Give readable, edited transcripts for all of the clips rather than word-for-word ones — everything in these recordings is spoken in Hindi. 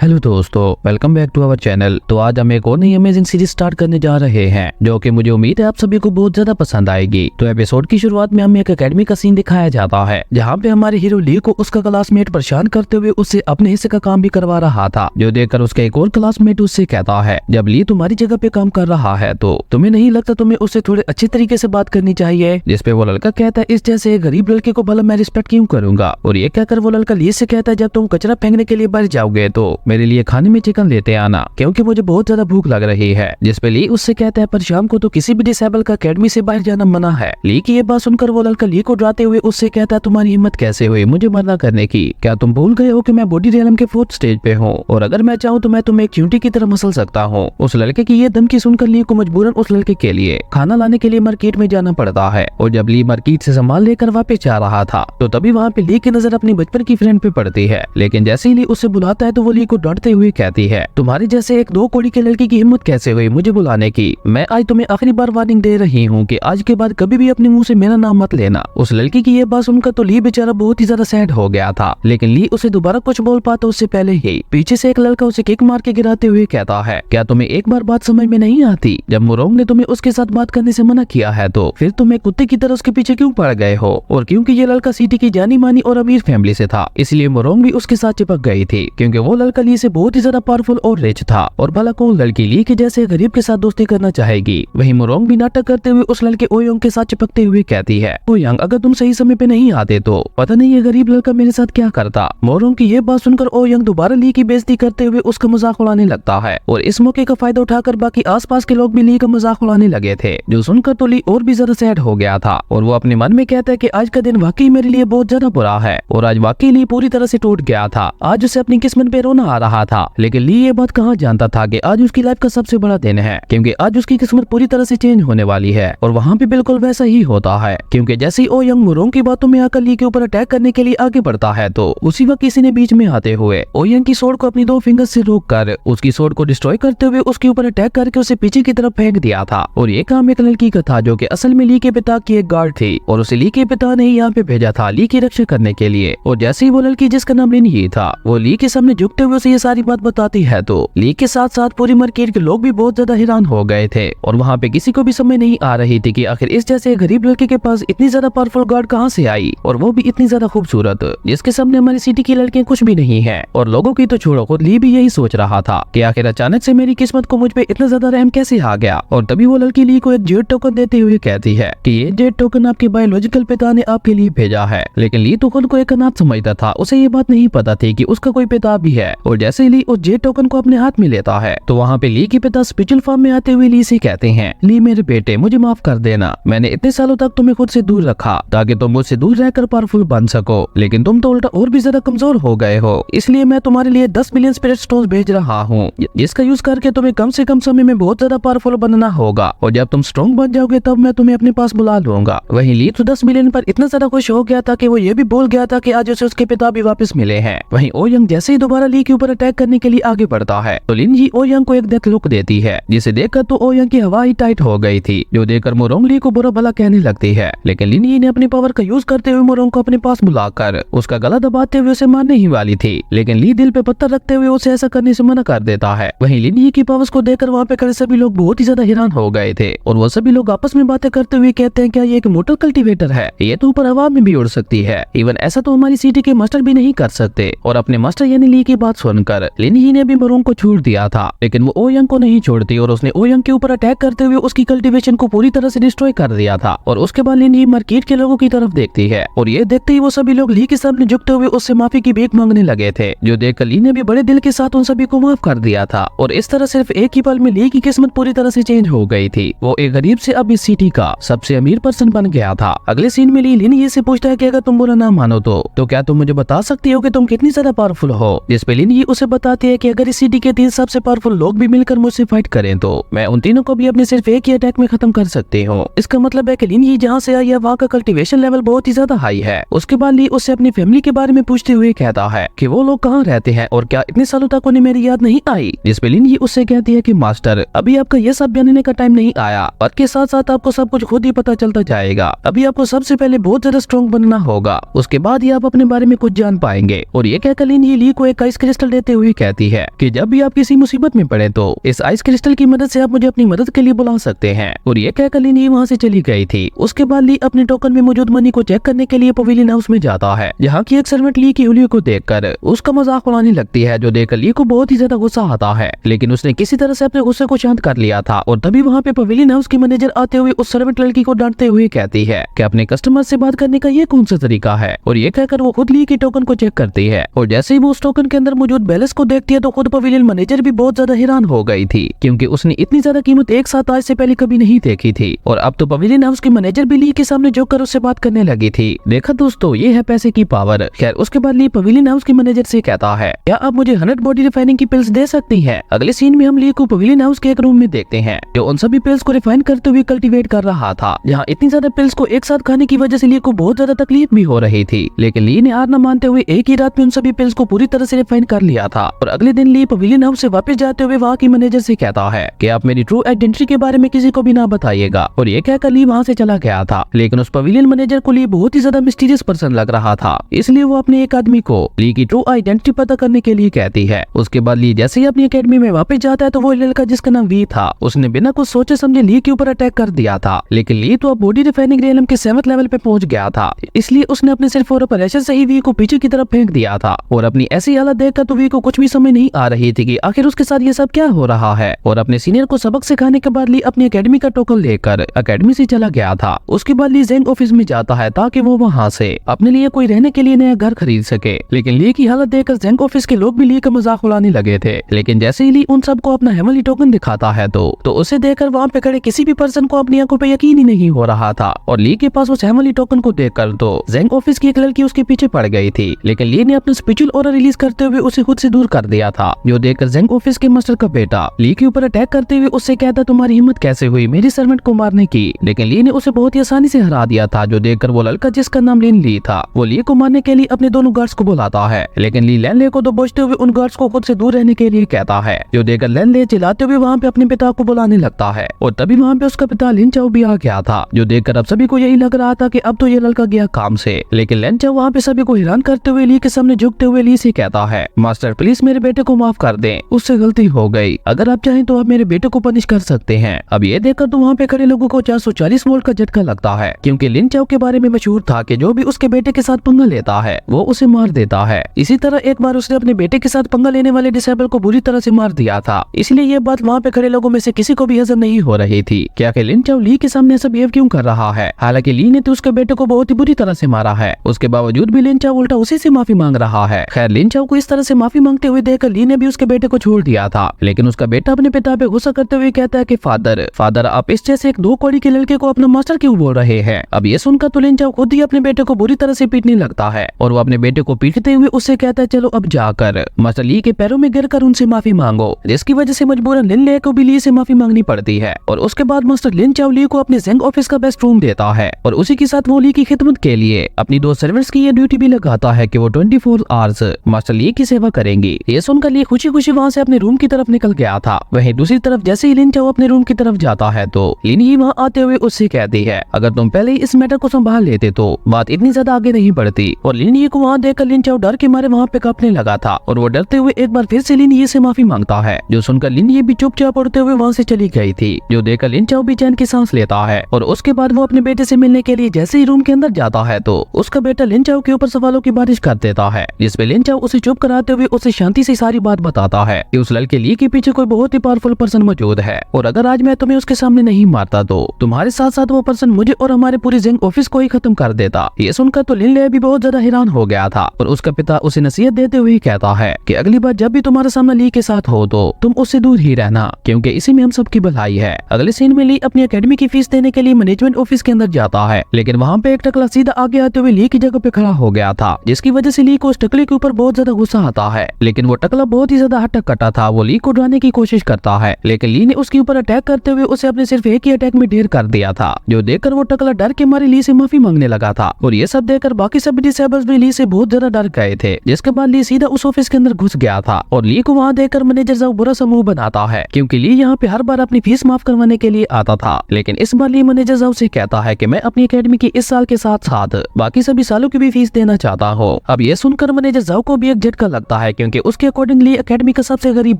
हेलो दोस्तों, welcome back to our channel. तो आज हम एक और नई अमेजिंग सीरीज स्टार्ट करने जा रहे हैं जो कि मुझे उम्मीद है आप सभी को बहुत ज्यादा पसंद आएगी। तो एपिसोड की शुरुआत में हमें एक एकेडमी का सीन दिखाया जाता है जहां पे हमारे हीरो ली को उसका क्लासमेट परेशान करते हुए उससे अपने हिस्से का काम भी करवा रहा था, जो देखकर उसका एक और क्लासमेट उससे कहता है, जब ली तुम्हारी जगह पे काम कर रहा है तो तुम्हें नहीं लगता तुम्हें उससे थोड़े अच्छे तरीके से बात करनी चाहिए। जिसपे वो लड़का कहता है, इस जैसे गरीब लड़के को भला मैं रिस्पेक्ट क्यों करूंगा। और ये कहकर वो लड़का ली से कहता है, जब तुम कचरा फेंकने के लिए बाहर जाओगे तो मेरे लिए खाने में चिकन लेते आना, क्योंकि मुझे बहुत ज्यादा भूख लग रही है। जिसपे ली उससे कहता है, पर शाम को तो किसी भी डिसेबल का अकेडमी से बाहर जाना मना है। ली की ये बात सुनकर वो लड़का ली को डराते हुए उससे कहता है, तुम्हारी हिम्मत कैसे हुई मुझे मना करने की। क्या तुम भूल गए हो कि मैं बॉडी रियलम के 4th स्टेज पे हूँ और अगर मैं चाहूँ तो मैं तुम्हें एक चींटी की तरह मसल सकता हूँ। उस लड़के की ये धमकी सुनकर ली को मजबूरन उस लड़के के लिए खाना लाने के लिए मार्केट में जाना पड़ता है। और जब ली मार्केट से सामान लेकर वापस जा रहा था तो तभी वहाँ पे ली की नजर अपनी बचपन की फ्रेंड पे पड़ती है। लेकिन जैसे ही ली उससे बुलाता है तो वो ली को डांटते हुए कहती है, तुम्हारी जैसे एक 2 कौड़ी के लड़की की हिम्मत कैसे हुई मुझे बुलाने की। मैं आज तुम्हें आखिरी बार वार्निंग दे रही हूँ कि आज के बाद कभी भी अपने मुंह से मेरा नाम मत लेना। उस लड़की की ये बात सुनकर तो ली बेचारा बहुत ही ज्यादा सैड हो गया था। लेकिन ली उसे दोबारा कुछ बोल पाता उससे पहले ही पीछे से एक लड़का उसे किक मार के गिराते हुए कहता है, क्या तुम्हें एक बार बात समझ में नहीं आती। जब मोरोंग ने तुम्हें उसके साथ बात करने से मना किया है तो फिर तुम एक कुत्ते की तरह उसके पीछे क्यों पड़ गए हो। और क्योंकि ये लड़का सिटी की जानी मानी और अमीर फैमिली से था, इसलिए मोरोंग भी उसके साथ चिपक गई थी, क्योंकि वो लड़का ली से बहुत ही ज्यादा पावरफुल और रिच था। और भला कौन लड़की ली के जैसे गरीब के साथ दोस्ती करना चाहेगी। वहीं मोरोंग भी नाटक करते हुए उस लड़के ओयोंग के साथ चिपकते हुए कहती है, ओयोंग अगर तुम सही समय पे नहीं आते तो पता नहीं ये गरीब लड़का मेरे साथ क्या करता। मोरोंग की ये बात सुनकर ओयोंग दोबारा ली की बेइज्जती करते हुए उसका मजाक उड़ाने लगता है। और इस मौके का फायदा उठाकर बाकी आसपास के लोग भी ली का मजाक उड़ाने लगे थे, जो सुनकर तो ली और भी ज्यादा सैड हो गया था। और वो अपने मन में कहता है कि आज का दिन वाकई मेरे लिए बहुत ज्यादा बुरा है और आज वाकई ली पूरी तरह से टूट गया था। आज उसे अपनी किस्मत पे रोना आ रहा था। लेकिन ली ये बात कहाँ जानता था कि आज उसकी लाइफ का सबसे बड़ा दिन है, क्योंकि आज उसकी किस्मत पूरी तरह से चेंज होने वाली है। और वहाँ पे बिल्कुल वैसा ही होता है, क्योंकि जैसे ही ओयोंग मोरोंग की बातों में आकर ली के ऊपर अटैक करने के लिए आगे बढ़ता है तो उसी वक्त किसी ने बीच में आते हुए ओयोंग की स्वॉर्ड को अपनी 2 फिंगर से रोककर उसकी स्वॉर्ड को डिस्ट्रॉय करते हुए उसके ऊपर अटैक करके उसे पीछे की तरफ फेंक दिया था। और ये काम एक लड़की का था जो कि असल में ली के पिता की एक गार्ड थी और उसे ली के पिता ने यहाँ पे भेजा था ली की रक्षा करने के लिए। और जैसे ही वो लड़की जिसका नाम लिन ही था वो ली के सामने झुकते हुए उसे ये सारी बात बताती है तो ली के साथ साथ पूरी मार्केट के लोग भी बहुत ज्यादा हैरान हो गए थे। और वहाँ पे किसी को भी समझ नहीं आ रही थी कि आखिर इस जैसे गरीब लड़के के पास इतनी ज्यादा पावरफुल गार्ड कहाँ से आई, और वो भी इतनी ज्यादा खूबसूरत, जिसके सामने हमारी सिटी की लड़कियां कुछ भी नहीं है। और लोगों की तो छोड़ो, खुद ली भी यही सोच रहा था कि आखिर अचानक से मेरी किस्मत को मुझ पे इतना ज्यादा रहम कैसे आ गया। और तभी वो लड़की ली को एक जेड टोकन देते हुए कहती है कि ये जेड टोकन आपके बायोलॉजिकल पिता ने आपके लिए भेजा है। लेकिन ली तो खुद को एक अनाथ समझता था, उसे ये बात नहीं पता थी कि उसका कोई पिता भी है। और जैसे ली उस जेड टोकन को अपने हाथ में लेता है तो वहाँ पे ली के पिता स्पिरिचुअल फॉर्म में आते हुए ली से कहते हैं, ली मेरे बेटे मुझे माफ कर देना, मैंने इतने सालों तक तुम्हें खुद से दूर रखा ताकि तुम मुझसे दूर रहकर पावरफुल बन सको, लेकिन तुम तो उल्टा और भी ज्यादा कमजोर हो गए हो। इसलिए मैं तुम्हारे लिए 10 मिलियन स्पिरिट स्टोन्स भेज रहा हूँ, जिसका यूज करके तुम्हें कम से कम समय में बहुत ज्यादा पावरफुल बनना होगा। और जब तुम स्ट्रॉन्ग बन जाओगे तब मैं तुम्हें अपने पास बुला लूंगा। वहीं ली तो 10 मिलियन पर इतना ज्यादा खुश हो गया था कि वो ये भी भूल गया था कि आज उसे उसके पिता भी वापस मिले हैं। वहीं ओयोंग जैसे ही दोबारा ली के ऊपर अटैक करने के लिए आगे बढ़ता है तो लिन जी ओयोंग को एक डेथ लुक देती है, जिसे देखकर तो ओयोंग की हवा ही टाइट हो गई थी, जो देखकर मोरोंग ली को बुरा भला कहने लगती है। लेकिन लिन जी ने अपनी पावर का यूज करते हुए मोरोंग को अपने पास बुलाकर उसका गला दबाते हुए उसे मारने ही वाली थी। लेकिन ली दिल पे पत्थर रखते हुए उसे ऐसा करने से मना कर देता है। वहीं लिन जी की पावर्स को देखकर वहाँ पे खड़े सभी लोग बहुत ही ज्यादा हैरान हो गए थे और वो सभी लोग आपस में बातें करते हुए कहते हैं, क्या ये एक मोटर कल्टीवेटर है, ये तो ऊपर हवा में भी उड़ सकती है, इवन ऐसा तो हमारी सिटी के मास्टर भी नहीं कर सकते। और अपने मास्टर यानी ली की बात सुनकर लिन ही ने भी मोरोंग को छोड़ दिया था, लेकिन वो ओयोंग को नहीं छोड़ती और उसने ओयोंग के ऊपर अटैक करते हुए उसकी कल्टीवेशन को पूरी तरह से डिस्ट्रॉय कर दिया था। और उसके बाद लिन ही मार्केट के लोगों की तरफ देखती है और ये देखते ही वो सभी लोग ली के सामने झुकते हुए उससे माफी की भीख मांगने लगे थे, जो देखकर ली ने भी बड़े दिल के साथ उन सभी को माफ कर दिया था। और इस तरह सिर्फ एक ही पल में ली की किस्मत पूरी तरह से चेंज हो गई थी। वो एक गरीब से अब इस सिटी का सबसे अमीर पर्सन बन गया था। अगले सीन में ली लिन ये से पूछता है कि अगर तुम बुरा ना मानो तो क्या तुम मुझे बता सकती हो कि तुम कितनी ज्यादा पावरफुल हो। जिस पे लिन ये उसे बताती है कि अगर इस सिटी के 3 सबसे पावरफुल लोग भी मिलकर मुझसे फाइट करें तो मैं उन तीनों को भी अपने सिर्फ एक ही अटैक में खत्म कर सकती हूँ। इसका मतलब है कि लिन ही जहाँ से आई है वहाँ का कल्टीवेशन लेवल बहुत ही ज्यादा हाई है। उसके बाद ली उससे अपनी फैमिली के बारे में पूछते हुए कहता है कि वो लोग कहाँ रहते हैं और क्या इतने सालों तक उन्हें मेरी याद नहीं आई। जिस पे लिन ही उससे कहती है कि मास्टर अभी आपका ये सब जानने का टाइम नहीं आया, और के साथ साथ आपको सब कुछ खुद ही पता चलता जाएगा। अभी आपको सबसे पहले बहुत ज्यादा स्ट्रॉन्ग बनना होगा, उसके बाद ही आप अपने बारे में कुछ जान पाएंगे। और ये कहकर लिन ही ली को एक आइस क्रिस्टल क्रिस्टल देते हुए कहती है कि जब भी आप किसी मुसीबत में पड़े तो इस आइस क्रिस्टल की मदद से आप मुझे अपनी मदद के लिए बुला सकते हैं। और ये कहकर ली वहाँ से चली गई थी। उसके बाद ली अपने टोकन में मौजूद मनी को चेक करने के लिए पवेलियन हाउस में जाता है, जहाँ की एक सर्वेंट ली की उंगलियों को देखकर उसका मजाक उड़ाने लगती है, जो देखकर ली को बहुत ही ज्यादा गुस्सा आता है। लेकिन उसने किसी तरह से अपने गुस्से को शांत कर लिया था। और तभी वहाँ पे पवेलियन हाउस की मैनेजर आते हुए उस सर्वेंट लड़की को डांटते हुए कहती है कि अपने कस्टमर से बात करने का ये कौन सा तरीका है। और ये कहकर वो खुद ली की टोकन को चेक करती है। और जैसे ही वो उस टोकन के अंदर मौजूद बैलेंस को देखती है तो खुद पवेलियन मैनेजर भी बहुत ज्यादा हैरान हो गई थी, क्योंकि उसने इतनी ज्यादा कीमत एक साथ आज से पहले कभी नहीं देखी थी। और अब तो पवेलियन हाउस की मैनेजर भी ली के सामने झुककर उससे बात करने लगी थी। देखा दोस्तों, ये है पैसे की पावर। खैर उसके बाद ली पवेलियन हाउस के मैनेजर से कहता है, क्या आप मुझे 100 बॉडी रिफाइनिंग की पिल्स दे सकती हैं? अगले सीन में हम ली को पवेलियन हाउस के एक रूम में देखते हैं, जो उन सभी पिल्स को रिफाइन करते हुए कल्टीवेट कर रहा था, जहाँ इतनी ज्यादा पिल्स को एक साथ खाने की वजह से ली को बहुत ज्यादा तकलीफ भी हो रही थी। लेकिन ली ने हार न मानते हुए एक ही रात में उन सभी पिल्स को पूरी तरह से रिफाइन कर लिया था। और अगले दिन ली पवेलियन हाउस से वापस जाते हुए वहाँ की मैनेजर से कहता है कि आप मेरी ट्रू आइडेंटिटी के बारे में किसी को भी ना बताइएगा। और ये कहकर ली वहाँ से चला गया था। लेकिन उस पवेलियन मैनेजर को ली बहुत ही ज्यादा मिस्टीरियस पर्सन लग रहा था, इसलिए वो अपने एक आदमी को ली की ट्रू आइडेंटिटी पता करने के लिए कहती है। उसके बाद ली जैसे ही अपनी एकेडमी में वापस जाता है तो वो लड़का जिसका नाम वी था, उसने बिना कुछ सोचे समझे ली के ऊपर अटैक कर दिया था। लेकिन ली तो अब बॉडी रिफाइनिंग रियलम के 7th लेवल पे पहुंच गया था, इसलिए उसने अपने सिर्फ और प्रेशर से ही वी को पीछे की तरफ फेंक दिया था। और अपनी ऐसी हालत देखकर तो वी को कुछ भी समझ नहीं आ रही थी कि आखिर उसके साथ ये सब क्या हो रहा है। और अपने सीनियर को सबक सिखाने के बाद ली अपनी एकेडमी का टोकन लेकर एकेडमी से चला गया था। उसके बाद ली जेंग ऑफिस में जाता है ताकि वो वहाँ से अपने लिए कोई रहने के लिए नया घर खरीद सके। लेकिन ली की हालत देखकर जेंग ऑफिस के लोग भी ली का मजाक उड़ाने लगे थे। लेकिन जैसे ही ली उन सबको अपना हेवनली टोकन दिखाता है तो उसे देखकर वहाँ पे खड़े किसी भी पर्सन को अपनी आंखों पे यकीन ही नहीं हो रहा था। और ली के पास उस हेवनली टोकन को देखकर तो जेंग ऑफिस की एक लड़की उसके पीछे पड़ गई थी। लेकिन ली ने अपना स्पिरिचुअल ऑरा रिलीज करते हुए उसे खुद से दूर कर दिया था, जो देखकर जेंग ऑफिस के मास्टर का बेटा ली के ऊपर अटैक करते हुए उससे कहता, तुम्हारी हिम्मत कैसे हुई मेरी सर्वेंट को मारने की। लेकिन ली ने उसे बहुत ही आसानी से हरा दिया था, जो देखकर वो लड़का जिसका नाम लिन ली था वो ली को मारने के लिए अपने दोनों गार्ड्स को बुलाता है। लेकिन ली लैन ले को दबोचते हुए उन गार्ड्स को खुद से दूर रहने के लिए कहता है, जो देखकर लैन ले चिल्लाते हुए वहाँ पे अपने पिता को बुलाने लगता है। और तभी वहाँ पे उसका पिता लिन चाओ भी आ गया था, जो देखकर अब सभी को यही लग रहा था कि अब तो ये लड़का गया काम से। लेकिन लिन चाओ वहाँ पे सभी को हैरान करते हुए ली के सामने झुकते हुए ली से कहता है, मास्टर प्लीज मेरे बेटे को माफ कर दें, उससे गलती हो गई, अगर आप चाहें तो आप मेरे बेटे को पनिश कर सकते हैं। अब ये देखकर तो वहाँ पे खड़े लोगों को 440 वोल्ट का झटका लगता है, क्योंकि लिन चाओ के बारे में मशहूर था कि जो भी उसके बेटे के साथ पंगा लेता है वो उसे मार देता है। इसी तरह एक बार उसने अपने बेटे के साथ पंगा लेने वाले डिसेबल को बुरी तरह से मार दिया था, इसलिए ये बात वहाँ पे खड़े लोगों में से किसी को भी हजम नहीं हो रही थी कि आखिर लिन चाओ ली के सामने ऐसा बिहेव क्यों कर रहा है। हालांकि ली ने तो उसके बेटे को बहुत ही बुरी तरह से मारा है, उसके बावजूद भी लिन चाओ उल्टा उसी से माफी मांग रहा है। खैर लिन चाओ को इस तरह से माफी मांगते हुए देखकर ली ने भी उसके बेटे को छोड़ दिया था। लेकिन उसका बेटा अपने पिता पे गुस्सा करते हुए कहता है कि फादर आप इस जैसे एक 2 कौड़ी के लड़के को अपना मास्टर क्यों बोल रहे हैं। अब ये सुनकर तो लिन चाओ खुद ही अपने बेटे को बुरी तरह से पीटने लगता है, और वो अपने बेटे को पीटते हुए उससे कहता है, चलो अब जाकर मास्टर ली के पैरों में गिरकर उनसे माफी मांगो, जिसकी वजह से मजबूरन लिन ले को भी ली से माफी मांगनी पड़ती है। और उसके बाद मास्टर लिन चाओ ली को अपने जेंग ऑफिस का बेस्ट रूम देता है, और उसी के साथ वो ली की खिदमत के लिए अपनी 2 सर्वेंट्स की ये ड्यूटी भी लगाता है कि वो 24 आवर्स मास्टर ली की सेवा करेंगी। ये सुनकर ली खुशी खुशी वहाँ से अपने रूम की तरफ निकल गया था। वहीं दूसरी तरफ जैसे ही लिन चाओ अपने रूम की तरफ जाता है तो लिन ही वहाँ आते हुए उससे कहती है, अगर तुम पहले ही इस मैटर को संभाल लेते तो बात इतनी ज्यादा आगे नहीं बढ़ती। और लिन ही को वहाँ देखकर लिन चाओ डर के मारे वहाँ पे कांपने लगा था, और वो डरते हुए एक बार फिर से लिन ही से माफी मांगता है, जो सुनकर लिन ही भी चुपचाप उड़ते हुए वहाँ से चली गई थी, जो देखकर लिन चाओ भी चैन की सांस लेता है। और उसके बाद वो अपने बेटे से मिलने के लिए जैसे ही रूम के अंदर जाता है तो उसका बेटा लिन चाओ के ऊपर सवालों की बारिश कर देता है, जिसपे लिन चाओ उसे चुप कराते हुए उसे शांति से सारी बात बताता है कि उस लड़के ली के पीछे कोई बहुत ही पावरफुल पर्सन मौजूद है, और अगर आज मैं तुम्हें उसके सामने नहीं मारता तो तुम्हारे साथ साथ वो पर्सन मुझे और हमारे पूरे जेंग ऑफिस को ही खत्म कर देता। ये सुनकर तो लिन ले भी बहुत ज्यादा हैरान हो गया था, और उसका पिता उसे नसीहत देते हुए कहता है कि अगली बार जब भी तुम्हारा सामना ली के साथ हो तो तुम उससे दूर ही रहना, क्योंकि इसी में हम सबकी भलाई है। अगले सीन में ली अपनी एकेडमी की फीस देने के लिए मैनेजमेंट ऑफिस के अंदर जाता है, लेकिन वहाँ पे एक टकला सीधा आगे आते हुए ली की जगह पे खड़ा हो गया था, जिसकी वजह से ली को उस टकले के ऊपर बहुत ज्यादा गुस्सा आता है। लेकिन वो टकला बहुत ही ज्यादा हट्टा कट्टा था, वो ली को डराने की कोशिश करता है, लेकिन ली ने उसके ऊपर अटैक करते हुए उसे अपने सिर्फ एक ही अटैक में ढेर कर दिया था, जो देखकर वो टकला डर के मारे ली से माफी मांगने लगा था। और ये सब देखकर बाकी सभी डिसेबल्स भी ली से बहुत ज्यादा डर गए थे, जिसके बाद ली सीधा उस ऑफिस के अंदर घुस गया था। और ली को वहाँ देखकर मैनेजर जाओ बुरा सा मुंह बनाता है, क्योंकि ली यहाँ पे हर बार अपनी फीस माफ करवाने के लिए आता था, लेकिन इस बार ली मैनेजर जाओ से कहता है कि मैं अपनी एकेडमी की इस साल के साथ साथ बाकी सभी सालों की भी फीस देना चाहता हूँ। अब ये सुनकर मैनेजर जाओ को भी एक झटका लगता है क्योंकि उसके अकॉर्डिंगली एकेडमी का सबसे गरीब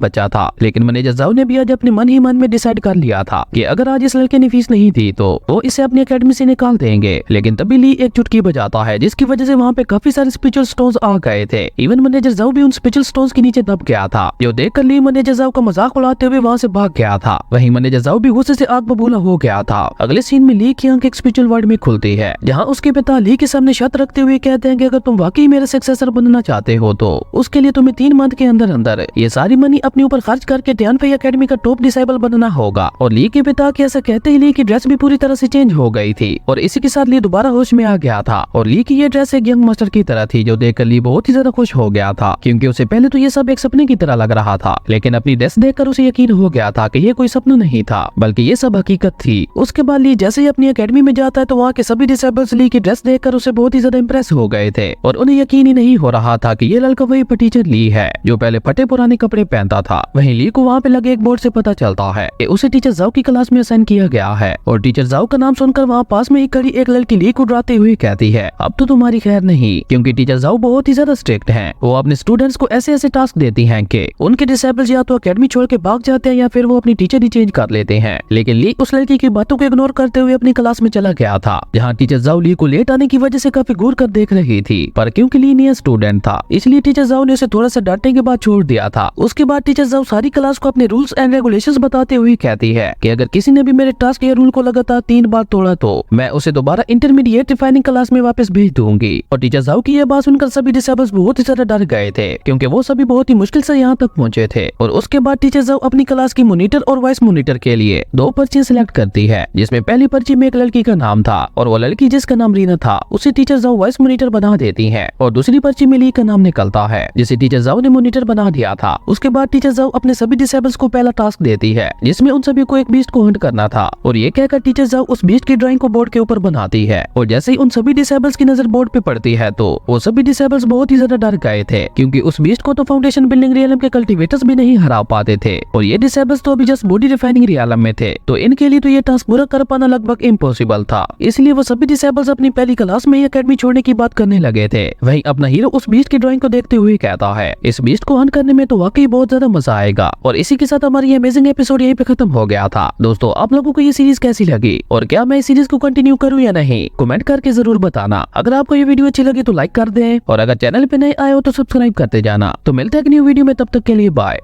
बच्चा था। लेकिन मैनेजर जाओ ने भी आज अपने मन ही मन में डिसाइड कर लिया था कि अगर आज इस लड़के ने फीस नहीं दी तो वो इसे अपनी एकेडमी से निकाल देंगे। लेकिन तभी ली एक चुटकी बजाता है जिसकी वजह से वहाँ पे काफी सारे स्पिरिचुअल स्टोन्स आ गए थे। इवन मैनेजर जाओ भी उन स्पिरिचुअल स्टोन्स के नीचे दब गया था, जो देखकर ली मैनेजर जाओ का मजाक उड़ाते हुए वहाँ से भाग गया था। वहीं मैनेजर जाओ भी गुस्से से आग बबूला हो गया था। अगले सीन में ली की आंख एक स्पिरिचुअल वर्ल्ड में खुलती है, जहाँ उसके पिता ली के सामने शर्त रखते हुए कहते हैं कि अगर तुम वाकई मेरे सक्सेसर बनना चाहते हो तो उसके लिए तुम्हें 3 मंथ के अंदर अंदर ये सारी मनी अपने ऊपर खर्च करके टियानफेई एकेडमी का टॉप डिसाइबल बनना होगा। और ली के पिता के ऐसा कहते ही ली की ड्रेस भी पूरी तरह से चेंज हो गई थी और इसी के साथ ली दोबारा होश में आ गया था। और ली की ये ड्रेस एक यंग मास्टर की तरह थी, जो देखकर ली बहुत ही ज्यादा खुश हो गया था क्योंकि उसे पहले तो ये सब एक सपने की तरह लग रहा था, लेकिन अपनी ड्रेस देखकर उसे यकीन हो गया था कि ये कोई सपना नहीं था बल्कि ये सब हकीकत थी। उसके बाद ली जैसे ही अपनी एकेडमी में जाता है तो वहाँ के सभी डिसेबल्स ली की ड्रेस देखकर उसे बहुत ही ज्यादा इंप्रेस हो गए थे और उन्हें यकीन ही नहीं हो रहा था कि ये लड़का वही टीचर ली है जो पहले फटे पुराने कपड़े पहनता था। वहीं ली को वहाँ पे लगे एक बोर्ड से पता चलता है कि उसे टीचर जाओ की क्लास में असाइन किया गया है। और टीचर जाओ का नाम सुनकर वहाँ पास में ही खड़ी एक लड़की ली को डराते हुए कहती है अब तो तुम्हारी खैर नहीं, क्योंकि टीचर जाओ बहुत ही ज्यादा स्ट्रिक्ट हैं। वो अपने स्टूडेंट्स को ऐसे ऐसे टास्क देती हैं कि उनके डिसेबल्स या तो एकेडमी छोड़ के भाग जाते हैं या फिर वो अपनी टीचर ही चेंज कर लेते हैं। लेकिन ली उस लड़की की बातों को इग्नोर करते हुए अपनी क्लास में चला गया था, जहाँ टीचर जाओ ली को लेट आने की वजह से काफी घूर कर देख रही थी। पर क्योंकि ली नया स्टूडेंट था इसलिए टीचर जाओ ने उसे थोड़ा सा डांटने के बाद छोड़ दिया था। उसके बाद टीचर जाओ सारी क्लास को अपने रूल्स एंड रेगुलेशंस बताते हुए कहती है कि अगर किसी ने भी मेरे टास्क या रूल को लगातार 3 बार तोड़ा तो मैं उसे दोबारा इंटरमीडिएट रिफाइनिंग क्लास में वापस भेज दूंगी। और टीचर जाओ की यह बात सुनकर सभी डिसेबल्स बहुत ही ज्यादा डर गए थे क्योंकि वो सभी बहुत ही मुश्किल से यहाँ तक पहुँचे थे। और उसके बाद टीचर जाओ अपनी क्लास की मॉनिटर और वाइस मॉनिटर के लिए 2 पर्चियां सिलेक्ट करती है, जिसमें पहली पर्ची में एक लड़की का नाम था और वो लड़की जिसका नाम रीना था उसे टीचर जाओ वाइस मॉनिटर बना देती है। और दूसरी पर्ची में ली का नाम निकलता है जिसे टीचर जाओ ने मॉनिटर बना दिया था। उसके बाद टीचर जाओ अपने सभी डिसेबल्स को पहला टास्क देती है जिसमें उन सभी को एक बीस्ट को हंट करना था। और ये कहकर टीचर जाओ उस बीस्ट की ड्राइंग को बोर्ड के ऊपर बनाती है। और जैसे ही उन सभी डिसेबल्स की नजर बोर्ड पे पड़ती है तो वो सभी डिसेबल्स बहुत ही ज्यादा डर गए थे क्योंकि उस बीस्ट को तो फाउंडेशन बिल्डिंग रियलम के कल्टीवेटर्स भी नहीं हरा पाते थे और ये डिसेबल्स तो अभी जस्ट बॉडी रिफाइनिंग रियलम में थे, तो इनके लिए तो ये टास्क पूरा कर पाना लगभग इम्पॉसिबल था। इसलिए वो सभी डिसेबल्स अपनी पहली क्लास में ही एकेडमी छोड़ने की बात करने लगे थे। वहीं अपना हीरो उस बीस्ट की ड्राइंग को देखते हुए कहता है इस बीस्ट को हंट करने में तो वाकई बहुत ज्यादा मजा आएगा। और इसी के साथ हमारी अमेजिंग एपिसोड यहीं पे खत्म हो गया था। दोस्तों आप लोगों को ये सीरीज कैसी लगी और क्या मैं इस सीरीज को कंटिन्यू करूं या नहीं, कमेंट करके जरूर बताना। अगर आपको ये वीडियो अच्छी लगी तो लाइक कर दें और अगर चैनल पे नए आए हो तो सब्सक्राइब करते जाना। तो मिलते हैं एक न्यू वीडियो में, तब तक के लिए बाय।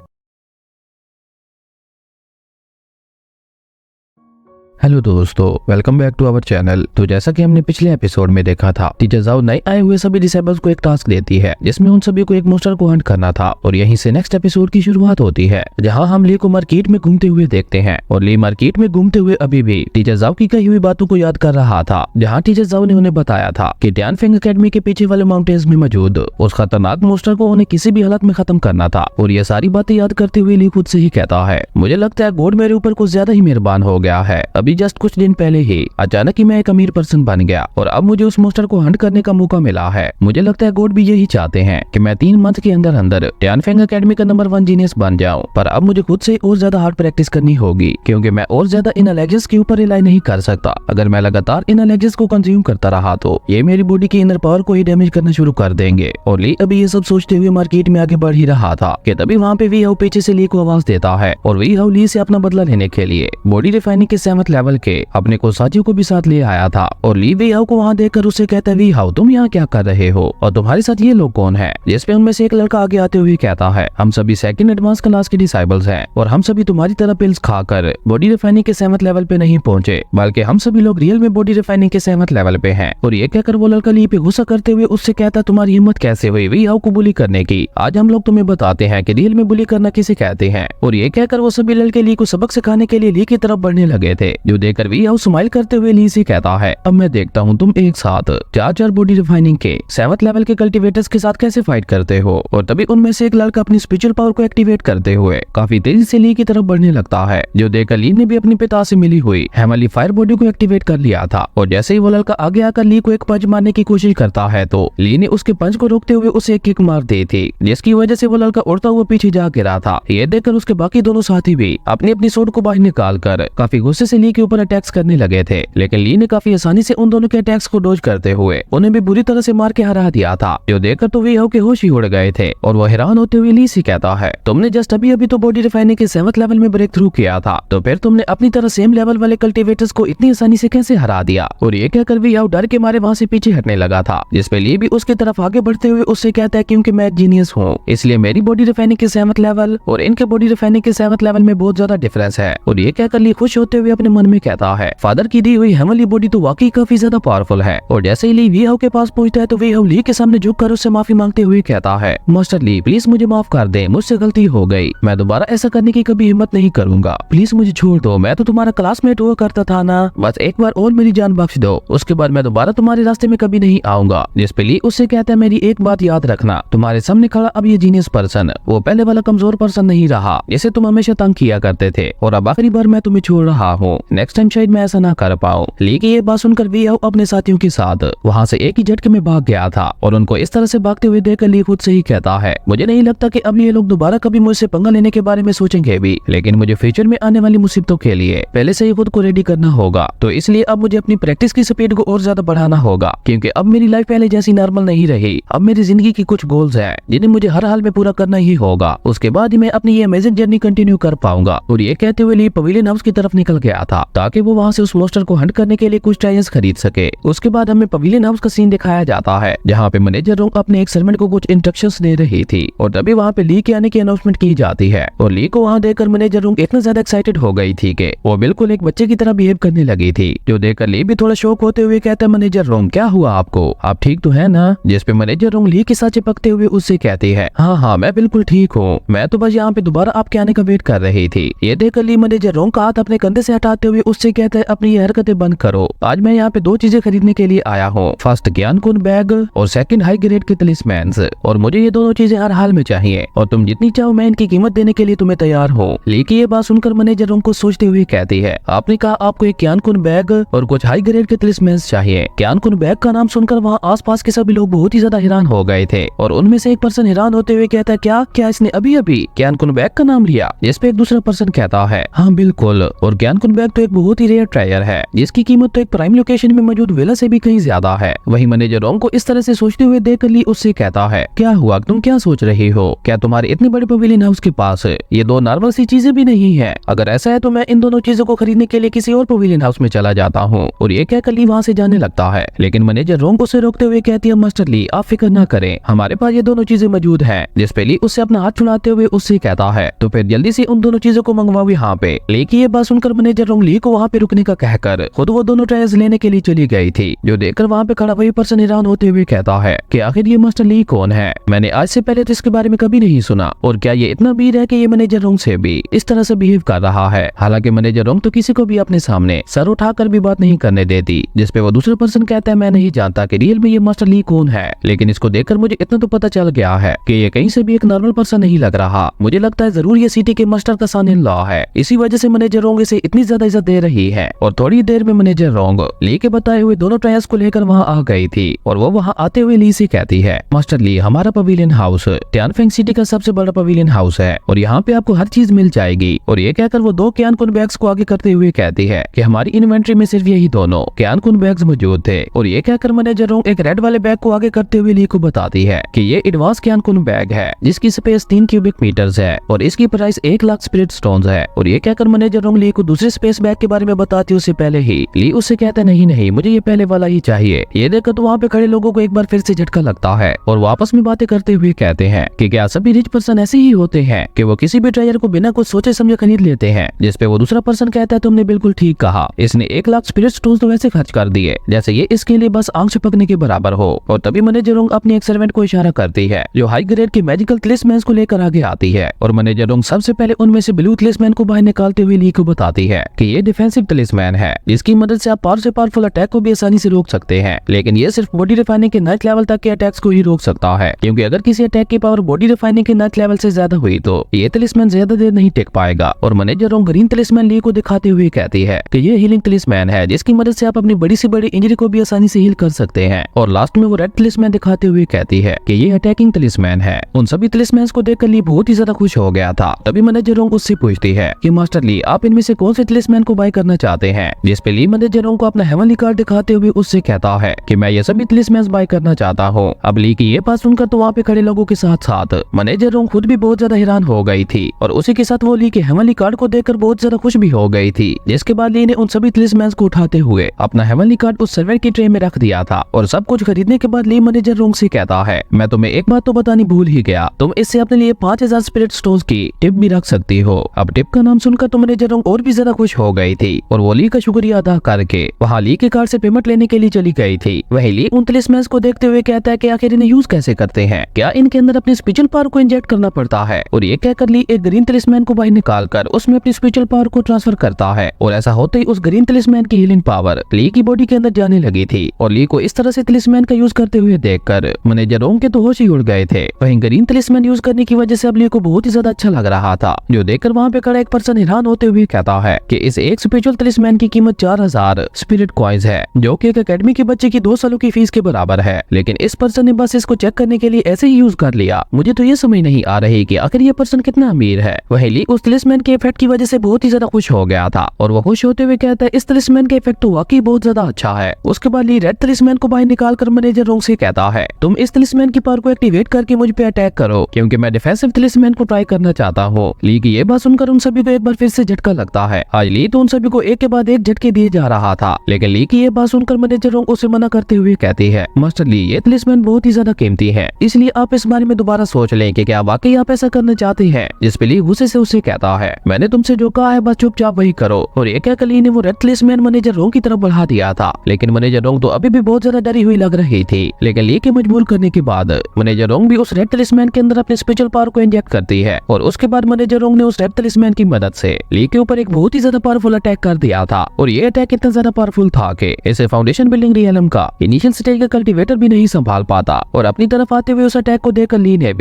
हेलो दोस्तों, welcome back to our channel. तो जैसा कि हमने पिछले एपिसोड में देखा था, टीचर जाओ नए आए हुए सभी डिसेबल्स को एक टास्क देती है जिसमें उन सभी को एक मोस्टर को हंट करना था। और यहीं से नेक्स्ट एपिसोड की शुरुआत होती है जहां हम ली को मार्केट में घूमते हुए देखते हैं। और ली मार्केट में घूमते हुए अभी भी टीचर जाओ की कही हुई बातों को याद कर रहा था, जहाँ टीचर जाओ ने उन्हें बताया था कि टियानफेंग एकेडमी के पीछे वाले माउंटेन्स में मौजूद उस खतरनाक मोस्टर को उन्हें किसी भी हालत में खत्म करना था। और ये सारी बातें याद करते हुए ली खुद से ही कहता है मुझे लगता है गॉड मेरे ऊपर कुछ ज्यादा ही मेहरबान हो गया है। अभी जस्ट कुछ दिन पहले ही अचानक ही मैं एक अमीर पर्सन बन गया और अब मुझे उस मोस्टर को हंट करने का मौका मिला है। मुझे लगता है गॉड भी यही चाहते हैं कि मैं 3 मंथ के अंदर अंदर टियानफेंग एकेडमी का नंबर 1 जीनियस बन जाऊं। पर अब मुझे खुद से और ज्यादा हार्ड प्रैक्टिस करनी होगी क्योंकि मैं और ज्यादा इन एनर्जीज के ऊपर रिलाई नहीं कर सकता। अगर मैं लगातार इन एनर्जीज को कंज्यूम करता रहा तो ये मेरी बॉडी की इनर पावर को ही डैमेज करना शुरू कर देंगे। और ली अभी ये सब सोचते हुए मार्केट में आगे बढ़ ही रहा था कि तभी वहाँ पे वी हाउ पीछे से ली को आवाज देता है और वी हाउ ली से अपना बदला लेने के लिए बॉडी रिफाइनिंग के 7th लेवल के अपने को साथियों को भी साथ ले आया था। और ली वी हाउ को वहाँ देखकर उससे कहता है वी हाउ तुम यहाँ क्या कर रहे हो और तुम्हारे साथ ये लोग कौन है। जिसपे उनमें से एक लड़का आगे आते हुए कहता है हम सभी 2nd एडवांस क्लास के डिसाइबल्स हैं और हम सभी तुम्हारी तरह पिल्स खाकर बॉडी रिफाइनिंग के 7th लेवल पे नहीं पहुंचे, बल्कि हम सभी लोग रियल में बॉडी रिफाइनिंग के 7th लेवल पे हैं। और ये कहकर वो लड़का ली पे गुस्सा करते हुए उससे कहता तुम्हारी हिम्मत कैसे हुई वी हाउ को बुली करने की। आज हम लोग तुम्हें बताते हैं कि रियल में बुली करना किसे कहते हैं। और ये कहकर वो सभी लड़के ली को सबक सिखाने के लिए ली की तरफ बढ़ने लगे थे, जो देखकर वी हाउ स्माइल करते हुए ली से कहता है अब मैं देखता हूँ तुम एक साथ 4 बॉडी रिफाइनिंग के 7th लेवल के कल्टीवेटर्स के साथ कैसे फाइट करते हो। और तभी उनमें से एक लड़का अपनी स्पिरिचुअल पावर को एक्टिवेट करते हुए काफी तेजी से ली की तरफ बढ़ने लगता है, जो देखकर ली ने भी अपने पिता से मिली हुई हेमली फायर बॉडी को एक्टिवेट कर लिया था। और जैसे ही वो लड़का आगे आकर ली को एक पंच मारने की कोशिश करता है तो ली ने उसके पंच को रोकते हुए उसे एक किक मार दी थी, जिसकी वजह से वो लड़का उड़ता हुआ पीछे जा गिरा था। ये देखकर उसके बाकी दोनों साथी भी अपनी अपनी सोड को बाहर निकाल कर काफी गुस्से से ली के ऊपर अटैक्स करने लगे थे, लेकिन ली ने काफी आसानी से उन दोनों के अटैक्स को डोज करते हुए उन्हें भी बुरी तरह से मार के हरा दिया था। जो देखकर तो वी हाउ के होश ही उड़ गए थे और वो हैरान होते हुए ली से कहता है, तुमने जस्ट अभी अभी तो बॉडी रिफाइनिंग के 7th लेवल में ब्रेक थ्रू किया था, तो फिर तुमने अपनी तरह सेम लेवल वाले कल्टीवेटर्स को इतनी आसानी से कैसे हरा दिया। और ये कहकर वी हाउ डर के मारे वहाँ से पीछे हटने लगा था, जिसपे ली भी उसकी तरफ आगे बढ़ते हुए उससे कहता है, क्योंकि मैं जीनियस हूँ इसलिए मेरी बॉडी रिफाइनिंग के 7th लेवल और इनके बॉडी रिफाइनिंग के 7th लेवल में बहुत ज्यादा डिफरेंस है। और ये कहकर ली खुश होते हुए अपने मन में कहता है, फादर की दी हुई हेवनली बॉडी तो वाकई काफी ज्यादा पावरफुल है। और जैसे ही ली वी हाउ के पास पहुंचता है तो वी हाउ ली के सामने झुककर उससे माफी मांगते हुए कहता है, मास्टर ली प्लीज मुझे माफ कर दे, मुझसे गलती हो गई, मैं दोबारा ऐसा करने की कभी हिम्मत नहीं करूंगा, प्लीज मुझे छोड़ दो, मैं तो तुम्हारा क्लासमेट हुआ करता था ना, बस एक बार और मेरी जान बख्श दो, उसके बाद मैं दोबारा तुम्हारे रास्ते में कभी नहीं आऊंगा। जिसपे ली उससे कहता है, मेरी एक बात याद रखना, तुम्हारे सामने खड़ा अब ये जीनियस पर्सन वो पहले वाला कमजोर पर्सन नहीं रहा जिसे तुम हमेशा तंग किया करते थे, और अब आखिरी बार मैं तुम्हें छोड़ रहा हूँ, नेक्स्ट टाइम शायद मैं ऐसा ना कर पाऊँ। ली की ये बात सुनकर वी हाउ अपने साथियों के साथ वहाँ से एक ही झटके में भाग गया था और उनको इस तरह से भागते हुए देखकर ली खुद से ही कहता है, मुझे नहीं लगता कि अब ये लोग दोबारा कभी मुझसे पंगा लेने के बारे में सोचेंगे भी, लेकिन मुझे फ्यूचर में आने वाली मुसीबतों के लिए पहले से ही खुद को रेडी करना होगा, तो इसलिए अब मुझे अपनी प्रैक्टिस की स्पीड को और ज्यादा बढ़ाना होगा, क्योंकि अब मेरी लाइफ पहले जैसी नॉर्मल नहीं रही, अब मेरी जिंदगी की कुछ गोल्स हैं जिन्हें मुझे हर हाल में पूरा करना ही होगा, उसके बाद ही मैं अपनी ये अमेजिंग जर्नी कंटिन्यू कर पाऊंगा। और ये कहते हुए ली पवेलियन हाउस की तरफ निकल गया था ताकि वो वहाँ से उस मोस्टर को हंट करने के लिए कुछ टायर्स खरीद सके। उसके बाद हमें पवेलियन हाउस का सीन दिखाया जाता है जहाँ पे मैनेजर रोंग अपने एक सर्वेंट को कुछ इंस्ट्रक्शंस दे रही थी और तभी वहाँ पे ली के आने की अनाउंसमेंट की जाती है। और ली को वहाँ देखकर मैनेजर रोंग इतना ज्यादा एक्साइटेड हो गई थी कि वो बिल्कुल एक बच्चे की तरह बिहेव करने लगी थी, जो देखकर ली भी थोड़ा शौक होते हुए कहता है, मैनेजर रोंग क्या हुआ आपको, आप ठीक तो है ना। जिसपे मैनेजर रोंग ली के साथ चिपकते हुए उससे कहती है, हाँ मैं बिल्कुल ठीक हूँ, मैं तो बस यहाँ पे दोबारा आपके आने का वेट कर रही थी। ये देखकर ली मैनेजर रोंग का हाथ अपने कंधे से हटाते हुए उससे कहता है, अपनी ये हरकतें बंद करो, आज मैं यहाँ पे 2 चीजें खरीदने के लिए आया हूँ, फर्स्ट ज्ञान कुन बैग और सेकंड हाई ग्रेड के तलिस्मैन्स, और मुझे ये दोनों चीजें हर हाल में चाहिए और तुम जितनी चाहो मैं इनकी कीमत देने के लिए तुम्हें तैयार हूँ। लेकिन ये बात सुनकर मैनेजर रोंग को सोचते हुए कहती है, आपने कहा आपको एक ज्ञान कुन बैग और कुछ हाई ग्रेड के तलिस्मैन्स चाहिए। ज्ञान कुन बैग का नाम सुनकर वहाँ आसपास के सभी लोग बहुत ही ज्यादा हैरान हो गए थे और उनमें से एक पर्सन हैरान होते हुए कहता है, क्या इसने अभी अभी ज्ञान कुन बैग का नाम लिया। जिस पे एक दूसरा पर्सन कहता है, हाँ बिल्कुल, और ज्ञान कुन बैग तो एक बहुत ही रेयर ट्रायर है जिसकी कीमत तो एक प्राइम लोकेशन में मौजूद विला से भी कहीं ज्यादा है। वही मैनेजर रोंग को इस तरह से सोचते हुए देखकर ली उससे कहता है, क्या हुआ, तुम क्या सोच रही हो, क्या तुम्हारे इतने बड़े पवेलियन हाउस के पास ये 2 नॉर्मल सी चीजें भी नहीं है, अगर ऐसा है तो मैं इन दोनों चीजों को खरीदने के लिए किसी और पवेलियन हाउस में चला जाता हूँ। और ये कहकर ली वहाँ से जाने लगता है, लेकिन मैनेजर रोंग उसे रोकते हुए कहती है, मास्टर ली आप फिक्र न करें, हमारे पास ये दोनों चीजें मौजूद है। जिस पे ली उससे अपना हाथ छुड़ाते हुए उससे कहता है, तो फिर जल्दी से उन दोनों चीजों को मंगवाओ यहाँ पे। लेकिन ये बात सुनकर मैनेजर रोंग ली को वहाँ पे रुकने का कहकर खुद वो दोनों ट्रायल्स लेने के लिए चली गई थी, जो देखकर वहाँ पे खड़ा वही पर्सन हैरान होते हुए कहता है कि आखिर ये मास्टर ली कौन है, मैंने आज से पहले तो इसके बारे में कभी नहीं सुना, और क्या ये इतना वीर है कि ये मैनेजर रोंग से भी इस तरह से बिहेव कर रहा है। हालांकि मैनेजर रोंग तो किसी को भी अपने सामने सर उठाकर भी बात नहीं करने देती। जिसपे वो दूसरा पर्सन कहता है, मैं नहीं जानता कि रियल में ये मास्टर ली कौन है, लेकिन इसको देखकर मुझे इतना तो पता चल गया है कि ये कहीं से भी एक नॉर्मल पर्सन नहीं लग रहा, मुझे लगता है जरूर ये सिटी के मास्टर का सन इन लॉ है, इसी वजह से मैनेजर रोंग इसे इतनी ज्यादा इज्जत दे रही है। और थोड़ी देर में मैनेजर रोंग ली के बताए हुए दोनों ट्रायल्स को लेकर वहाँ आ गई थी और वो वहाँ आते हुए ली से कहती है, मास्टर ली हमारा पवेलियन हाउस टियानफेंग सिटी का सबसे बड़ा पवेलियन हाउस है और यहाँ पे आपको हर चीज मिल जाएगी। और ये कहकर वो 2 ज्ञान कुन बैग्स को आगे करते हुए कहती है कि हमारी इन्वेंट्री में सिर्फ यही दोनों ज्ञान कुन बैग्स मौजूद थे। और ये कहकर मैनेजर रोंग एक रेड वाले बैग को आगे करते हुए ली को बताती है कि ये एडवांस ज्ञान कुन बैग है जिसकी स्पेस 3 क्यूबिक मीटर्स है और इसकी प्राइस 1 लाख स्पिरिट स्टोन्स है। और ये कहकर मैनेजर रोंग ली को दूसरे स्पेस बैग के बारे में बताती उससे पहले ही ली उससे कहता नहीं मुझे ये पहले वाला ही चाहिए। ये देखकर तो वहाँ पे खड़े लोगों को एक बार फिर से झटका लगता है और वो आपस में बातें करते हुए कहते हैं कि क्या सभी रिच पर्सन ऐसे ही होते हैं कि वो किसी भी ट्रायर को बिना कुछ सोचे समझे खरीद लेते हैं। जिसपे वो दूसरा पर्सन कहता है, तुमने बिल्कुल ठीक कहा, इसने 1 लाख स्पिरिट स्टोन्स तो वैसे खर्च कर दिए जैसे ये इसके लिए बस आंख छपकने के बराबर हो। और तभी मैनेजर रोंग अपनी एक सर्वेंट को इशारा करती है जो हाई ग्रेड के मैजिकल तलिस्मैन्स को लेकर आगे आती है और मैनेजर रोंग सबसे पहले उनमें से ब्लू तलिस्मैन को बाहर निकालते हुए ली को बताती है कि ये डिफेंसिव तलिस्मैन है जिसकी मदद से आप पावर से पावरफुल अटैक को भी आसानी से रोक सकते हैं, लेकिन ये सिर्फ बॉडी रिफाइनिंग के 9th लेवल तक के अटैक्स को ही रोक सकता है, क्योंकि अगर किसी अटैक की पावर बॉडी रिफाइनिंग के 9th लेवल से ज्यादा हुई तो ये तलिस्मैन ज्यादा देर नहीं टिक पाएगा। और मैनेजर रोंग ग्रीन तलिस्मैन ली को दिखाते हुए कहती है कि ये हीलिंग तलिस्मैन है जिसकी मदद से आप अपनी बड़ी से बड़ी इंजरी को भी आसानी से हील कर सकते हैं। और लास्ट में वो रेड तलिस्मैन दिखाते हुए कहती है कि ये अटैकिंग तलिस्मैन है। उन सभी तलिस्मैन्स को देखकर ली बहुत ही ज्यादा खुश हो गया था। तभी मैनेजर रोंग उससे पूछती है कि मास्टर ली आप इनमें से कौन से तलिस्मैन को बाय करना चाहते हैं, जिस पे ली मैनेजर रोंग को अपना हेवनली कार्ड दिखाते हुए उससे कहता है कि मैं ये सभी तलिस्मैन बाय करना चाहता हूँ। अब ली की ये बात सुनकर तो वहाँ पे खड़े लोगों के साथ साथ मैनेजर रोंग खुद भी बहुत ज्यादा हैरान हो गई थी और उसी के साथ वो ली के हेवनली कार्ड को देखकर बहुत ज्यादा खुश भी हो गई थी। जिसके बाद ली ने उन सभी तलिस्मैन को उठाते हुए अपना हेवनली कार्ड उस सर्वर की ट्रे में रख दिया था और सब कुछ खरीदने के बाद ली मैनेजर रोंग से कहता है, मैं तुम्हें एक बात तो बतानी भूल ही गया, तुम इससे अपने लिए 5000 स्पिरिट स्टोन्स की टिप भी रख सकती हो। अब टिप का नाम सुनकर तो मैनेजर रोंग और भी ज्यादा खुश हो गई थी और वो ली का शुक्रिया अदा करके वहाँ ली के कार्ड से पेमेंट लेने के लिए चली गई थी। वही ली उन तलिस्मैन को देखते हुए कहता है कि आखिर इन्हें यूज कैसे करते हैं, क्या इनके अंदर अपनी स्पिरिचुअल पावर को इंजेक्ट करना पड़ता है। और ये कहकर ली एक ग्रीन तलिस्मैन को बाहर निकाल कर उसमें अपनी स्पिरिचुअल पावर को ट्रांसफर करता है और ऐसा होते ही उस ग्रीन तलिस्मैन की हीलिंग पावर ली की बॉडी के अंदर जाने लगी थी। और ली को इस तरह से तलिस्मैन का यूज करते हुए देखकर मैनेजर रोंग के तो होश ही उड़ गए थे। वहीं ग्रीन तलिस्मैन यूज करने की वजह से अब ली को बहुत ही ज्यादा अच्छा लग रहा था, जो देखकर वहाँ पे खड़ा एक पर्सन हैरान होते हुए कहता है कि इस एक स्पिरिचुअल तलिस्मैन की कीमत 4000 स्पिरिट कॉइन्स है, जो कि एक एकेडमी के बच्चे की 2 सालों की फीस के बराबर है। लेकिन इस पर्सन ने बस इसको चेक करने के लिए ऐसे ही यूज कर लिया। मुझे तो ये समझ नहीं आ रही कि आखिर ये पर्सन कितना अमीर है। वही ली उस तलिस्मैन के इफेक्ट की वजह से बहुत ही ज्यादा खुश हो गया था और वो खुश होते हुए कहता है, इस तलिस्मैन का इफेक्ट तो वाकई बहुत ज्यादा अच्छा है। उसके बाद ली रेड तलिस्मैन को बाहर निकाल कर मैनेजर रोंग से कहता है, तुम इस तलिस्मैन की पावर को एक्टिवेट करके मुझ पे अटैक करो, क्योंकि मैं डिफेंसिव तलिस्मैन को ट्राई करना चाहता हूँ। ली की ये बात सुनकर उन सभी को एक बार फिर से झटका लगता है। आज ली तो उन सभी को एक के बाद एक झटके दिए जा रहा था, लेकिन ली की ये बात सुनकर मैनेजर रोंग उसे मना करते हुए कहती है, मास्टर ली ये तलिस्मैन बहुत ही ज्यादा कीमती है, इसलिए आप इस बारे में दोबारा सोच लें कि क्या वाकई आप ऐसा करना चाहते हैं। जिस पे ली गुस्से से उसे कहता है, मैंने तुमसे जो कहा है बस चुपचाप वही करो। और ये कहकर ली ने वो रेड तलिस्मैन मैनेजर रोंग की तरफ बढ़ा दिया था, लेकिन मैनेजर रोंग तो अभी भी बहुत ज्यादा डरी हुई लग रही थी। लेकिन ली के मजबूर करने के बाद मैनेजर रोंग भी उस रेड तलिस्मैन के अंदर अपने स्पेशल पावर को इंजेक्ट करती है और उसके बाद मैनेजर रोंग ने उस रेड तलिस्मैन की मदद से ली के ऊपर एक बहुत ही ज्यादा पावरफुल अटैक कर दिया था। और ये अटैक इतना ज्यादा पावरफुल था कि इसे फाउंडेशन बिल्डिंग रियलम का इनिशियल स्टेज का कल्टीवेटर भी नहीं संभाल पाता। और अपनी तरफ आते हुए उस अटैक को देखकर ली ने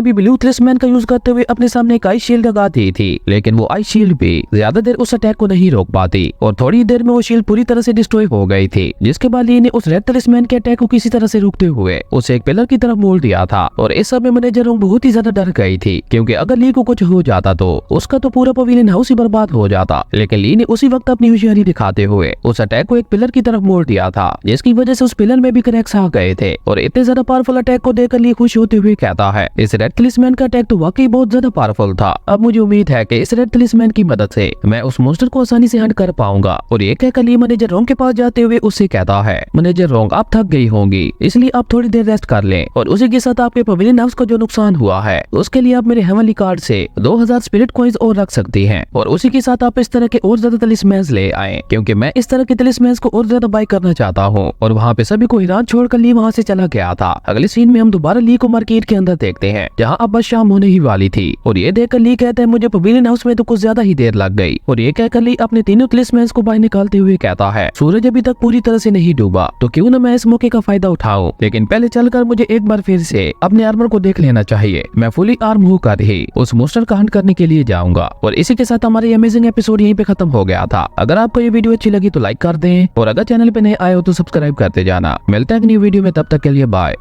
भी ब्लू तलिस्मैन का यूज करते हुए अपने सामने एक आइस शील्ड लगा दी थी, लेकिन वो आइस शील्ड भी ज्यादा देर उस अटैक को नहीं रोक पाती और थोड़ी देर में वो शील्ड पूरी तरह से डिस्ट्रॉय हो गई थी। जिसके बाद ली ने उस रेड तलिस्मैन के अटैक को किसी तरह से रोकते हुए उसे एक पिलर की तरफ मोड़ दिया था। और इस समय मैनेजर रोंग बहुत ही ज्यादा डर गई थी, क्योंकि अगर ली को कुछ हो जाता तो उसका तो पूरा पवेलियन हाउस ही बर्बाद हो जाता। लेकिन ली ने उसी वक्त अपनी होशियारी दिखाते हुए उस अटैक को एक पिलर की तरफ मोड़ दिया था, जिसकी वजह से उस पिलर में भी क्रैक्स आ गए थे। और इतने ज्यादा पावरफुल अटैक को देखकर ली खुश होते हुए कहता है, इस रेड तलिस्मैन का अटैक तो वाकई बहुत ज्यादा पावरफुल था। अब मुझे उम्मीद है कि इस रेड तलिस्मैन की मदद से मैं उस मॉन्स्टर को आसानी से हंट कर पाऊंगा। और ये कहकर ली मैनेजर रोंग के पास जाते हुए उससे कहता है, मैनेजर रोंग आप थक गई होंगी, इसलिए आप थोड़ी देर रेस्ट कर लें और उसी के साथ आपके पवेलियन हाउस को जो नुकसान हुआ है उसके लिए आप मेरे हेवनली कार्ड से 2000 स्पिरिट कॉइन्स और रख सकती हैं। और उसी के साथ आप इस तरह के और ज्यादा तलिस्मैन ले आए, क्योंकि मैं इस तरह के तलिस्मैन को और ज्यादा बाय करना चाहता हूँ। और वहाँ पे सभी को हैरान छोड़कर ली वहाँ से चला गया था। अगले सीन में हम दोबारा ली को मार्केट के अंदर देखते हैं, जहाँ अब बस शाम होने ही वाली थी। और ये देखकर ली कहता है, मुझे पवेलियन हाउस में तो कुछ ज्यादा ही देर लग गई। और ये कहकर ली अपने तीनों तलिस्मैन को बाहर निकालते हुए कहता है, सूरज अभी तक पूरी तरह से नहीं डूबा, तो क्यों न मैं इस मौके का फायदा उठाऊं। लेकिन पहले चलकर मुझे एक बार फिर से अपने आर्मर को देख लेना चाहिए। मैं फुली आर्म होकर ही उस मॉन्स्टर का हंट करने के लिए जाऊंगा। और इसी के साथ हमारी अमेजिंग एपिसोड यहीं पे खत्म हो गया था। अगर आपको ये वीडियो अच्छी लगी तो लाइक कर दें और अगर चैनल पे नए आए हो तो सब्सक्राइब करते जाना। मिलते हैं एक न्यू वीडियो में, तब तक के लिए बाय।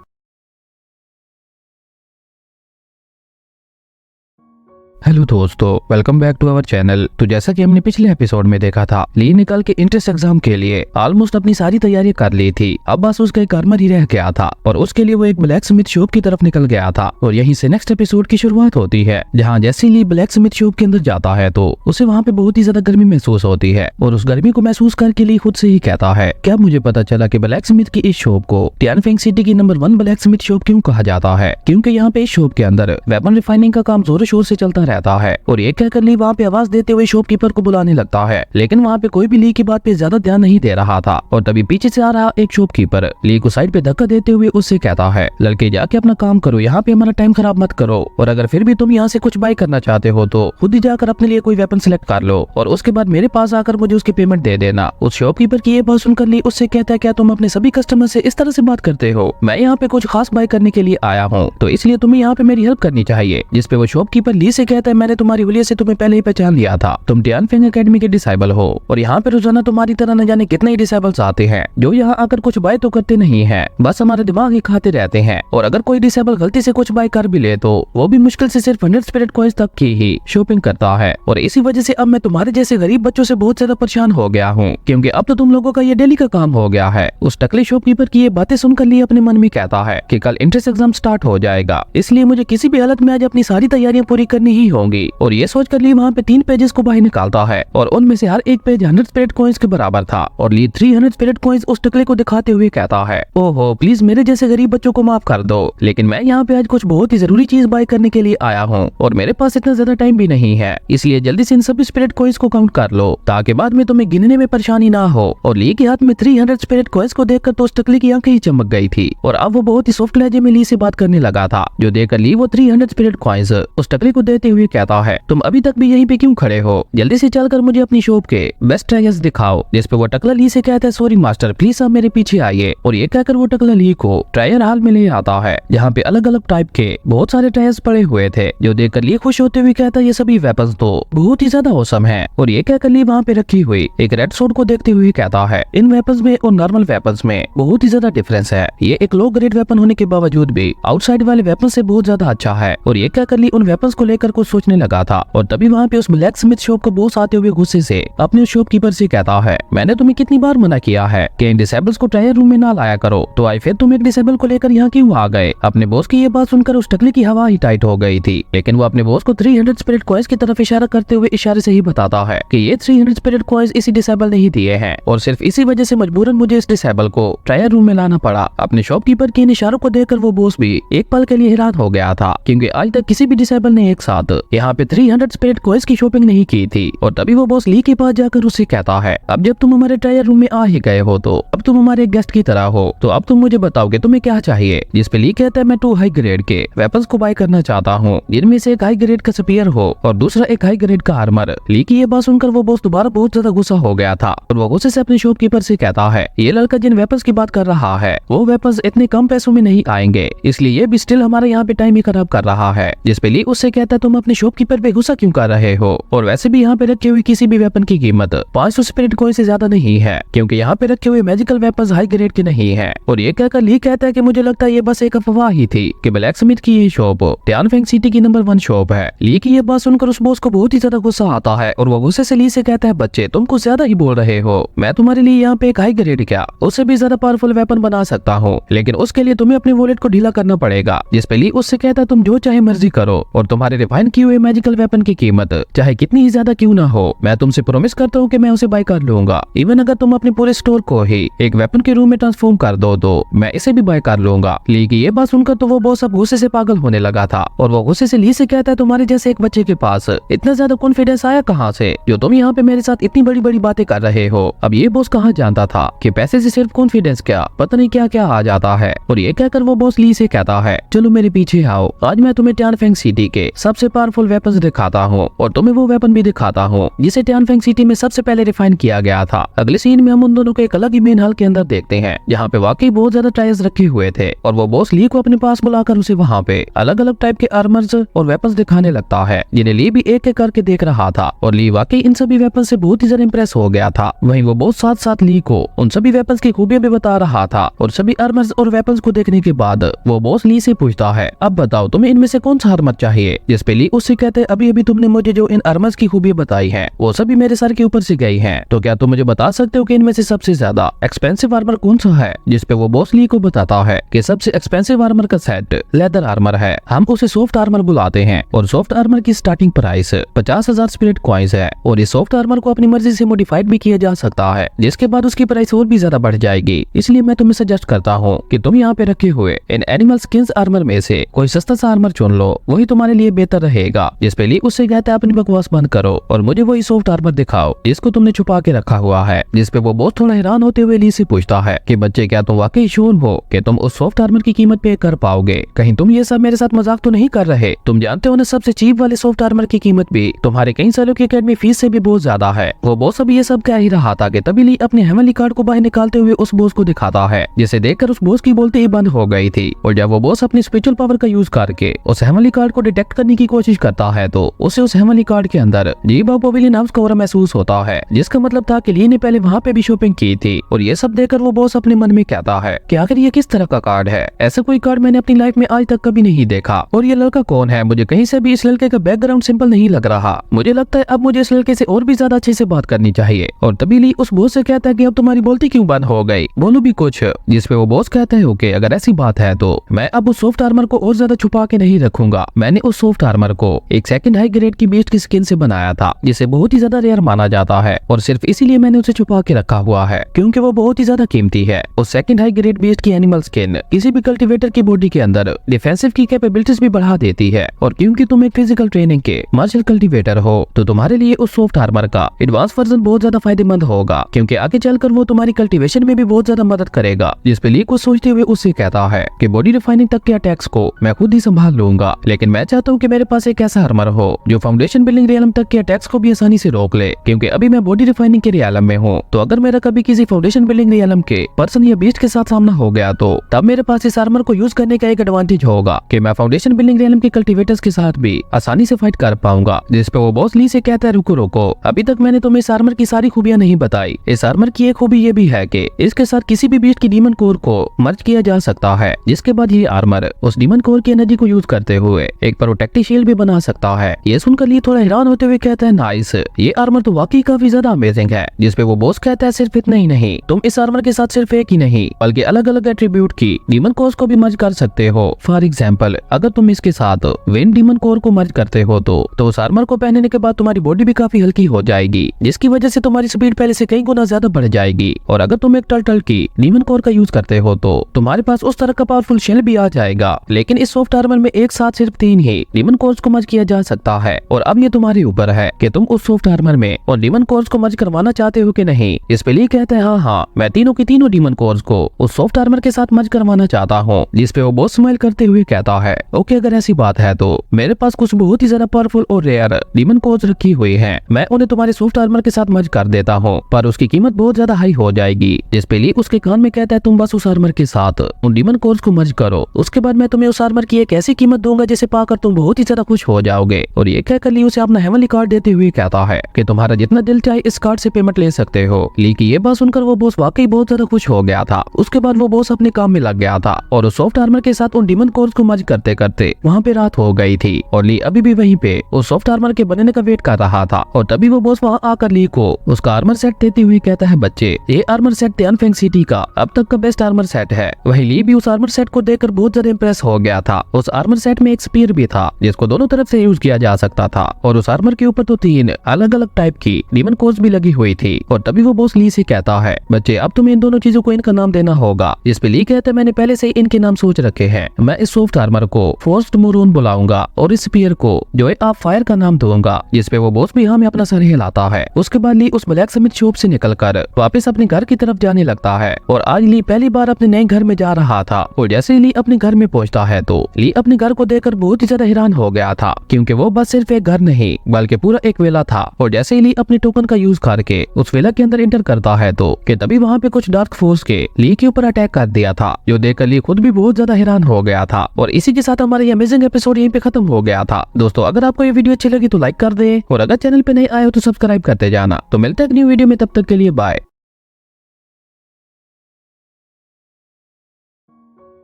हेलो दोस्तों, welcome back to our channel. तो जैसा कि हमने पिछले एपिसोड में देखा था, ली ने कल के इंट्रेंस एग्जाम के लिए ऑलमोस्ट अपनी सारी तैयारी कर ली थी। अब बस उसका एक आर्मर ही रह गया था और उसके लिए वो एक ब्लैक स्मिथ शॉप की तरफ निकल गया था। और यहीं से नेक्स्ट एपिसोड की शुरुआत होती है, जहाँ जैसे ली ब्लैक स्मिथ शॉप के अंदर जाता है तो उसे वहाँ पे बहुत ही ज्यादा गर्मी महसूस होती है। और उस गर्मी को महसूस करके ली खुद से ही कहता है, क्या मुझे पता चला कि ब्लैक स्मिथ की इस शॉप को टियानफेंग सिटी की नंबर 1 ब्लैक स्मिथ शॉप क्यों कहा जाता है? क्योंकि यहाँ पे इस शॉप के अंदर वेपन रिफाइनिंग का काम जोरों शोर से चलता रहता है। और ये कहकर ली वहाँ पे आवाज देते हुए शॉपकीपर को बुलाने लगता है, लेकिन वहाँ पे कोई भी ली की बात पे ज्यादा ध्यान नहीं दे रहा था। और तभी पीछे से आ रहा एक शॉपकीपर ली को साइड पे धक्का देते हुए उससे कहता है, लड़के जाके अपना काम करो, यहाँ पे हमारा टाइम खराब मत करो। और अगर फिर भी तुम यहाँ से कुछ बाय करना चाहते हो तो खुद ही जाकर अपने लिए कोई वेपन सिलेक्ट कर लो और उसके बाद मेरे पास आकर मुझे उसकी पेमेंट दे देना। उस शॉपकीपर की ये बात सुनकर ली उससे कहता है, क्या तुम अपने सभी कस्टमर से इस तरह से बात करते हो? मैं यहाँ पे कुछ खास बाय करने के लिए आया हूँ, तो इसलिए तुम्हें यहाँ पे मेरी हेल्प करनी चाहिए। जिसपे वो शॉपकीपर ली से कहता कहता है मैंने तुम्हारी हुलिया से तुम्हें पहले ही पहचान लिया था, तुम टियानफेंग एकेडमी के डिसाइबल हो और यहाँ पे रोजाना तुम्हारी तरह न जाने कितने ही डिसाइबल्स आते हैं जो यहाँ आकर कुछ बाय तो करते नहीं है, बस हमारा दिमाग ही खाते रहते हैं। और अगर कोई डिसेबल गलती से कुछ बाय कर भी ले तो वो भी मुश्किल से सिर्फ 100 स्पिरिट कॉइंस तक की ही शॉपिंग करता है। और इसी वजह से अब मैं तुम्हारे जैसे गरीब बच्चों से बहुत ज्यादा परेशान हो गया हूँ, क्योंकि अब तो तुम लोगों का ये डेली का काम हो गया है। उस टकले शॉपकीपर की ये बातें सुनकर ली अपने मन में कहता है कि कल एंट्रेंस एग्जाम स्टार्ट हो जाएगा, इसलिए मुझे किसी भी हालत में आज अपनी सारी तैयारियां पूरी करनी ही होंगी। और ये सोचकर ली वहाँ पे 3 पेजेस को बाहर निकालता है और उनमें से हर एक पेज 100 स्पिरिट कॉइंस के बराबर था। और ली 300 स्पिरिट कॉइंस उस टकले को दिखाते हुए कहता है, ओहो प्लीज मेरे जैसे गरीब बच्चों को माफ कर दो, लेकिन मैं यहाँ पे आज कुछ बहुत ही जरूरी चीज बाय करने के लिए आया हूँ और मेरे पास इतना ज्यादा टाइम भी नहीं है, इसलिए जल्दी से इन सभी स्पिरिट कॉइंस को काउंट कर लो ताकि बाद में तुम्हें गिनने में परेशानी ना हो। और ली के हाथ में 300 स्पिरिट कॉइंस को देखकर तो उस टकले की आंखें ही चमक गई थी और अब वो बहुत ही सॉफ्ट लहजे में ली से बात करने लगा था, जो देखकर ली वो 300 स्पिरिट कॉइंस उस टकले को देते हुए कहता है, तुम अभी तक भी यहीं पे क्यों खड़े हो, जल्दी से चलकर मुझे अपनी शॉप के बेस्ट ट्रायर्स दिखाओ। जिस पे वो टकला ली से कहता है, सॉरी मास्टर प्लीज आप मेरे पीछे आइए। और ये कहकर वो टकला ली को ट्रायर हाल में ले आता है जहाँ पे अलग अलग टाइप के बहुत सारे टायर्स पड़े हुए थे, जो देखकर ली खुश होते हुए कहता है, ये सभी वेपन्स तो बहुत ही ज्यादा औसम है। और ये कहकर ली वहाँ पे रखी हुई एक रेड सोर्ड को देखते हुए कहता है, इन वेपन्स में और नॉर्मल वेपन्स में बहुत ही ज्यादा डिफरेंस है, ये एक लो ग्रेड वेपन होने के बावजूद भी आउटसाइड वाले वेपन से बहुत ज्यादा अच्छा है। और ये कहकर ली उन वेपन्स को लेकर कुछ सोचने लगा था और तभी वहाँ पे उस ब्लैक स्मिथ शॉप का बॉस आते हुए गुस्से से अपने शॉपकीपर से कहता है, मैंने तुम्हें कितनी बार मना किया है कि इन डिसेबल्स को ट्रायल रूम में ना लाया करो, तो आई फिर तुम एक डिसेबल को लेकर यहाँ क्यों आ गए। अपने बॉस की ये बात सुनकर उस टकले की हवा ही टाइट हो गई थी, लेकिन वो अपने बॉस को 300 स्पिरिट कॉइंस की तरफ इशारा करते हुए इशारे से ही बताता है कि ये 300 स्पिरिट कॉइंस इसी डिसेबल ने ही दिए हैं और सिर्फ इसी वजह से मजबूरन मुझे इस डिसेबल को ट्रायल रूम में लाना पड़ा। अपने शॉपकीपर के इन इशारों को देखकर वो बॉस भी एक पल के लिए हैरान हो गया था, क्योंकि आज तक किसी भी डिसेबल ने एक साथ यहाँ पे 300 स्पिरिट कॉइंस की शॉपिंग नहीं की थी। और तभी वो बॉस ली के पास जाकर उससे कहता है, अब जब तुम हमारे ट्रायल रूम में आ ही गए हो तो अब तुम हमारे गेस्ट की तरह हो, तो अब तुम मुझे बताओ कि तुम्हें क्या चाहिए। जिस पे ली कहता है, मैं 2 हाई ग्रेड के वेपन्स को बाय करना चाहता हूँ, जिनमें से एक हाई ग्रेड का स्पीयर हो और दूसरा एक हाई ग्रेड का आर्मर। ली की ये बात सुनकर वो बॉस दोबारा बहुत ज्यादा गुस्सा हो गया था और वो गुस्से से अपने शॉपकीपर से कहता है, ये लड़का जिन वेपन्स की बात कर रहा है वो वेपन्स इतने कम पैसों में नहीं आएंगे, इसलिए ये भी स्टिल हमारे यहाँ पे टाइम ही खराब कर रहा है। जिस पे ली उससे कहता है, तुम अपने शॉपकीपर पे गुस्सा क्यों कर रहे हो, और वैसे भी यहाँ पे रखे हुए किसी भी वेपन की कीमत 500 स्पिरिट कॉइन से ज्यादा नहीं है, क्योंकि यहाँ पे रखे हुए मैजिकल वेपन्स हाई ग्रेड के नहीं है। और ये कहकर ली कहता है कि मुझे लगता है ये बस एक अफवाह ही थी कि ब्लैक स्मिथ की ये शॉप टियानफेंग सिटी की नंबर 1 शॉप है। ली की ये बात सुनकर उस बॉस को बहुत ही ज्यादा गुस्सा आता है और वो गुस्से से ली से कहता है, बच्चे तुम कुछ ज्यादा ही बोल रहे हो, मैं तुम्हारे लिए यहाँ पे एक हाई ग्रेड क्या उससे भी ज्यादा पावरफुल वेपन बना सकता हूँ, लेकिन उसके लिए तुम्हें अपने वॉलेट को ढीला करना पड़ेगा। जिस पे ली उससे कहता है, तुम जो चाहे मर्जी करो और तुम्हारे रिफाइन किए हुए मैजिकल वेपन की कीमत चाहे कितनी ही ज्यादा क्यों ना हो, मैं तुमसे प्रॉमिस करता हूँ कि मैं उसे बाय कर लूंगा। इवन अगर तुम अपने पूरे स्टोर को ही एक वेपन के रूम में ट्रांसफॉर्म कर दो तो मैं इसे भी बाय कर लूंगा। ली की ये बात सुनकर तो वो बॉस अब गुस्से से पागल होने लगा था और वो गुस्से से ली से कहता है, तुम्हारे जैसे एक बच्चे के पास इतना ज्यादा कॉन्फिडेंस आया कहाँ से, जो तुम यहाँ पे मेरे साथ इतनी बड़ी बड़ी बातें कर रहे हो। अब ये बॉस कहाँ जानता था कि पैसे से सिर्फ कॉन्फिडेंस क्या पता नहीं क्या क्या आ जाता है। और ये कहकर वो बॉस ली से कहता है, चलो मेरे पीछे आओ, आज मैं तुम्हें टियानफेंग सिटी के सबसे पावरफुल वेपन्स दिखाता हूँ और तुम्हें वो वेपन भी दिखाता हूँ जिसे टियानफेंग सिटी में सबसे पहले रिफाइन किया गया था। अगले सीन में हम उन दोनों को एक अलग ही मेन हॉल के अंदर देखते हैं, जहाँ पे वाकई बहुत ज्यादा टायर्स रखे हुए थे और वो बॉस ली को अपने पास बुलाकर उसे वहाँ पे अलग अलग टाइप के आर्मर्स और वेपन्स दिखाने लगता है, जिन्हें ली भी एक एक करके देख रहा था। और ली वाकई इन सभी वेपन्स से बहुत ही ज्यादा इंप्रेस हो गया था। वहीं वो बॉस साथ साथ ली को उन सभी वेपन्स की खूबियां भी बता रहा था। और सभी आर्मर्स और वेपन्स को देखने के बाद वो बॉस ली से पूछता है, अब बताओ तुम्हें इनमें से कौन सा आर्मर चाहिए। जिस पे ली उससे कहते हैं, अभी अभी तुमने मुझे जो इन आर्मर्स की खूबियां बताई हैं वो सभी मेरे सर के ऊपर से गई हैं, तो क्या तुम मुझे बता सकते हो कि इनमें से सबसे ज्यादा एक्सपेंसिव आर्मर कौन सा है। जिस पे वो बॉस ली को बताता है कि सबसे एक्सपेंसिव आर्मर का सेट लेदर आर्मर है, हम उसे सॉफ्ट आर्मर बुलाते हैं और सॉफ्ट आर्मर की स्टार्टिंग प्राइस 50,000 स्पिरिट कॉइंस है और इस सॉफ्ट आर्मर को अपनी मर्जी से मॉडिफाइड भी किया जा सकता है, जिसके बाद उसकी प्राइस और भी ज्यादा बढ़ जाएगी। इसलिए मैं तुम्हें सजेस्ट करता हूँ कि तुम यहाँ पे रखे हुए इन एनिमल स्किन्स आर्मर में से कोई सस्ता सा आर्मर चुन लो, वही तुम्हारे लिए बेहतर रहेगा। जिस पे ली उससे कहता है, अपनी बकवास बंद करो और मुझे वही सॉफ्ट आर्मर दिखाओ जिसको तुमने छुपा के रखा हुआ है। जिस पे वो बहुत थोड़ा हैरान होते हुए ली से पूछता है कि बच्चे क्या तुम वाकई श्योर हो कि तुम उस सॉफ्ट आर्मर की कीमत पे कर पाओगे, कहीं तुम ये सब मेरे साथ मजाक तो नहीं कर रहे। तुम जानते हो ना सबसे चीप वाले सॉफ्ट आर्मर की कीमत भी तुम्हारे कई सालों की एकेडमी फीस से भी बहुत ज्यादा है। वो बॉस अब ये सब कह ही रहा था कि तभी ली अपने हेवनली कार्ड को बाहर निकालते हुए उस बॉस को दिखाता है, जिसे देखकर उस बॉस की बोलते ही बंद हो गई थी। और जब वो बॉस अपनी स्पिरिचुअल पावर का यूज करके उस हेवनली कार्ड को डिटेक्ट करने की कोशिश कोशिश करता है तो उसे उस हेवनली कार्ड के अंदर जी बाबोविली नाम का ऑरा महसूस होता है, जिसका मतलब था कि ली ने पहले वहाँ पे भी शॉपिंग की थी। और ये सब देखकर वो बॉस अपने मन में कहता है कि आखिर ये किस तरह का कार्ड है, ऐसा कोई कार्ड मैंने अपनी लाइफ में आज तक कभी नहीं देखा। और ये लड़का कौन है, मुझे कहीं से भी इस लड़के का बैकग्राउंड सिंपल नहीं लग रहा। मुझे लगता है अब मुझे इस लड़के से और भी ज्यादा अच्छे से बात करनी चाहिए। और तभी ली उस बॉस से कहता है कि अब तुम्हारी बोलती क्यों बंद हो गई, बोलो भी कुछ। जिसपे वो बॉस कहता है ओके, अगर ऐसी बात है तो मैं अब उस सॉफ्ट आर्मर को और ज्यादा छुपा के नहीं रखूंगा। मैंने उस सॉफ्ट आर्मर को एक सेकंड हाई ग्रेड की बीस्ट की स्किन से बनाया था, जिसे बहुत ही ज्यादा रेयर माना जाता है, और सिर्फ इसीलिए मैंने उसे छुपा के रखा हुआ है क्योंकि वो बहुत ही ज्यादा कीमती है। उस सेकंड हाई ग्रेड बीस्ट की एनिमल स्किन किसी भी कल्टीवेटर की बॉडी के अंदर डिफेंसिव की कैपेबिलिटीज भी बढ़ा देती है। और क्योंकि तुम एक फिजिकल ट्रेनिंग के मार्शल कल्टीवेटर हो तो तुम्हारे लिए उस सॉफ्ट आर्मर का एडवांस वर्जन बहुत ज्यादा फायदेमंद होगा, क्योंकि आगे चलकर वो तुम्हारी कल्टीवेशन में भी बहुत ज्यादा मदद करेगा। जिसपे ली को सोचते हुए उससे कहता है कि बॉडी रिफाइनिंग तक के अटैक्स को मैं खुद ही संभाल लूंगा, लेकिन मैं चाहता हूँ कि मेरे पास एक ऐसा आर्मर हो जो फाउंडेशन बिल्डिंग रियलम तक के अटैक्स को भी आसानी से रोक ले, क्योंकि अभी मैं बॉडी रिफाइनिंग के रियलम में हूँ। तो अगर मेरा कभी किसी फाउंडेशन बिल्डिंग रियलम के पर्सन या बीस्ट के साथ सामना हो गया तो तब मेरे पास इस आर्मर को यूज करने का एक एडवांटेज होगा कि मैं फाउंडेशन बिल्डिंग रियलम के कल्टीवेटर्स के साथ भी आसानी से फाइट कर पाऊंगा। जिसपे वो बॉस ली से कहता है रुको रुको, अभी तक मैंने तुम्हें इस आर्मर की सारी खूबियां नहीं बताई। इस आर्मर की एक खूबी ये भी है कि इसके साथ किसी भी बीस्ट की डीमन कोर को मर्ज किया जा सकता है, जिसके बाद ये आर्मर उस डीमन कोर की एनर्जी को यूज करते हुए एक प्रोटेक्टिव शील्ड भी बना सकता है। ये सुनकर ली थोड़ा हैरान होते हुए कहता है नाइस, ये आर्मर तो वाकई काफी ज्यादा अमेजिंग है। जिसपे वो बॉस कहता है सिर्फ इतना ही नहीं, तुम इस आर्मर के साथ सिर्फ एक ही नहीं बल्कि अलग अलग एट्रीब्यूट की डीमन कोर्स को भी मर्ज कर सकते हो। फॉर एग्जाम्पल, अगर तुम इसके साथ वेन डीमन कोर को मर्ज करते हो तो उस आर्मर को पहनने के बाद तुम्हारी बॉडी भी काफी हल्की हो जाएगी, जिसकी वजह से तुम्हारी स्पीड पहले से कई गुना ज्यादा बढ़ जाएगी। और अगर तुम एक टर्टल की डीमन कोर का यूज करते हो तो तुम्हारे पास उस तरह का पावरफुल शेल भी आ जाएगा। लेकिन इस सॉफ्ट आर्मर में एक साथ सिर्फ 3 ही डीमन कोर्स को मर्ज किया जा सकता है, और अब ये तुम्हारे ऊपर है कि तुम उस सॉफ्ट आर्मर में और डीमन कोर्स को मर्ज करवाना चाहते हो कि नहीं। इस पे ली कहते हैं हाँ, मैं तीनों की तीनों डीमन कोर्स को उस सॉफ्ट आर्मर के साथ मर्ज करवाना चाहता हूँ। जिसपे वो बहुत स्माइल करते हुए कहता है ओके, अगर ऐसी बात है तो मेरे पास कुछ बहुत ही ज्यादा पावरफुल और रेयर डीमन कोर्स रखी हुई है, मैं उन्हें तुम्हारे सॉफ्ट आर्मर के साथ मर्ज कर देता हूँ, पर उसकी कीमत बहुत ज्यादा हाई हो जाएगी। जिसपे ली उसके कान में कहता है तुम बस उस आर्मर के साथ उन डीमन कोर्स को मर्ज करो, उसके बाद मैं तुम्हें उस आर्मर की एक ऐसी कीमत दूंगा जिसे पाकर तुम बहुत ही ज्यादा खुश हो जाओगे। और ये कहकर ली उसे अपना हेवनली कार्ड देते हुए कहता है कि तुम्हारा जितना दिल चाहे इस कार्ड से पेमेंट ले सकते हो। ली की ये बात सुनकर वो बॉस वाकई बहुत ज्यादा खुश हो गया था। उसके बाद वो बॉस अपने काम में लग गया था और उस सॉफ्ट आर्मर के साथ उन डीमन कोर्स को मर्ज करते करते वहाँ पे रात हो गई थी। और ली अभी भी वहीं पे उस सॉफ्ट आर्मर के बनने का वेट कर रहा था। और तभी वो बॉस वहाँ आकर ली को उसका आर्मर सेट देते हुए कहता है बच्चे, ये आर्मर सेट तियानफेंग सिटी का अब तक का बेस्ट आर्मर सेट है। वही ली भी उस आर्मर सेट को देखकर बहुत ज्यादा इंप्रेस हो गया था। उस आर्मर सेट में एक स्पीयर भी था जिसको दोनों तरफ से यूज किया जा सकता था, और उस आर्मर के ऊपर तो 3 अलग अलग टाइप की डीमन कोर्स भी लगी हुई थी। और तभी वो बॉस ली से कहता है बच्चे, अब तुम्हें इन दोनों चीजों को इनका नाम देना होगा। जिस पे ली कहते हैं मैंने पहले से इनके नाम सोच रखे हैं, मैं इस सॉफ्ट आर्मर को फोर्स्ड मोरून बुलाऊंगा और इस स्पीयर को जोए ऑफ फायर का नाम दूंगा। जिस पे वो बॉस भी हाँ में अपना सर हिलाता है। उसके बाद ली उस ब्लैक समिट शॉप से निकलकर वापस अपने घर की तरफ जाने लगता है। और आज ली पहली बार अपने नए घर में जा रहा था। और जैसे ली अपने घर में पहुंचता है तो ली अपने घर को देखकर बहुत ही ज्यादा हैरान हो गया था, क्योंकि वो बस सिर्फ एक घर नहीं बल्कि पूरा एक विला था। और जैसे ही ली अपने टोकन का यूज करके उस विला के अंदर एंटर करता है तो कि तभी वहाँ पे कुछ डार्क फोर्स के ली के ऊपर अटैक कर दिया था, जो देखकर ली खुद भी बहुत ज्यादा हैरान हो गया था। और इसी के साथ हमारा ये अमेजिंग एपिसोड यहीं पे खत्म हो गया था। दोस्तों, अगर आपको ये वीडियो अच्छी लगी तो लाइक कर दे, और अगर चैनल पे नए आए हो तो सब्सक्राइब करते जाना। तो मिलते हैं एक न्यू वीडियो में, तब तक के लिए बाय।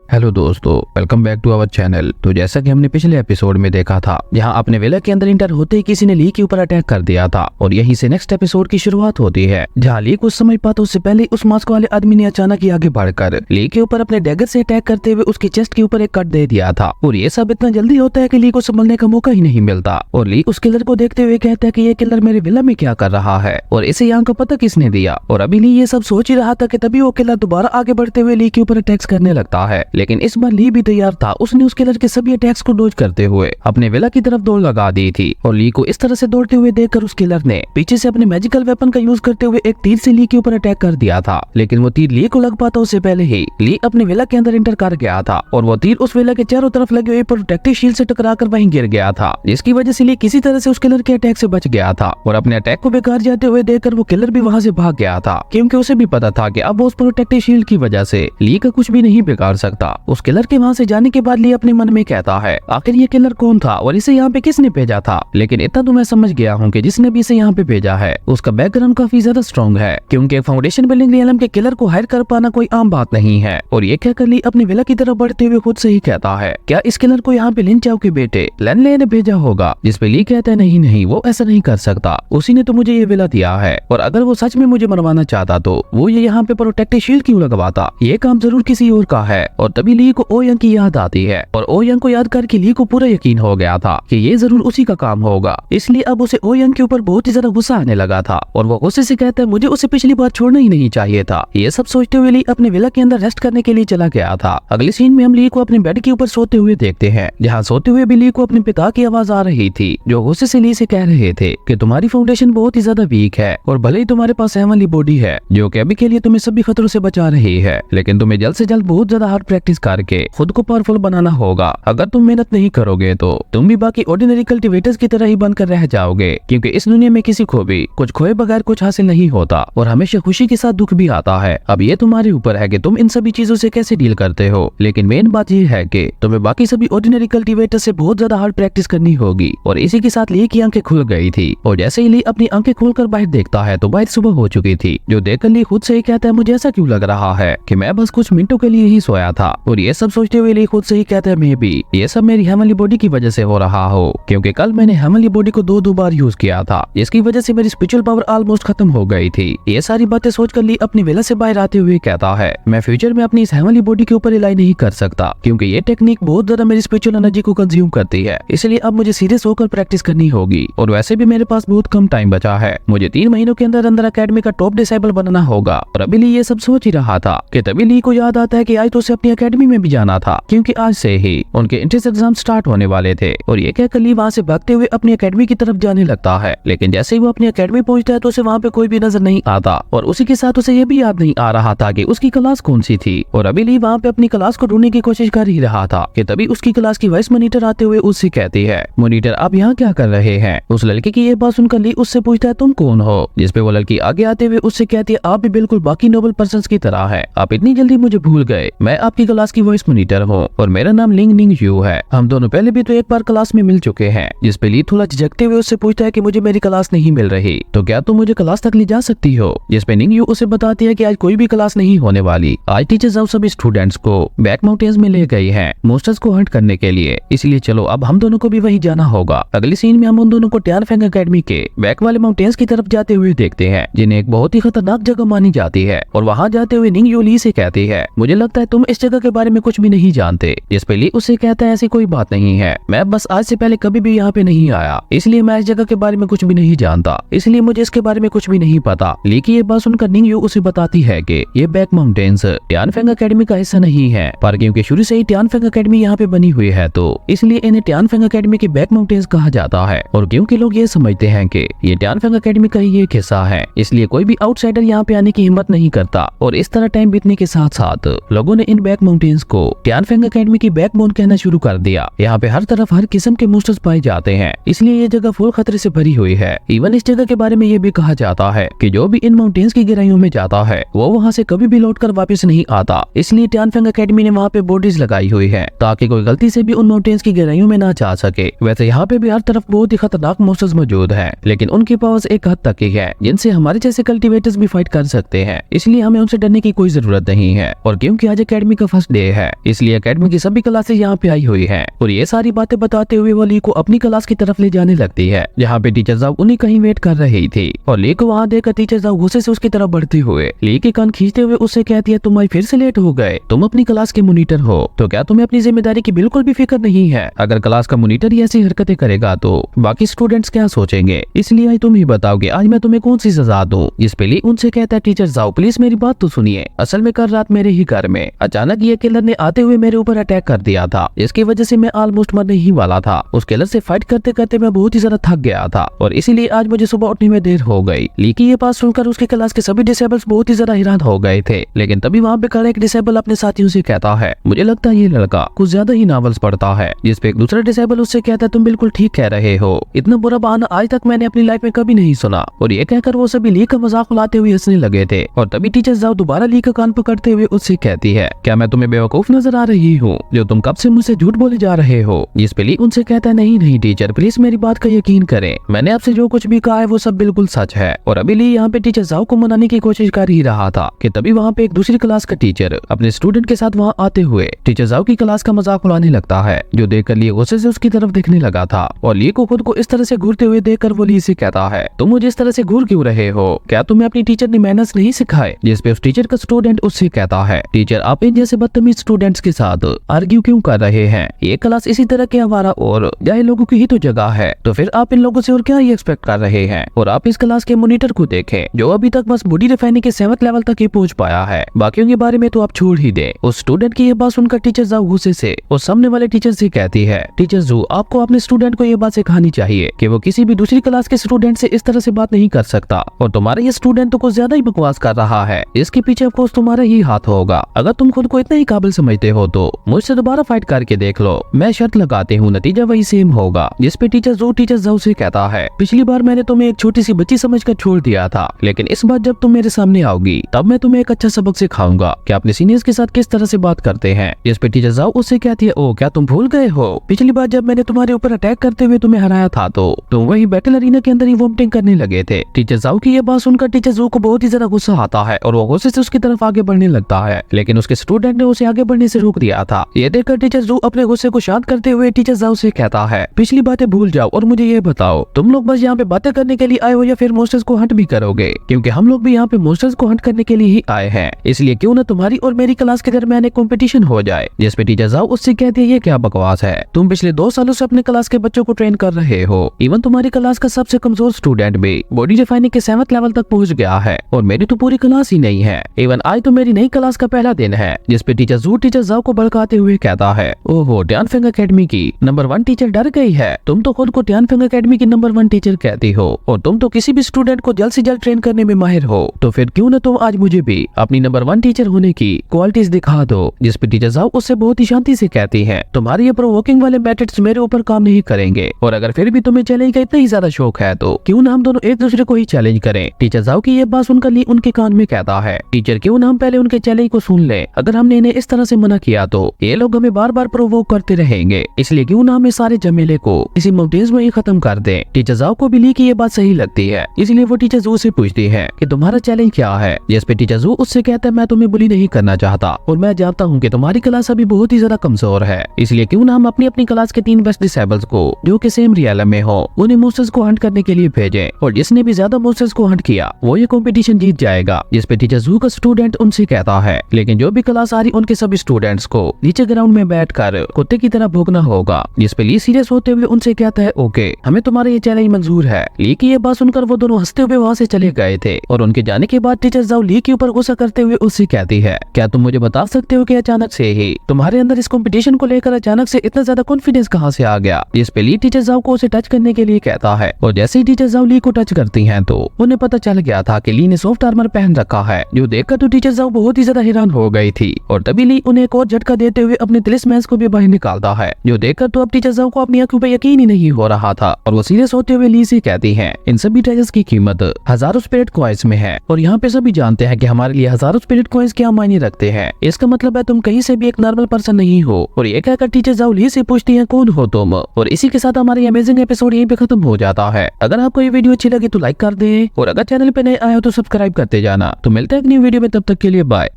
हेलो दोस्तों, welcome back to our channel. तो जैसा कि हमने पिछले एपिसोड में देखा था, जहां अपने विला के अंदर इंटर होते ही किसी ने ली के ऊपर अटैक कर दिया था, और यहीं से नेक्स्ट एपिसोड की शुरुआत होती है, जहां ली कुछ समझ पाता उससे पहले उस मास्क वाले आदमी ने अचानक ही आगे बढ़कर ली के ऊपर अपने डैगर से अटैक करते हुए उसकी चेस्ट के ऊपर एक कट दे दिया था। और ये सब इतना जल्दी होता है कि ली को संभलने का मौका ही नहीं मिलता। और ली उस किलर को देखते हुए कहता है कि ये किलर मेरे विला में क्या कर रहा है, और इसे यहाँ का पता किसने दिया। और अभी ली ये सब सोच ही रहा था कि तभी वो किलर दोबारा आगे बढ़ते हुए ली के ऊपर अटैक्स करने लगता है। लेकिन इस बार ली तैयार था। उसने उस किलर के सभी अटैक्स को डॉज करते हुए अपने विला की तरफ दौड़ लगा दी थी। और ली को इस तरह से दौड़ते हुए देखकर उस किलर ने पीछे से अपने मैजिकल वेपन का यूज करते हुए एक तीर से ली के ऊपर अटैक कर दिया था। लेकिन वो तीर ली को लग पाता उससे पहले ही ली अपने विला के अंदर एंटर कर गया था, और वो तीर उस विला के चारों तरफ लगे हुए प्रोटेक्टिव शील्ड से टकराकर वहीं गिर गया था, जिसकी वजह से ली किसी तरह से उस किलर के अटैक से बच गया था। और अपने अटैक को बेकार जाते हुए देखकर वो किलर भी वहां से भाग गया था, क्योंकि उसे भी पता था कि अब वो उस प्रोटेक्टिव शील्ड की वजह से ली का कुछ भी नहीं बिगाड़ सकता। था। उस किलर के वहाँ से जाने के बाद ली अपने मन में कहता है आखिर ये किलर कौन था और इसे यहाँ पे किसने भेजा था। लेकिन इतना तो मैं समझ गया हूँ कि जिसने भी इसे यहाँ पे भेजा है उसका बैकग्राउंड काफी ज्यादा स्ट्रॉन्ग है, क्योंकि फाउंडेशन बिल्डिंग रियलम के किलर को हायर कर पाना कोई आम बात नहीं है। और ये कहकर ली अपनी विला की तरफ बढ़ते हुए खुद से ही कहता है क्या इस किलर को यहाँ पे लिन चाओ के बेटे लेन ले ने भेजा होगा। जिस पे ली कहता है नहीं वो ऐसा नहीं कर सकता, उसी ने तो मुझे ये विला दिया है और अगर वो सच में मुझे मरवाना चाहता तो वो ये यहाँ पे प्रोटेक्टिव शील्ड क्यों लगवाता, ये काम जरूर किसी और का है। और तभी ली को ओ यंग की याद आती है और ओ यंग को याद करके ली को पूरा यकीन हो गया था कि ये जरूर उसी का काम होगा। इसलिए अब उसे ओ यंग के ऊपर बहुत ही ज्यादा गुस्सा आने लगा था और वो गुस्से से कहता है मुझे उसे पिछली बार छोड़ना ही नहीं चाहिए था। ये सब सोचते हुए ली अपने विला के अंदर रेस्ट करने के लिए चला गया था। अगले सीन में हम ली को अपने बेड के ऊपर सोते हुए देखते हैं, जहाँ सोते हुए भी ली को अपने पिता की आवाज आ रही थी जो गुस्से से ली से कह रहे थे कि तुम्हारी फाउंडेशन बहुत ही ज्यादा वीक है और भले ही तुम्हारे पास हेवनली बॉडी है जो कि अभी के लिए तुम्हें सभी खतरों से बचा रही है, लेकिन तुम्हें जल्द से जल्द बहुत ज्यादा हार्ड प्रैक्टिस करके खुद को पावरफुल बनाना होगा। अगर तुम मेहनत नहीं करोगे तो तुम भी बाकी ऑर्डिनरी कल्टिवेटर्स की तरह ही बनकर रह जाओगे, क्योंकि इस दुनिया में किसी को भी कुछ खोए बगैर कुछ हासिल नहीं होता और हमेशा खुशी के साथ दुख भी आता है। अब ये तुम्हारे ऊपर है कि तुम इन सभी चीजों से कैसे डील करते हो, लेकिन मेन बात ये है कि तुम्हें बाकी सभी ऑर्डिनरी कल्टिवेटर से बहुत ज्यादा हार्ड प्रैक्टिस करनी होगी। और इसी के साथ ली की आंखें खुल गई थी और जैसे ही ली अपनी आंखें खोलकर बाहर देखता है तो बाहर सुबह हो चुकी थी, जो देखकर ली खुद से ही कहता है मुझे ऐसा क्यों लग रहा है कि मैं बस कुछ मिनटों के लिए ही सोया था। और ये सब सोचते हुए ली खुद से ही कहता है मे बी ये सब मेरी हेवनली बॉडी की वजह से हो रहा हो, क्योंकि कल मैंने हेवनली बॉडी को दो बार यूज किया था, जिसकी वजह से मेरी स्पिरिचुअल पावर ऑलमोस्ट खत्म हो गई थी। ये सारी बातें सोचकर ली अपनी विला से बाहर आते हुए कहता है मैं फ्यूचर में अपनी इस हेवनली बॉडी के ऊपर रिलाई नहीं कर सकता, क्योंकि ये टेक्निक बहुत ज्यादा मेरी स्पिरिचुअल एनर्जी को कंज्यूम करती है, इसलिए अब मुझे सीरियस होकर प्रैक्टिस करनी होगी। और वैसे भी मेरे पास बहुत कम टाइम बचा है, मुझे 3 महीनों के अंदर अंदर अकेडमी का टॉप डिसेबल बनना होगा। और अभी ली ये सब सोच ही रहा था कि तभी ली को याद आता है कि आज तो उसे अपनी अकेडमी में भी जाना था, क्योंकि आज से ही उनके एंट्रेंस एग्जाम स्टार्ट होने वाले थे। और ये कहकर ली वहाँ से भागते हुए अपनी अकेडमी की तरफ जाने लगता है, लेकिन जैसे ही वो अपनी अकेडमी पहुंचता है तो उसे वहाँ पे कोई भी नजर नहीं आता और उसी के साथ उसे ये भी याद नहीं आ रहा था कि उसकी क्लास कौन सी थी। और अभी ली वहाँ पे अपनी क्लास को ढूंढने की कोशिश कर ही रहा था कि तभी उसकी क्लास की वाइस मॉनिटर आते हुए उससे कहती है मॉनिटर आप यहाँ क्या कर रहे हैं। उस लड़के की ये बात सुनकर ली उससे पूछता है तुम कौन हो, जिसपे वो लड़की आगे आते हुए उससे कहती है आप भी बिल्कुल बाकी नोबल पर्संस की तरह है, आप इतनी जल्दी मुझे भूल गए, मैं आपकी क्लास की वॉइस मॉनिटर हूँ और मेरा नाम लिंग निंग यू है, हम दोनों पहले भी तो एक बार क्लास में मिल चुके हैं। जिसपे ली थोड़ा झिझकते हुए उससे पूछता है कि मुझे मेरी क्लास नहीं मिल रही तो क्या तुम मुझे क्लास तक ले जा सकती हो। जिसपे निंग यू उसे बताती है कि आज कोई भी क्लास नहीं होने वाली, आज टीचर्स अब सभी स्टूडेंट्स को बैक माउंटेन्स में ले गई हैं मोस्टर्स को हंट करने के लिए, इसलिए चलो अब हम दोनों को भी वहीं जाना होगा। अगली सीन में हम उन दोनों को टियानफेंग एकेडमी के बैक वाले माउंटेन्स की तरफ जाते हुए देखते हैं, जिन्हें एक बहुत ही खतरनाक जगह मानी जाती है। और वहाँ जाते हुए निंग यू ली से कहती है मुझे लगता है तुम इस जगह के बारे में कुछ भी नहीं जानते। जिसपे ली उससे कहता है ऐसी कोई बात नहीं है, मैं बस आज से पहले कभी भी यहाँ पे नहीं आया, इसलिए मैं इस जगह के बारे में कुछ भी नहीं जानता, इसलिए मुझे इसके बारे में कुछ भी नहीं पता। ली की ये बात सुनकर निंग यू उसे बताती है कि ये बैक माउंटेन्स टियानफेंग एकेडमी का हिस्सा नहीं है, पर क्योंकि शुरू से ही टियानफेंग एकेडमी यहाँ पे बनी हुई है तो इसलिए इन्हें टियानफेंग एकेडमी के बैक माउंटेन्स कहा जाता है। और क्योंकि लोग ये समझते हैं कि ये टियानफेंग एकेडमी का ही एक हिस्सा है, इसलिए कोई भी आउटसाइडर यहाँ पे आने की हिम्मत नहीं करता। और इस तरह टाइम बीतने के साथ साथ लोगों ने इन बैक माउंटेन्स को टियानफेंग एकेडमी की बैकबोन कहना शुरू कर दिया। यहाँ पे हर तरफ हर किस्म के मोस्टर्स पाए जाते हैं, इसलिए ये जगह फुल खतरे से भरी हुई है। इवन इस जगह के बारे में ये भी कहा जाता है कि जो भी इन माउंटेन्स की गहराइयों में जाता है वो वहाँ से कभी भी लौटकर वापस नहीं आता, इसलिए टियानफेंग एकेडमी ने वहाँ पे बॉर्डर्स लगाई हुई है ताकि कोई गलती से भी उन माउंटेन्स की गहराइयों में ना जा सके। वैसे यहाँ पे भी हर तरफ बहुत ही खतरनाक मोस्टर्स मौजूद हैं, लेकिन उनकी पावर्स एक हद तक ही है जिनसे हमारे जैसे कल्टिवेटर्स भी फाइट कर सकते हैं, इसलिए हमें उनसे डरने की कोई जरूरत नहीं है। और क्योंकि आज एकेडमी का फर्स्ट डे है, इसलिए एकेडमी की सभी क्लासेस यहाँ पे आई हुई हैं। और ये सारी बातें बताते हुए वो ली को अपनी क्लास की तरफ ले जाने लगती है, जहाँ पे टीचर जाओ उन्हीं कहीं वेट कर रही थी। और ली को वहाँ देखकर टीचर जाओ गुस्से से उसकी तरफ बढ़ते हुए ली के कान खींचते हुए उससे कहती है तुम आज फिर से लेट हो गए, तुम अपनी क्लास के मॉनिटर हो तो क्या तुम्हें अपनी जिम्मेदारी की बिल्कुल भी फिक्र नहीं है। अगर क्लास का मॉनिटर ही ऐसी हरकतें करेगा तो बाकी स्टूडेंट्स क्या सोचेंगे, इसलिए आज तुम ही बताओगे आज मैं तुम्हें कौन सी सजा दूं। इस पे ली उनसे कहता है टीचर जाओ प्लीज मेरी बात तो सुनिए, असल में कल रात मेरे ही घर में अचानक ये किलर ने आते हुए मेरे ऊपर अटैक कर दिया था, इसकी वजह से मैं ऑलमोस्ट मरने ही वाला था। उस किलर से फाइट करते करते मैं बहुत ही ज्यादा थक गया था और इसीलिए आज मुझे सुबह उठने में देर हो गई। ली की ये बात सुनकर उसके क्लास के सभी डिसेबल्स बहुत ही ज्यादा हैरान हो गए थे, लेकिन तभी वहाँ पे खड़ा एक डिसेबल अपने साथियों से कहता है मुझे लगता है ये लड़का कुछ ज्यादा ही नॉवेल्स पढ़ता है। जिसपे एक दूसरा डिसेबल उससे कहता है तुम बिल्कुल ठीक कह रहे हो, इतना बुरा बहाना आज तक मैंने अपनी लाइफ में कभी नहीं सुना। और ये कहकर वो सभी ली का मजाक उड़ाते हुए हंसने लगे थे। और तभी टीचर जाओ दोबारा ली का कान पकड़ते हुए उससे कहती है क्या मैं तुम्हें बेवकूफ नजर आ रही हूँ जो तुम कब से मुझसे झूठ बोले जा रहे हो। जिस पे ली उनसे कहता नहीं नहीं टीचर प्लीज मेरी बात का यकीन करें, मैंने आपसे जो कुछ भी कहा है वो सब बिल्कुल सच है। और अभी ली यहाँ पे टीचर जाओ को मनाने की कोशिश कर ही रहा था कि तभी वहाँ पे एक दूसरी क्लास का टीचर अपने स्टूडेंट के साथ वहाँ आते हुए टीचर जाओ की क्लास का मजाक उड़ाने लगता है, जो देखकर ली गुस्से से उसकी तरफ देखने लगा था। और ली को खुद को इस तरह से घूरते हुए देखकर वो ली से कहता है तुम मुझे इस तरह से घूर क्यों रहे हो, क्या तुम्हें अपनी टीचर ने मैनर्स नहीं सिखाए। जिस पे उस टीचर का स्टूडेंट उससे कहता है टीचर आप इन जैसे बदतमीज स्टूडेंट्स के साथ आर्ग्यू क्यों कर रहे हैं, ये क्लास इसी तरह के आवारा और जाहिल लोगों की ही तो जगह है, तो फिर आप इन लोगों से और क्या ही एक्सपेक्ट कर रहे हैं। और आप इस क्लास के मॉनिटर को देखें जो अभी तक बस बॉडी रिफाइनिंग के 7th लेवल तक ही पहुंच पाया है, बाकियों के बारे में तो आप छोड़ ही दे। उस स्टूडेंट की ये बात सुनकर टीचर जाओ गुस्से से उस सामने वाले टीचर से कहती है टीचर जू आपको अपने स्टूडेंट को ये बात सिखानी चाहिए कि वो किसी भी दूसरी क्लास के स्टूडेंट से इस तरह से बात नहीं कर सकता, और तुम्हारा ये स्टूडेंट तो कुछ ज्यादा ही बकवास कर रहा है, इसके पीछे ऑफकोर्स तुम्हारा ही हाथ होगा। अगर तुम खुद को इतना ही काबिल समझते हो तो मुझसे दोबारा फाइट करके देख लो, मैं शर्त लगाती हूँ नतीजा वही सेम होगा। जिस पे टीचर जाओ से कहता है पिछली बार मैंने तुम्हें एक छोटी सी बच्ची समझकर छोड़ दिया था, लेकिन इस बार जब तुम मेरे सामने आओगी तब मैं तुम्हें एक अच्छा सबक सिखाऊंगा कि अपने सीनियर्स के साथ किस तरह से बात करते हैं। जिस पे टीचर जाओ उससे कहती है ओ क्या तुम भूल गए हो, पिछली बार जब मैंने तुम्हारे ऊपर अटैक करते हुए तुम्हें हराया था तो तुम वही बैटल अरीना के अंदर ही वोमिटिंग करने लगे थे। टीचर जाओ की ये बात सुनकर टीचर जू को बहुत ही ज्यादा गुस्सा आता है और वो गुस्से से उसकी तरफ आगे बढ़ने लगता है, लेकिन उसके स्टूडेंट ने उसे आगे बढ़ने से रोक दिया था। ये देखकर टीचर जू अपने गुस्से को शांत करते हुए टीचर जाओ से कहता है पिछली बातें भूल जाओ और मुझे ये बताओ तुम लोग बस यहाँ पे बातें करने के लिए आए हो या फिर मोस्टर्स को हंट भी करोगे, क्योंकि हम लोग भी यहाँ पे मोस्टर्स को हंट करने के लिए ही आए हैं, इसलिए क्यों ना तुम्हारी और मेरी क्लास के दरमियान एक कंपटीशन हो जाए। जिस पे टीचर जाओ उससे कहती है ये क्या बकवास है, तुम पिछले 2 सालों से अपने क्लास के बच्चों को ट्रेन कर रहे हो, इवन तुम्हारी क्लास का सबसे कमजोर स्टूडेंट भी बॉडी रिफाइनिंग के 7th लेवल तक पहुंच गया है और मेरी तो पूरी क्लास ही नहीं है, इवन आज तो मेरी नई क्लास का पहला दिन है। जिस पे टीचर जाओ को भड़काते हुए कहता है ओहो टियानफेंग एकेडमी की नंबर 1 टीचर डर गई है, तुम तो खुद को टियानफेंग एकेडमी की नंबर 1 टीचर कहती हो और तुम तो किसी भी स्टूडेंट को जल्द से जल्द ट्रेन करने में माहिर हो, तो फिर क्यों न तुम आज मुझे भी अपनी नंबर 1 टीचर होने की क्वालिटीज दिखा दो। जिस पे टीचर जाओ उससे बहुत ही शांति से कहती है तुम्हारे ये प्रोवोकिंग वाले मेथड्स मेरे ऊपर काम नहीं करेंगे, और अगर फिर भी तुम्हें चैलेंज का इतना ही ज्यादा शौक है तो क्यों ना हम दोनों एक दूसरे को ही चैलेंज करें। टीचर जाओ की ये बात सुनकर ली उनके कान में कहता है टीचर क्यों ना हम पहले उनके चैलेंज को सुन ले, अगर हमने इन्हें इस तरह से मना किया तो ये लोग हमें बार बार प्रोवोक करते रहेंगे, इसलिए क्यों ना हमें सारे झमेले को इसी माउंटेन्स में ही खत्म कर दे। टीचर जाओ को भी ली की ये बात सही लगती है, इसलिए वो टीचर जू से पूछती है कि तुम्हारा चैलेंज क्या है। जिस पे टीचर जू उससे कहता है मैं तुम्हें बुली नहीं करना चाहता और मैं जानता हूँ कि तुम्हारी क्लास अभी बहुत ही ज्यादा कमजोर है, इसलिए क्यों ना हम अपनी अपनी क्लास के 3 बेस्ट डिसेबल्स को जो कि सेम रियल में हो उन्हें मोस्टर्स को हंट करने के लिए भेजें, और जिसने भी ज्यादा मोस्टर्स को हंट किया वो ये कंपटीशन जीत जाएगा। जिस पे टीचर जू का स्टूडेंट उनसे कहता है लेकिन जो भी क्लास आ रही उनके सभी स्टूडेंट्स को नीचे ग्राउंड में बैठकर कुत्ते की तरह भोगना होगा। जिस पे ली सीरियस होते हुए उनसे कहता है ओके हमें तुम्हारा ये चैलेंज मंजूर है। ली की ये बात सुनकर वो दोनों हंसते हुए वहाँ से चले गए थे, और उनके जाने के बाद टीचर जाओ ली के ऊपर गुस्सा करते हुए उससे कहती है क्या तुम मुझे बता सकते हो कि अचानक से ही तुम्हारे अंदर इस कंपटीशन को लेकर अचानक से इतना ज्यादा कॉन्फिडेंस कहाँ से आ गया। जिस पे ली टीचर जाओ को उसे टच करने के लिए कहता है, और जैसे ही टीचर जाओ ली को टच करती हैं तो उन्हें पता चल गया था कि ली ने सॉफ्ट आर्मर पहन रखा है, जो देखकर तो टीचर जाओ बहुत ही ज्यादा हैरान हो गई थी, और तभी ली उन्हें एक और झटका देते हुए अपने तिलिस्मैन को भी बाहर निकालता है, जो देखकर तो अब टीचर जाओ को अपनी आंखों पर यकीन ही नहीं हो रहा था, और वो सीरियस होते हुए ली से कहती है इन सभी ट्रेजर्स की कीमत हजारों स्पिरिट कॉइंस में है, और यहाँ पे सभी जानते हैं कि हमारे लिए हजारों स्पिरिट कॉइंस क्या मायने रखते हैं, इसका मतलब है तुम कहीं से भी एक नॉर्मल पर्सन नहीं हो। और ये कहकर टीचर जाओ ली से पूछती है कौन हो तुम, और इसी के साथ हमारी अमेजिंग एपिसोड यहीं पे खत्म हो जाता है। अगर आपको ये वीडियो अच्छी लगी तो लाइक कर दे, और अगर चैनल पे नए आए हो तो सब्सक्राइब करते जाना। तो मिलते हैं एक न्यू वीडियो में, तब तक के लिए बाय।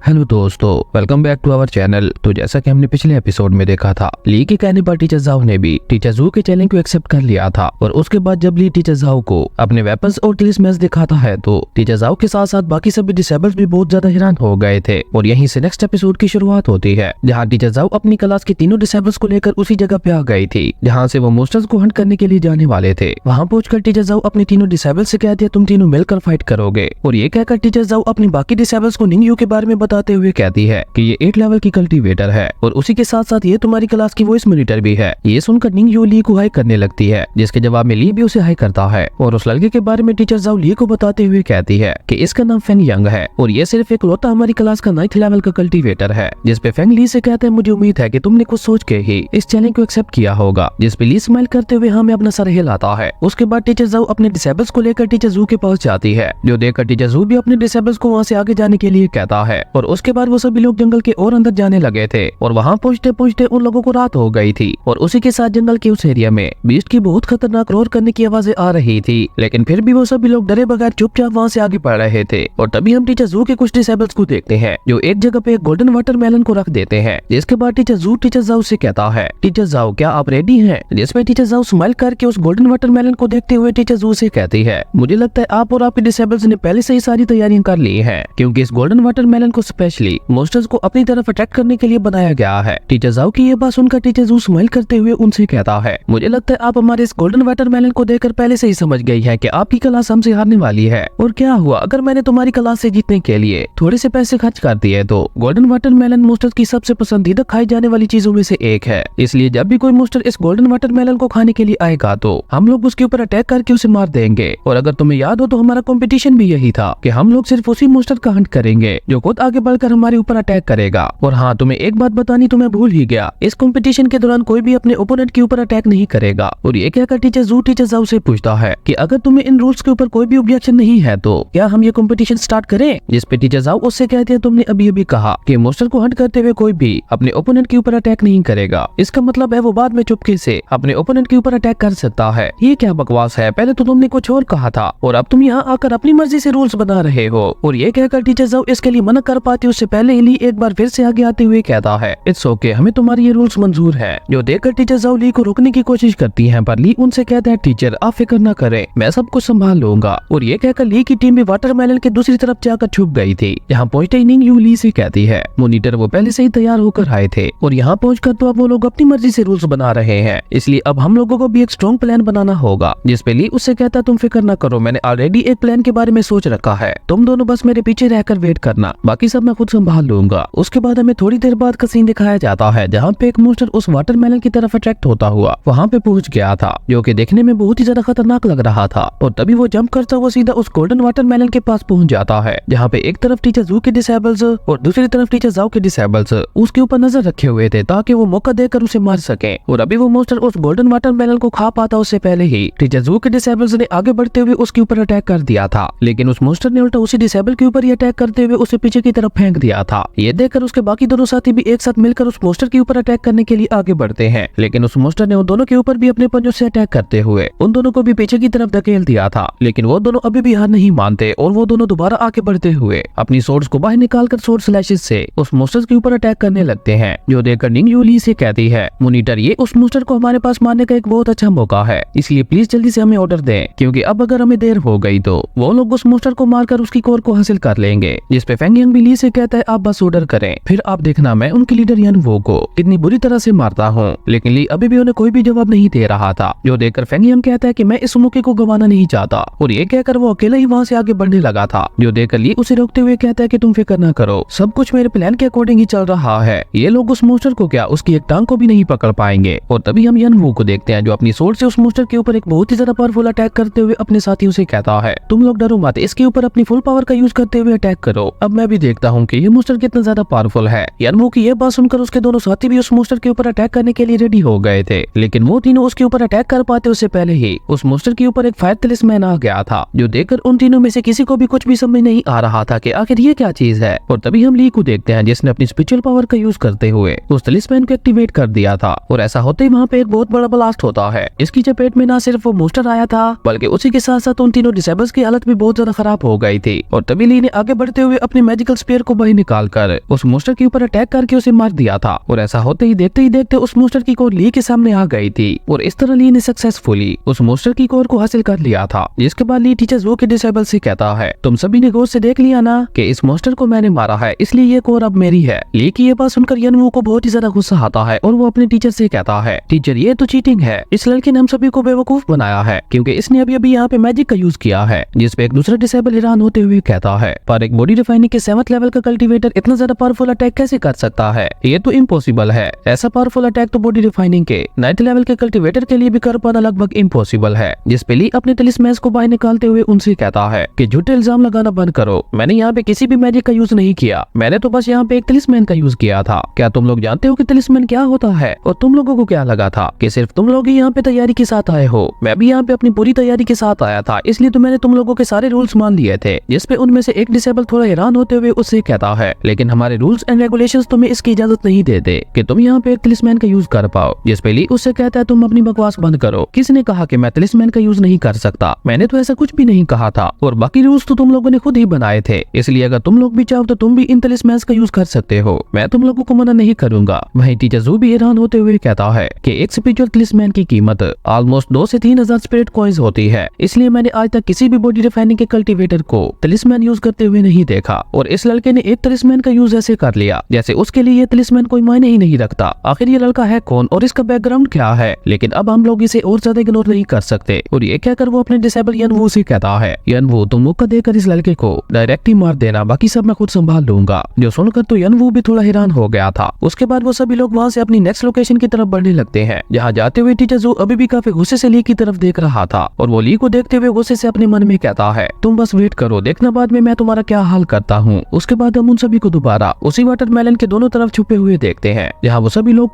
हेलो दोस्तों, welcome back to our channel. तो जैसा कि हमने पिछले एपिसोड में देखा था, ली के कहने पर टीचर जाओ ने भी टीचर जू के चैलेंज को एक्सेप्ट कर लिया था, और उसके बाद जब ली टीचर जाओ को अपने वेपन्स और टिलिस्मैन्स दिखाता है तो टीचर जाओ के साथ साथ बाकी सभी डिसेबल्स भी बहुत ज्यादा हैरान हो गए थे। और यहीं से नेक्स्ट एपिसोड की शुरुआत होती है, जहाँ टीचर जाओ अपनी क्लास के तीनों डिसेबल्स को लेकर उसी जगह पे आ गई थी जहाँ से वो मोस्टर्स को हंट करने के लिए जाने वाले थे। वहाँ पहुंचकर टीचर जाओ अपने तीनों डिसेबल्स से कहती है तुम तीनों मिलकर फाइट करोगे, और ये कहकर टीचर जाओ अपनी बाकी डिसेबल्स को निंगयू के बारे में बताते हुए कहती है कि ये 8 लेवल की कल्टीवेटर है और उसी के साथ साथ ये तुम्हारी क्लास की वॉइस मॉनिटर भी है। ये सुनकर निंग यू ली को हाई करने लगती है, जिसके जवाब में ली भी उसे हाई करता है और उस लड़के के बारे में टीचर जाओ ली को बताते हुए कहती है कि इसका नाम फेंग यंग है और ये सिर्फ एक लौता हमारी क्लास का 9th लेवल का कल्टीवेटर है। जिसपे फेंग ली से कहता है मुझे उम्मीद है कि तुमने कुछ सोच के ही इस चैलेंज को एक्सेप्ट किया होगा। जिसपे ली स्माइल करते हुए हमें अपना सर हिलाता है। उसके बाद टीचर जाओ अपने डिसेबल्स को लेकर टीचर जू के पास जाती है, जो देखकर टीचर जू भी अपने डिसेबल्स को वहाँ से आगे जाने के लिए कहता है। और उसके बाद वो सभी लोग जंगल के और अंदर जाने लगे थे और वहाँ पहुँचते पहुँचते उन लोगों को रात हो गई थी और उसी के साथ जंगल के उस एरिया में बीस्ट की बहुत खतरनाक रोर करने की आवाजें आ रही थी। लेकिन फिर भी वो सभी लोग डरे बगैर चुपचाप वहाँ से आगे बढ़ रहे थे। और तभी हम टीचर जू के कुछ डिसेबल्स को देखते हैं जो एक जगह पे एक गोल्डन वाटरमेलन को रख देते हैं। जिसके बाद टीचर जू टीचर जाओ से कहता है टीचर जाओ क्या आप रेडी हैं? जिसमें टीचर जाओ स्माइल करके उस गोल्डन वाटरमेलन को देखते हुए टीचर जू से कहती है मुझे लगता है आप और आपके डिसेबल्स ने पहले से ही सारी तैयारियां कर ली हैं, क्योंकि इस गोल्डन वाटरमेलन को स्पेशली मॉन्स्टर्स को अपनी तरफ अट्रैक्ट करने के लिए बनाया गया है। टीचर जाओ की ये बात सुनकर टीचर जू स्माइल करते हुए उनसे कहता है मुझे लगता है आप हमारे इस गोल्डन वाटरमेलन को देखकर पहले से ही समझ गई है कि आपकी क्लास हमसे हारने वाली है। और क्या हुआ अगर मैंने तुम्हारी क्लास से जीतने के लिए थोड़े से पैसे खर्च कर दिए तो? गोल्डन वाटरमेलन मॉन्स्टर्स की सबसे पसंदीदा खाई जाने वाली चीजों में से एक है, इसलिए जब भी कोई मॉन्स्टर इस गोल्डन वाटरमेलन को खाने के लिए आएगा तो हम लोग उसके ऊपर अटैक करके उसे मार देंगे। और अगर तुम्हें याद हो तो हमारा कंपटीशन भी यही था कि हम लोग सिर्फ उसी मॉन्स्टर का हंट करेंगे जो खुद आगे बढ़कर हमारे ऊपर अटैक करेगा। और हाँ, तुम्हें एक बात बतानी तो मैं भूल ही गया, इस कंपटीशन के दौरान कोई भी अपने ओपोनेंट के ऊपर अटैक नहीं करेगा। और ये कहकर टीचर जू टीचर जाओ से पूछता है कि अगर तुम्हें इन रूल्स के ऊपर कोई भी ऑब्जेक्शन नहीं है तो क्या हम ये कंपटीशन स्टार्ट करें? जिसपे टीचर जाओ उससे कहते हैं तुमने अभी अभी कहा कि मॉन्स्टर को हंट करते हुए कोई भी अपने ओपोनेंट के ऊपर अटैक नहीं करेगा, इसका मतलब है वो बाद में चुपके से अपने ओपोनेंट के ऊपर अटैक कर सकता है। ये क्या बकवास है, पहले तो तुमने कुछ और कहा था और अब तुम यहाँ आकर अपनी मर्जी से रूल्स बना रहे हो। और ये कहकर टीचर जाओ इसके लिए मना कर पाती उससे पहले ही ली एक बार फिर से आगे आते हुए कहता है इट्स ओके, हमें तुम्हारी ये रूल्स मंजूर है। जो देखकर टीचर जाओ ली को रोकने की कोशिश करती है, पर ली उनसे कहता है टीचर आप फिक्र न करें, मैं सब कुछ संभाल लूंगा। और ये कहकर ली की टीम भी वाटरमेलन के दूसरी तरफ जाकर छुप गई थी। यहाँ पहुंचते ही निंग यू ली से कहती है मॉनिटर वो पहले से ही तैयार होकर आए थे और यहाँ पहुंचकर तो अब वो लोग अपनी मर्जी से रूल्स बना रहे हैं, इसलिए अब हम लोगों को भी एक स्ट्रॉन्ग प्लान बनाना होगा। जिसपे ली उससे कहता तुम फिक्र न करो, मैंने ऑलरेडी एक प्लान के बारे में सोच रखा है, तुम दोनों बस मेरे पीछे रहकर वेट करना, बाकी सब मैं खुद संभाल लूंगा। उसके बाद हमें थोड़ी देर बाद का सीन दिखाया जाता है जहाँ पे एक मॉन्स्टर उस वाटरमेलन की तरफ अट्रैक्ट होता हुआ वहाँ पे पहुंच गया था, जो कि देखने में बहुत ही ज्यादा खतरनाक लग रहा था। और तभी वो जंप करता हुआ सीधा उस गोल्डन वाटरमेलन के पास पहुंच जाता है, जहाँ पे एक तरफ टीचर जू के डिसेबल्स और दूसरी तरफ टीचर जाओ के डिसेबल्स उसके ऊपर नजर रखे हुए थे ताकि वो मौका देकर उसे मार सके। और अभी वो मॉन्स्टर उस गोल्डन वाटरमेलन को खा पाता उससे पहले ही टीचर जू के डिसेबल्स ने आगे बढ़ते हुए उसके ऊपर अटैक कर दिया था, लेकिन उस मॉन्स्टर ने उल्टा उसी डिसेबल के ऊपर ही अटैक करते हुए उसे पीछे की तरफ फेंक दिया था। ये देखकर उसके बाकी दोनों साथी भी एक साथ मिलकर उस मॉन्स्टर के ऊपर अटैक करने के लिए आगे बढ़ते हैं, लेकिन उस मॉन्स्टर ने उन दोनों के ऊपर भी अपने पंजों से अटैक करते हुए उन दोनों को भी पीछे की तरफ धकेल दिया था। लेकिन वो दोनों अभी भी हार नहीं मानते और वो दोनों दोबारा आगे बढ़ते हुए अपनी सोर्ड्स को बाहर निकालकर सोर्ड स्लैशेस से उस मॉन्स्टर के ऊपर अटैक करने लगते हैं। जो देखकर निंग यू ली से कहती है मॉनिटर ये उस मॉन्स्टर को हमारे पास मारने का एक बहुत अच्छा मौका है, इसलिए प्लीज जल्दी से हमें ऑर्डर दें, क्योंकि अब अगर हमें देर हो गई तो वो लोग उस मॉन्स्टर को मारकर उसकी कोर को हासिल कर लेंगे। जिसपे फेंग यंग भी ली से कहता है आप बस ऑर्डर करें, फिर आप देखना मैं उनके लीडर यान वो को कितनी बुरी तरह से मारता हूँ। लेकिन ली अभी भी उन्हें कोई भी जवाब नहीं दे रहा था। जो देखकर फेंग यंग कहता है कि मैं इस मौके को गंवाना नहीं चाहता, और ये कहकर वो अकेला ही वहाँ से आगे बढ़ने लगा था। जो देखकर ली उसे रोकते हुए कहता है कि तुम फिक्र न करो, सब कुछ मेरे प्लान के अकॉर्डिंग ही चल रहा है, ये लोग उस मॉन्स्टर को क्या उसकी एक टांग को भी नहीं पकड़ पाएंगे। और तभी हम यन वो को देखते हैं जो अपनी सोर्ड से उस मॉन्स्टर के ऊपर एक बहुत ही ज्यादा पावरफुल अटैक करते हुए अपने साथियों से कहता है तुम लोग डरो मत, इसके ऊपर अपनी फुल पावर का यूज करते हुए अटैक करो, अब मैं भी देखता हूँ कि ये मॉन्स्टर कितना ज्यादा पावरफुल है। यन वो की ये बात सुनकर उसके दोनों साथी भी उस मॉन्स्टर के ऊपर अटैक करने के लिए रेडी हो गए थे, लेकिन वो तीनों उसके ऊपर अटैक कर पाते उससे पहले ही उस मॉन्स्टर के ऊपर एक फायर तलिस्मैन आ गया था। जो देखकर उन तीनों में से किसी को भी कुछ भी समझ नहीं आ रहा था कि आखिर ये क्या चीज है। और तभी हम ली को देखते हैं जिसने अपनी स्पिरिचुअल पावर का यूज करते हुए उस तलिस्मैन को एक्टिवेट कर दिया था, और ऐसा होते ही वहाँ पे एक बहुत बड़ा ब्लास्ट होता है। इसकी चपेट में न सिर्फ वो मॉन्स्टर आया था बल्कि उसी के साथ साथ उन तीनों डिसेबल्स की हालत भी बहुत ज्यादा खराब हो गई थी। और तभी ली ने आगे बढ़ते हुए अपने मैजिकल स्पीयर को बाहर निकालकर उस मॉन्स्टर के ऊपर अटैक करके उसे मार दिया था। और ऐसा होते ही देखते उस मॉन्स्टर की कोर ली के सामने आ गई थी, और इस तरह ली ने सक्सेसफुली उस मॉन्स्टर की कोर को हासिल कर लिया था। जिसके बाद ली टीचर जो के डिसेबल से कहता है तुम सभी ने गौर से देख लिया ना कि इस मॉन्स्टर को मैंने मारा है, इसलिए ये कोर अब मेरी है। ली की ये बात सुनकर यनवू को बहुत ही ज्यादा गुस्सा आता है और वो अपने टीचर से कहता है टीचर ये तो चीटिंग है, इस लड़के ने हम सभी को बेवकूफ बनाया है क्योंकि इसने अभी अभी यहाँ पे मैजिक का यूज किया है। जिसपे एक दूसरा डिसेबल हैरान होते हुए कहता है पर एक बॉडी रिफाइनिंग के 7th लेवल लेवल का कल्टीवेटर इतना ज्यादा पावरफुल अटैक कैसे कर सकता है? ये तो इम्पॉसिबल है। ऐसा पावरफुल अटैक तो बॉडी रिफाइनिंग के 9th लेवल के कल्टीवेटर के लिए भी कर पाना लगभग इम्पॉसिबल है। जिस पे ली अपने टेलिस्मैन को बाहर निकालते हुए उनसे कहता है कि झूठे इल्जाम लगाना बंद करो। मैंने यहाँ पे किसी भी मैजिक का यूज नहीं किया, मैंने तो बस यहाँ पे एक टेलिस्मैन का यूज किया था। क्या तुम लोग जानते हो कि टेलिस्मैन क्या होता है? और तुम लोगों को क्या लगा था कि सिर्फ तुम लोग ही यहाँ पे तैयारी के साथ आए हो? मैं भी यहाँ पे अपनी पूरी तैयारी के साथ आया था, इसलिए तो मैंने तुम लोगों के सारे रूल्स मान लिए थे। जिसपे उनमें से एक डिसेबल थोड़ा हैरान होते हुए उससे कहता है, लेकिन हमारे रूल्स एंड रेगुलेशंस तुम्हें इसकी इजाजत नहीं देते कि तुम यहाँ पे एक टेलिस्मैन का यूज कर पाओ। जिसपे ली उससे कहता है, तुम अपनी बकवास बंद करो। किसने कहा कि मैं टेलिस्मैन का यूज नहीं कर सकता? मैंने तो ऐसा कुछ भी नहीं कहा था, और बाकी रूल्स तो तुम लोगों ने खुद ही बनाए थे। इसलिए अगर तुम लोग भी चाहो तो तुम भी इन टेलिस्मैन का यूज कर सकते हो, मैं तुम लोगों को मना नहीं करूंगा। वहीं टीचर जू भी हैरान होते हुए कहता है कि एक स्पिरिचुअल टेलिस्मैन की कीमत ऑलमोस्ट 2 से 3 हजार स्पिरिट कॉइंस होती है, इसलिए मैंने आज तक किसी भी बॉडी रिफाइनिंग के कल्टीवेटर को टेलिस्मैन यूज करते हुए नहीं देखा। और इस लड़के ने एक टेलिस्मैन का यूज ऐसे कर लिया जैसे उसके लिए ये टेलिस्मैन कोई मायने ही नहीं रखता। आखिर ये लड़का है कौन और इसका बैकग्राउंड क्या है? लेकिन अब हम लोग इसे और ज्यादा इग्नोर नहीं कर सकते, और ये कहकर वो अपने डिसेबल यनवू से कहता है, यनवू तुम मौका देकर इस लड़के को डायरेक्ट ही मार देना, बाकी सब मैं खुद संभाल लूंगा। जो सुनकर तो यनवू भी थोड़ा हैरान हो गया था। उसके बाद वो सभी लोग वहाँ से अपनी नेक्स्ट लोकेशन की तरफ बढ़ने लगते हैं। जहाँ जाते हुए टीचर जू अभी भी काफी गुस्से से ली की तरफ देख रहा था, और वो ली को देखते हुए गुस्से से अपने मन में कहता है, तुम बस वेट करो, देखना बाद में मैं तुम्हारा क्या हाल करता हूँ। उसके बाद हम उन सभी को दोबारा उसी वाटरमेलन के दोनों तरफ छुपे हुए देखते हैं, जहाँ पे वो सभी लोग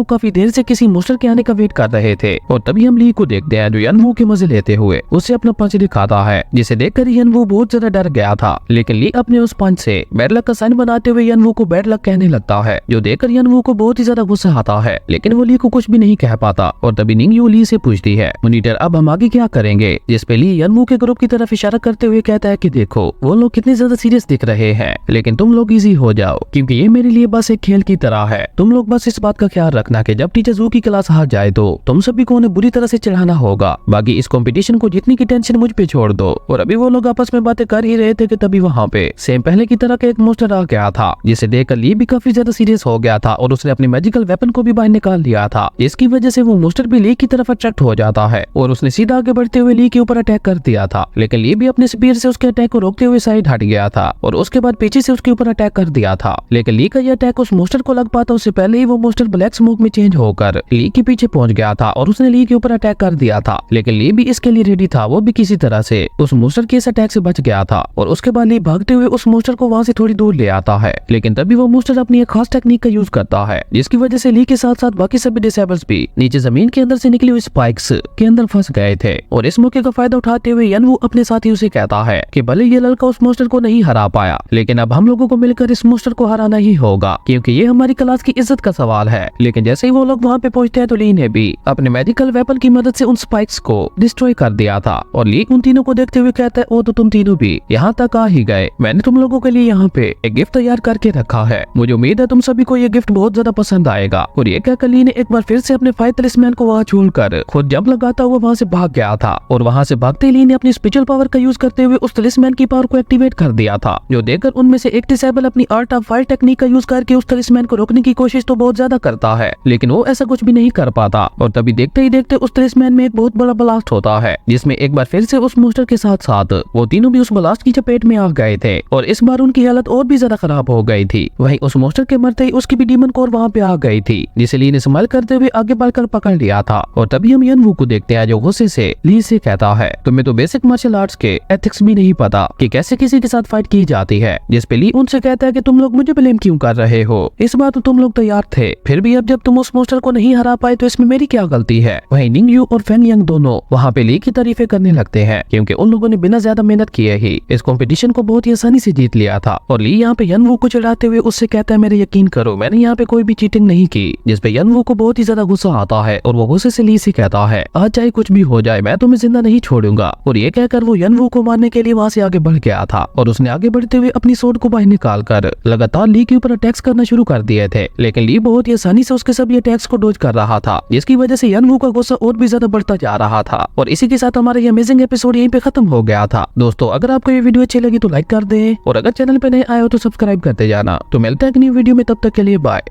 काफी देर से किसी मोस्टर के आने का वेट कर रहे थे। और तभी हम ली को देखते हैं जो यनवू के मजे लेते हुए उसे अपना पंच दिखाता है, जिसे देखकर यनवू बहुत ज्यादा डर गया था। लेकिन ली अपने उस पंच से बैड लक का साइन बनाते हुए यनवू को बैड लक कहने लगता है, जो देखकर यनवू को बहुत ही ज्यादा गुस्सा आता है। लेकिन वो ली को कुछ भी नहीं कह पाता। और तभी निंगयू ली से पूछती है, मॉनिटर अब हम आगे क्या करेंगे? जिस पे ली यनवू के ग्रुप की तरफ इशारा करते हुए कहता है कि देखो वो लोग कितने ज्यादा सीरियस दिख रहे हैं, लेकिन तुम लोग इजी हो जाओ, क्योंकि ये मेरे लिए बस एक खेल की तरह है। तुम लोग बस इस बात का ख्याल रखना कि जब टीचर जू की क्लास हार जाए तो तुम सभी को उन्हें बुरी तरह से चढ़ाना होगा। बाकी इस कंपटीशन को जीतने की टेंशन मुझ पे छोड़ दो। और अभी वो लोग आपस में बातें कर ही रहे थे कि तभी वहाँ पे सेम पहले की तरह का एक मोस्टर आ गया था, जिसे देखकर ली भी काफी ज्यादा सीरियस हो गया था, और उसने अपनी मैजिकल वेपन को भी बाहर निकाल लिया था, जिसकी वजह से वो मोस्टर भी ली की तरफ अट्रैक्ट हो जाता है, और उसने सीधा आगे बढ़ते हुए ली के ऊपर अटैक कर दिया था। लेकिन ली भी अपने स्पीयर से उसके अटैक को रोकते हुए साइड हट गया था, और उसके बाद पीछे से उसके ऊपर अटैक कर दिया था। लेकिन ली का यह अटैक उस मोस्टर को लग पाता उससे पहले ही वो मोस्टर ब्लैक स्मोक में चेंज होकर ली के पीछे पहुंच गया था, और उसने ली के ऊपर अटैक कर दिया था। लेकिन ली भी इसके लिए रेडी था, वो भी किसी तरह से उस मोस्टर के इस अटैक से बच गया था। और उसके बाद ली भागते हुए उस मोस्टर को वहां से थोड़ी दूर ले आता है। लेकिन तभी वो मोस्टर अपनी एक खास टेक्निक का यूज करता है, जिसकी वजह से ली के साथ साथ बाकी सभी डिसेबल्स भी नीचे जमीन के अंदर से निकली हुई स्पाइक्स के अंदर फंस गए थे। और इस मौके का फायदा उठाते हुए यनवू अपने साथियों से कहता है कि भले ये लड़का उस मोस्टर को नहीं हरा पाया, लेकिन अब हम लोगों को मिलकर इस मोस्टर को हराना ही होगा, क्योंकि ये हमारी क्लास की इज्जत का सवाल है। लेकिन जैसे ही वो लोग वहाँ पे पहुंचते हैं तो ली ने भी अपने मेडिकल वेपन की मदद से उन स्पाइक्स को डिस्ट्रॉय कर दिया था। और ली उन तीनों को देखते हुए कहता है, ओ तो तुम तीनों भी यहाँ तक आ ही गए। मैंने तुम लोगों के लिए यहाँ पे एक गिफ्ट तैयार करके रखा है, मुझे उम्मीद है तुम सभी को ये गिफ्ट बहुत ज्यादा पसंद आएगा। और ये कहकर ली ने एक बार फिर से अपने फायर टेलिस्मैन को वहाँ छोड़कर खुद जंप लगाता हुआ वहाँ से भाग गया था। और वहाँ से भागते ली ने अपनी स्पेशल पावर का यूज करते हुए उस टेलिस्मैन की पावर को एक्टिवेट कर दिया था, जो देखकर उनमें से एक डिसेबल अपनी आर्ट ऑफ फायर टेक्निक का यूज करके उस टेलिस्मैन को रोकने की कोशिश तो बहुत ज्यादा करता है, लेकिन वो ऐसा कुछ भी नहीं कर पाता। और तभी देखते ही देखते उस टेलिस्मैन में एक बहुत बड़ा ब्लास्ट होता है, जिसमें एक बार फिर से उस मोस्टर के साथ साथ वो तीनों भी उस ब्लास्ट की चपेट में आ गए थे। और इस बार उनकी हालत और भी ज्यादा खराब हो गई थी। वहीं उस मोस्टर के मरते ही उसकी भी डीमन कोर वहाँ पे आ गई थी, जिसे ली ने स्माइल करते हुए आगे बढ़कर पकड़ लिया था। और तभी हम यनवू को देखते हैं, जो गुस्से से ली से कहता है, तुम्हें तो बेसिक मार्शल आर्ट्स के एथिक्स भी नहीं पता कि कैसे किसी के साथ फाइट की जाती है। जिस पे ली उनसे कहता है कि तुम लोग मुझे ब्लेम क्यों कर रहे हो, इस बार तो तुम लोग तैयार थे, फिर भी अब जब तुम उस मोस्टर को नहीं हरा पाए तो इसमें मेरी क्या गलती है। वहीं निंगयू और फेंग यंग दोनों वहाँ पे ली की तारीफें करने लगते हैं, क्योंकि उन लोगों ने बिना ज्यादा मेहनत किए ही इस कंपटीशन को बहुत ही आसानी से जीत लिया था। और ली यहाँ पे यनवू को चिढ़ाते हुए उससे कहता है, मेरे यकीन करो मैंने यहाँ पे कोई भी चीटिंग नहीं की। जिस पे यनवू को बहुत ही ज्यादा गुस्सा आता है, और वो गुस्से से ली से कहता है, आज चाहे कुछ भी हो जाए मैं तुम्हें जिंदा नहीं छोड़ूंगा। और ये कहकर वो यनवू को मारने के लिए वहाँ से आगे बढ़ गया था, और उसने आगे बढ़ते हुए अपनी सोर्ड को बाहर निकाल कर लगातार ली के ऊपर अटैक्स करना शुरू कर दिए थे। लेकिन ली बहुत ही आसानी से उसके सभी अटैक्स को डॉज कर रहा था, जिसकी वजह से यनवू का गुस्सा और भी ज्यादा बढ़ता जा रहा था। और इसी के साथ हमारा ये अमेजिंग एपिसोड यहीं पे खत्म हो गया था। दोस्तों अगर आपको ये वीडियो अच्छी लगी तो लाइक कर दें, और अगर चैनल पे नए आए हो तो सब्सक्राइब करते जाना। तो मिलते हैं एक न्यू वीडियो में, तब तक के लिए बाय।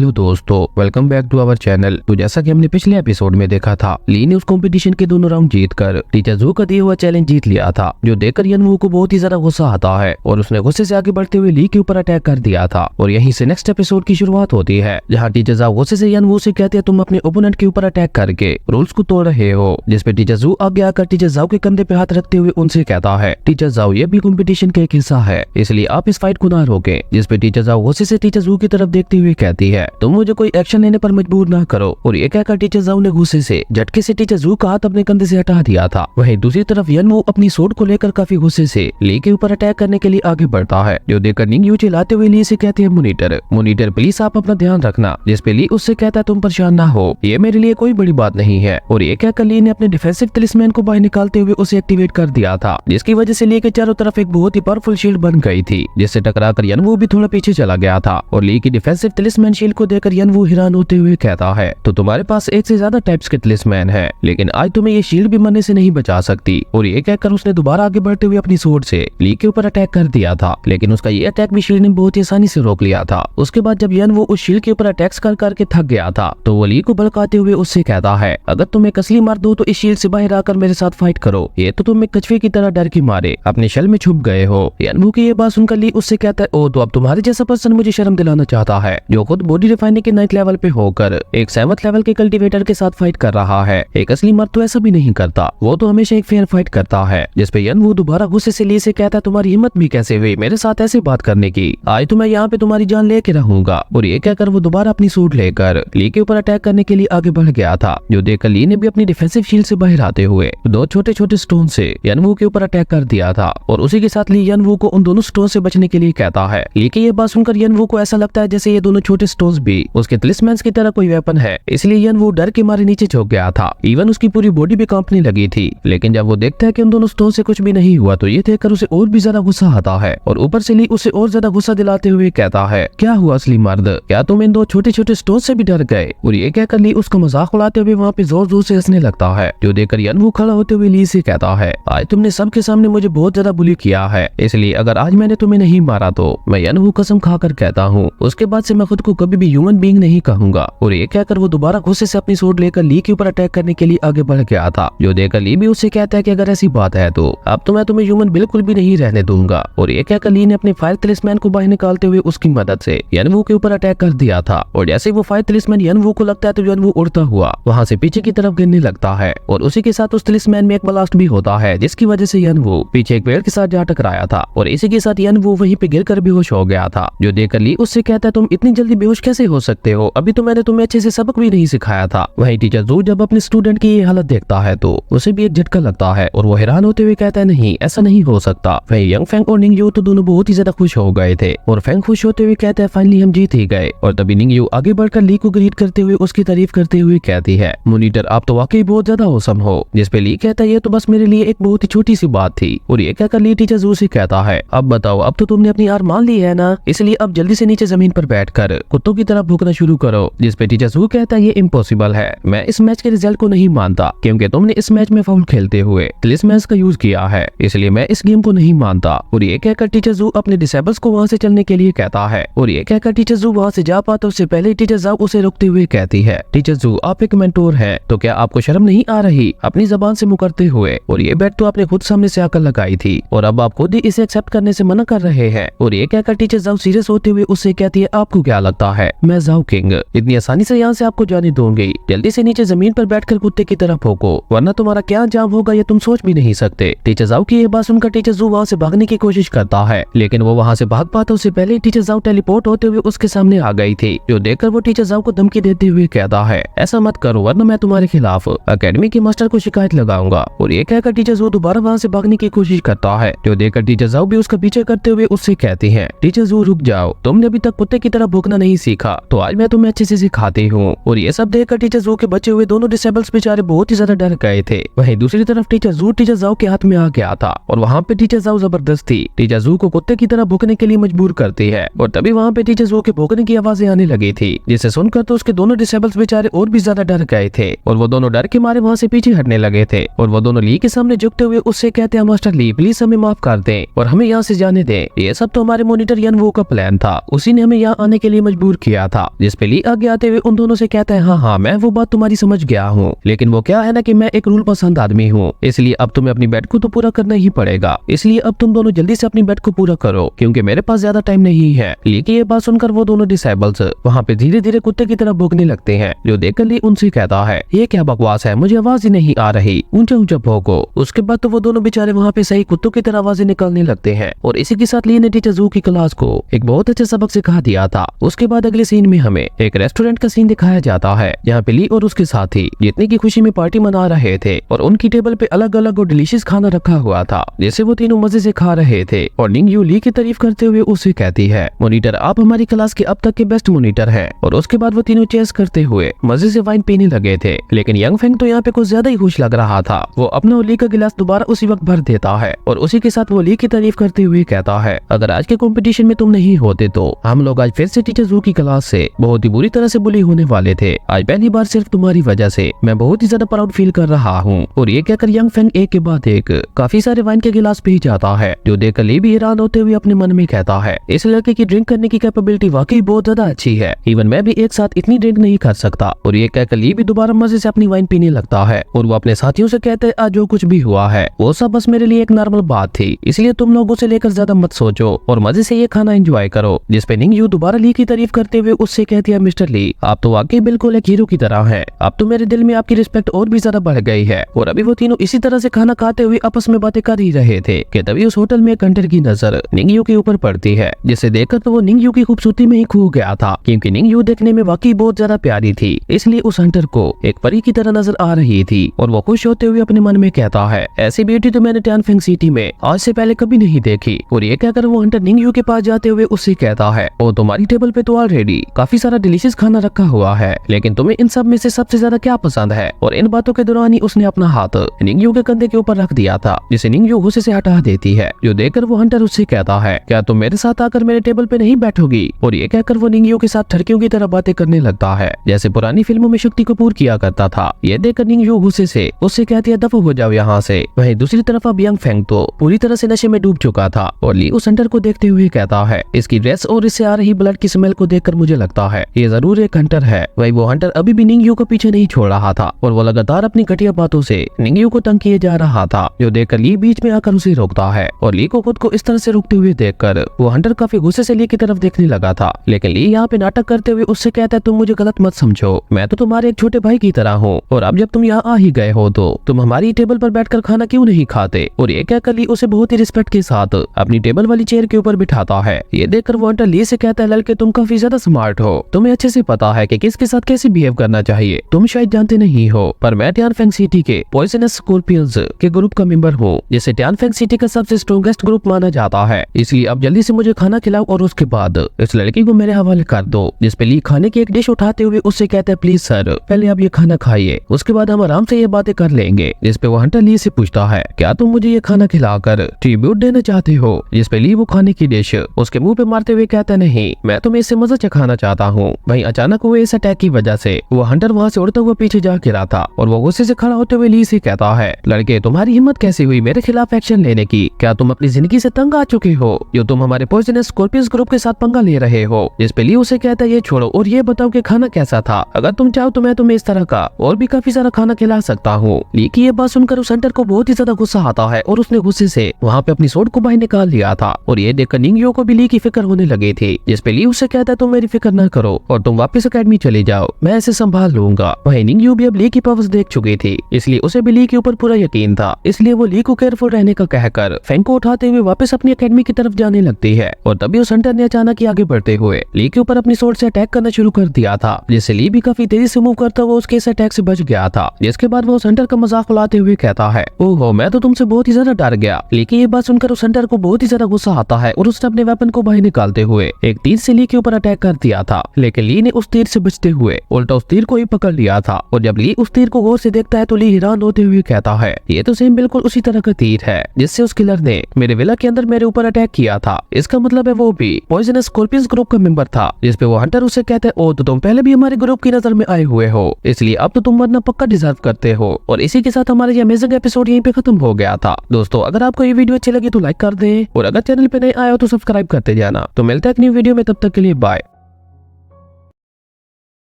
हेलो दोस्तों, welcome back to our channel. तो जैसा कि हमने पिछले एपिसोड में देखा था, ली ने उस कंपटीशन के दोनों राउंड जीतकर टीचर जू का दिया हुआ चैलेंज जीत लिया था, जो देखकर यनवू को बहुत ही ज्यादा गुस्सा आता है और उसने गुस्से से आगे बढ़ते हुए ली के ऊपर अटैक कर दिया था। और यहीं से नेक्स्ट एपिसोड की शुरुआत होती है, जहाँ टीचर जाओ गुस्से से यनवू से कहते हैं तुम अपने ओपोनेंट के ऊपर अटैक करके रूल्स को तोड़ रहे हो, जिसपे टीचर जू आगे आकर टीचर जाओ के कंधे पे हाथ रखते हुए उनसे कहता है टीचर जाओ ये भी कंपटीशन का एक हिस्सा है, इसलिए आप इस फाइट को ना रोके। जिसपे टीचर जाओ गुस्से से टीचर जू की तरफ देखते हुए कहती है तुम मुझे कोई एक्शन लेने पर मजबूर ना करो। और ये कहकर टीचर जाओ ने गुस्से से झटके से टीचर जू का हाथ अपने कंधे से हटा दिया था। वहीं दूसरी तरफ यनवू अपनी सोड को लेकर काफी गुस्से से ली के ऊपर अटैक करने के लिए आगे बढ़ता है, जो देखकर निंगयू चिल्लाते हुए ली से कहती है मोनीटर प्लीज आप अपना ध्यान रखना। जिसपे ली उससे कहता है तुम परेशान ना हो, ये मेरे लिए कोई बड़ी बात नहीं है। और ये कहकर ली ने अपने डिफेंसिव तलिस्मैन को बाहर निकालते हुए उसे एक्टिवेट कर दिया था, जिसकी वजह से ली के चारों तरफ एक बहुत ही पावरफुल शील्ड बन गई थी, जिससे टकराकर यनवू भी थोड़ा पीछे चला गया था। और ली की डिफेंसिव तलिस्मैन शील्ड को देखकर यनवू हैरान होते हुए कहता है तो तुम्हारे पास एक से ज्यादा टाइप्स के तलिस्मैन है, लेकिन आज तुम्हें ये शील्ड भी मरने से नहीं बचा सकती। और ये कहकर उसने दोबारा आगे बढ़ते हुए अपनी सोर्ड से ली के ऊपर अटैक कर दिया था, लेकिन उसका ये अटैक भी शील्ड ने बहुत ही आसानी से रोक लिया था। उसके बाद जब यनवू उस शील्ड के ऊपर अटैक्स कर करके थक गया था, तो वो ली को भड़काते हुए उससे कहता है अगर तुम एक असली मर्द हो तो इस शील्ड से बाहर आकर मेरे साथ फाइट करो, ये तो तुम एक कछुए की तरह डर के मारे अपने शल में छुप गए हो। यनवू की ये बात सुनकर ली उससे कहता है ओ तो अब तुम्हारे जैसा पर्सन मुझे शर्म दिलाना चाहता है, जो खुद बॉडी रिफाइनिंग के 9th लेवल पे होकर एक 7th लेवल के कल्टीवेटर के साथ फाइट कर रहा है। एक असली मर्द तो ऐसा भी नहीं करता, वो तो हमेशा एक फेयर फाइट करता है। जिसपे यनवू दोबारा गुस्से से ली से कहता है तुम्हारी हिम्मत भी कैसे हुई मेरे साथ ऐसे बात करने की, आज तो मैं यहाँ पे तुम्हारी जान लेके रहूंगा। और ये कहकर वो दोबारा अपनी सूट लेकर ली के ऊपर अटैक करने के लिए आगे बढ़ गया था, जो देखकर ली ने भी अपनी डिफेंसिव शील्ड से बाहर आते हुए दो छोटे छोटे स्टोन से यनवू के ऊपर अटैक कर दिया था। और उसी के साथ ली यनवू को उन दोनों स्टोन से बचने के लिए कहता है। ली की ये बात सुनकर यनवू को ऐसा लगता है जैसे ये दोनों छोटे स्टोन्स भी उसके तलिस्मैन्स की तरह कोई वेपन है, इसलिए यनवू डर के मारे नीचे झुक गया था। इवन उसकी पूरी बॉडी भी कांपने लगी थी। लेकिन जब वो देखता है कि उन दोनों स्टोन से कुछ भी नहीं हुआ, तो ये देखकर उसे और भी ज्यादा गुस्सा आता है। और ऊपर से ली उसे और ज्यादा गुस्सा दिलाते हुए कहता है क्या हुआ असली मर्द, क्या तुम इन दो छोटे छोटे स्टोन से भी डर गए। और ये कहकर ली उसका मजाक उड़ाते हुए वहाँ पे जोर जोर से हंसने लगता है, जो देखकर यनवू खड़ा होते हुए ली से कहता है आज तुमने सबके सामने मुझे बहुत ज्यादा बुली किया है, इसलिए अगर आज मैंने तुम्हें नहीं मारा तो मैं यनवू कसम खाकर कहता हूँ उसके बाद से मैं खुद को कभी भी ह्यूमन बीइंग नहीं कहूंगा। और ये कहकर वो दोबारा गुस्से से अपनी सोड लेकर ली के ऊपर अटैक करने के लिए आगे बढ़ गया था, जो देखकर ली भी उससे कहता है कि अगर ऐसी बात है तो अब तो मैं तुम्हें ह्यूमन बिल्कुल भी नहीं रहने दूंगा। और ये कहकर ली ने अपने फायर तलिस्मैन को बाहर निकालते हुए उसकी मदद से यनवू के ऊपर अटैक कर दिया था। और जैसे वो फायर तलिस्मैन यनवू को लगता है तो यनवू उड़ता हुआ वहाँ से पीछे की तरफ गिरने लगता है। और उसी के साथ उस तलिस्मैन में एक ब्लास्ट भी होता है, जिसकी वजह से यनवू पीछे एक पेड़ के साथ जा टकराया था। और इसी के साथ यनवू वहीं पे गिरकर बेहोश हो गया था, जो देखकर ली उससे कहता है तुम इतनी जल्दी बेहोश कैसे हो सकते हो, अभी तो मैंने तुम्हें अच्छे से सबक भी नहीं सिखाया था। वहीं टीचर जू जब अपने स्टूडेंट की ये हालत देखता है तो उसे भी एक झटका लगता है और वो हैरान होते हुए कहता है नहीं ऐसा नहीं हो सकता। वहीं यंग फेंग और निंगयू तो दोनों बहुत ही ज्यादा खुश हो गए थे और फेंग खुश होते हुए कहता है फाइनली हम जीत ही गए। और तभी निंगयू आगे बढ़कर ली को ग्रीट करते हुए उसकी तारीफ करते हुए कहती है मोनीटर आप तो वाकई बहुत ज्यादा औसम हो। जिसपे ली कहता है ये तो बस मेरे लिए एक बहुत ही छोटी सी बात थी। और ये कहकर ली टीचर जू से कहता है अब बताओ अब तो तुमने अपनी हार मान ली है ना, इसलिए अब जल्दी से नीचे जमीन पर बैठकर कुत्तों की तरह भूखना शुरू करो। जिसपे टीचर जू कहता है ये इम्पॉसिबल है, मैं इस मैच के रिजल्ट को नहीं मानता क्योंकि तुमने इस मैच में फाउल खेलते हुए तलिस्मैन्स का यूज किया है, इसलिए मैं इस गेम को नहीं मानता। और ये कहकर टीचर जू अपने डिसेबल्स को वहाँ से चलने के लिए कहता है। और ये कहकर टीचर जू वहाँ से जा पाता उससे पहले टीचर जू उसे रोकते हुए कहती है टीचर जू आप एक मेंटोर हैं, तो क्या आपको शर्म नहीं आ रही अपनी जबान से मुकरते हुए, और ये बैट तो आपने खुद सामने से आकर लगाई थी और अब आप खुद ही इसे एक्सेप्ट करने से मना कर रहे हैं। और ये कहकर टीचर जू सीरियस होते हुए उससे कहती है आपको क्या लगता है मैं जाओ किंग इतनी आसानी से यहाँ से आपको जाने दूंगी, जल्दी से नीचे जमीन पर बैठकर कुत्ते की तरह भौंको वरना तुम्हारा क्या अंजाम होगा ये तुम सोच भी नहीं सकते। टीचर जाओ की ये बात सुनकर टीचर जू वहाँ से भागने की कोशिश करता है, लेकिन वो वहाँ से भाग पाता उससे पहले टीचर जाओ टेलीपोर्ट होते हुए उसके सामने आ गई थी, जो देखकर वो टीचर जाओ को धमकी देते हुए कहता है ऐसा मत करो वरना मैं तुम्हारे खिलाफ एकेडमी के मास्टर को शिकायत लगाऊंगा। और ये कहकर टीचर जू दोबारा वहाँ से भागने की कोशिश करता है, जो देखकर टीचर जाओ भी उसका पीछे करते हुए उससे कहती है टीचर जू रुक जाओ, तुमने अभी तक कुत्ते की तरह भूखना नहीं सीखा, तो आज मैं तुम्हें अच्छे से सिखाती हूँ। और ये सब देखकर टीचर जू के बचे हुए दोनों डिसेबल्स बेचारे बहुत ही ज्यादा डर गए थे। वहीं दूसरी तरफ टीचर जू टीचर जाओ के हाथ में आ गया था और वहाँ पे टीचर जाओ जबरदस्ती टीचर जू को कुत्ते की तरह भूखने के लिए मजबूर करती है। और तभी वहाँ पे टीचर जू के भौंकने की आवाजें आने लगी थी, जिसे सुनकर तो उसके दोनों डिसेबल्स बेचारे और भी ज्यादा डर गए थे और वो दोनों डर के मारे वहाँ से पीछे हटने लगे थे। और वो दोनों ली के सामने झुकते हुए उससे कहते हैं मास्टर ली प्लीज हमें माफ कर दें और हमें यहाँ से जाने दें, ये सब तो हमारे मॉनिटर यनवू का प्लान था, उसी ने हमें यहाँ आने के लिए मजबूर किया। किया था, जिसपे ली आगे आते हुए उन दोनों से कहता है हाँ मैं वो बात तुम्हारी समझ गया हूँ, लेकिन वो क्या है ना कि मैं एक रूल पसंद आदमी हूँ, इसलिए अब तुम्हें अपनी बेट को तो पूरा करना ही पड़ेगा, इसलिए अब तुम दोनों जल्दी से अपनी बेट को पूरा करो क्योंकि मेरे पास ज्यादा टाइम नहीं है। ली की ये बात सुनकर वो दोनों डिसेबल्स वहाँ पे धीरे धीरे कुत्ते की तरह भौंकने लगते हैं, जो देखकर ली उनसे कहता है ये क्या बकवास है, मुझे आवाज ही नहीं आ रही, ऊंचा ऊंचा भौंको। उसके बाद तो वो दोनों बेचारे वहाँ पे सही कुत्तों की तरह आवाजें निकालने लगते हैं और इसी के साथ ली ने टीचर जू की क्लास को एक बहुत अच्छा सबक सिखा दिया था। उसके बाद अगले सीन में हमें एक रेस्टोरेंट का सीन दिखाया जाता है जहाँ पे ली और उसके साथी जीतने की खुशी में पार्टी मना रहे थे और उनकी टेबल पे अलग अलग और डिलीशियस खाना रखा हुआ था जिसे वो तीनों मजे से खा रहे थे। और निंग यू ली की तारीफ करते हुए उससे कहती है मॉनिटर आप हमारी क्लास के अब तक के बेस्ट मॉनिटर हैं। और उसके बाद वो तीनों चेस करते हुए मजे से वाइन पीने लगे थे, लेकिन यंग फेंग तो यहाँ पे कुछ ज्यादा ही खुश लग रहा था। वो अपना और ली का गिलास दोबारा उसी वक्त भर देता है और उसी के साथ वो ली की तारीफ करते हुए कहता है अगर आज के कंपटीशन में तुम नहीं होते तो हम लोग आज फिर से टीचर जू की क्लास से बहुत ही बुरी तरह से बुली होने वाले थे। आज पहली बार सिर्फ तुम्हारी वजह से मैं बहुत ही ज्यादा प्राउड फील कर रहा हूँ। और ये कहकर यंग फेंग एक के बाद एक काफी सारे वाइन के गिलास पी जाता है, जो देखकर ली भी हैरान होते हुए अपने मन में कहता है इस लड़के की ड्रिंक करने की कैपेबिलिटी वाकई बहुत ज्यादा अच्छी है, इवन मैं भी एक साथ इतनी ड्रिंक नहीं कर सकता। और ये कहकर ली भी दोबारा मजे से अपनी वाइन पीने लगता है और वो अपने साथियों से कहते हैं आज जो कुछ भी हुआ है वो सब बस मेरे लिए एक नॉर्मल बात थी, इसलिए तुम लोगों से लेकर ज्यादा मत सोचो और मजे से ये खाना एंजॉय करो। जिसपे निंग यू दोबारा ली की तारीफ करते हुए उससे कहती है मिस्टर ली आप तो वाकई बिल्कुल एक हीरो की तरह हैं, अब तो मेरे दिल में आपकी रिस्पेक्ट और भी ज्यादा बढ़ गई है। और अभी वो तीनों इसी तरह से खाना खाते हुए आपस में बातें कर ही रहे थे कि तभी उस होटल में एक हंटर की नजर निंग यू के ऊपर पड़ती है, जिसे देखकर तो वो निंग यू की खूबसूरती में ही खो गया था क्योंकि निंग यू देखने में वाकई बहुत ज्यादा प्यारी थी, इसलिए उस हंटर को एक परी की तरह नजर आ रही थी। और वो खुश होते हुए अपने मन में कहता है ऐसी ब्यूटी तो मैंने टैनफेंग सिटी में आज से पहले कभी नहीं देखी। और ये कहकर वो हंटर निंग यू के पास जाते हुए उससे कहता है ओ तुम्हारी टेबल पे तो ऑलरेडी काफी सारा डिलीशियस खाना रखा हुआ है, लेकिन तुम्हें इन सब में से सबसे ज्यादा क्या पसंद है। और इन बातों के दौरान ही उसने अपना हाथ निंग यू के कंधे के ऊपर रख दिया था, जिसे निंग यू गुस्से से हटा देती है, जो देखकर वो हंटर उससे कहता है क्या तुम मेरे साथ आकर मेरे टेबल पे नहीं बैठोगी। और ये कहकर वो निंग यू के साथ ठरकियों की तरह बातें करने लगता है जैसे पुरानी फिल्मों में शक्ति कपूर किया करता था। ये देखकर निंग यू गुस्से से उससे कहती है दफा हो जाओ यहाँ से। वहीं दूसरी तरफ अब यंग फेंग तो पूरी तरह से नशे में डूब चुका था और ली उस हंटर को देखते हुए कहता है इसकी ड्रेस और इससे आ रही ब्लड की स्मेल को देखकर मुझे लगता है ये जरूर एक हंटर है। वही वो हंटर अभी भी निंग यू को पीछे नहीं छोड़ रहा था और वो लगातार अपनी घटिया बातों से निंग यू को तंग किए जा रहा था, जो देखकर ली बीच में आकर उसे रोकता है। और ली को खुद को इस तरह से रोकते हुए देखकर वो हंटर काफी गुस्से से ली की तरफ देखने लगा था, लेकिन ली यहाँ पे नाटक करते हुए उससे कहता है तुम मुझे गलत मत समझो, मैं तो तुम्हारे एक छोटे भाई की तरह हूँ और अब जब तुम यहाँ आ ही गए हो तो तुम हमारी टेबल पर बैठकर खाना क्यों नहीं खाते। और ये कहकर ली उसे बहुत ही रिस्पेक्ट के साथ अपनी टेबल वाली चेयर के ऊपर बिठाता है। ये देखकर वो हंटर ली से कहता है लड़के तुम काफी ज्यादा स्मार्ट हो, तुम्हें अच्छे से पता है कि किसके साथ कैसे बिहेव करना चाहिए। तुम शायद जानते नहीं हो पर मैं टैनफेंग सिटी के पॉइजनस स्कॉर्पियंस के ग्रुप का मेंबर हूँ, जिसे टैनफेंग सिटी का सबसे स्ट्रॉन्गेस्ट ग्रुप माना जाता है, इसलिए अब जल्दी से मुझे खाना खिलाओ और उसके बाद इस लड़की को मेरे हवाले कर दो। जिसपे ली खाने की एक डिश उठाते हुए उससे कहता है प्लीज सर पहले आप ये खाना खाइए, उसके बाद हम आराम से ये बातें कर लेंगे। जिसपे वो हंटर ली से पूछता है क्या तुम मुझे ये खाना खिलाकर ट्रिब्यूट देना चाहते हो। जिसपे ली वो खाने की डिश उसके मुंह पे मारते हुए कहता नहीं मैं तुम्हें इससे मजा चखाना चाहता हूँ। वहीं अचानक हुए इस अटैक की वजह से वो हंटर वहाँ से उड़ता हुआ पीछे जा गिरा था और वो गुस्से से खड़ा होते हुए ली से कहता है लड़के तुम्हारी हिम्मत कैसे हुई मेरे खिलाफ एक्शन लेने की, क्या तुम अपनी जिंदगी से तंग आ चुके हो जो तुम हमारे पॉइजनस स्कॉर्पियंस ग्रुप के साथ पंगा ले रहे हो। जिसपे ली उसे कहता है ये छोड़ो और ये बताओ कि खाना कैसा था, अगर तुम चाहो तो मैं तुम्हें इस तरह का और भी काफी सारा खाना खिला सकता हूँ। ली की ये बात सुनकर उस हंटर को बहुत ही ज्यादा गुस्सा आता है और उसने गुस्से से वहाँ पे अपनी सोड को बाहर निकाल लिया था। और ये देखकर निंग यू को भी ली की फिक्र होने लगी थी। जिसपे ली उससे कहता है तुम मेरी फिक्र न करो और तुम वापस अकेडमी चले जाओ, मैं इसे संभाल लूंगा। वहीं निंग यू भी अब ली की पावर्स देख चुकी थी, इसलिए उसे भी ली के ऊपर पूरा यकीन था, इसलिए वो ली को केयरफुल रहने का कहकर फेंग को उठाते हुए वापस अपनी अकेडमी की तरफ जाने लगती है। और तभी उस हंटर ने अचानक ही आगे बढ़ते हुए ली के ऊपर अपनी सोड से अटैक करना शुरू कर दिया था, जिससे ली भी काफी तेजी से मूव करता हुआ उसके इस अटैक से बच गया था। जिसके बाद वो उस हंटर का मजाक उड़ाते हुए कहता है ओहो मैं तो तुमसे बहुत ही ज्यादा डर गया। लेकिन ये बात सुनकर उस हंटर को बहुत ही ज्यादा गुस्सा आता है और उसने अपने वेपन को बाहर निकालते हुए एक तीर से ली के ऊपर अटैक कर दिया था, लेकिन ली ने उस तीर से बचते हुए उल्टा उस तीर को ही पकड़ लिया था। और जब ली उस तीर को गौर से देखता है तो ली हैरान होते हुए कहता है ये तो सेम बिल्कुल उसी तरह का तीर है जिससे उस किलर ने मेरे विला के अंदर मेरे ऊपर अटैक किया था, इसका मतलब है वो भी पॉइजनस स्कॉर्पियंस ग्रुप का मेंबर था। जिसपे वो हंटर उससे कहते हैं ओ तो तुम पहले भी हमारे ग्रुप की नजर में आए हुए हो, इसलिए अब तो तुम मरना पक्का डिजर्व करते हो। और इसी के साथ हमारा ये अमेजिंग एपिसोड यहीं पे खत्म हो गया था। दोस्तों अगर आपको ये वीडियो अच्छी लगी तो लाइक कर दें और अगर चैनल पे नए आए हो तो सब्सक्राइब करते जाना। तो मिलते हैं एक न्यू वीडियो में, तब तक के लिए बाय।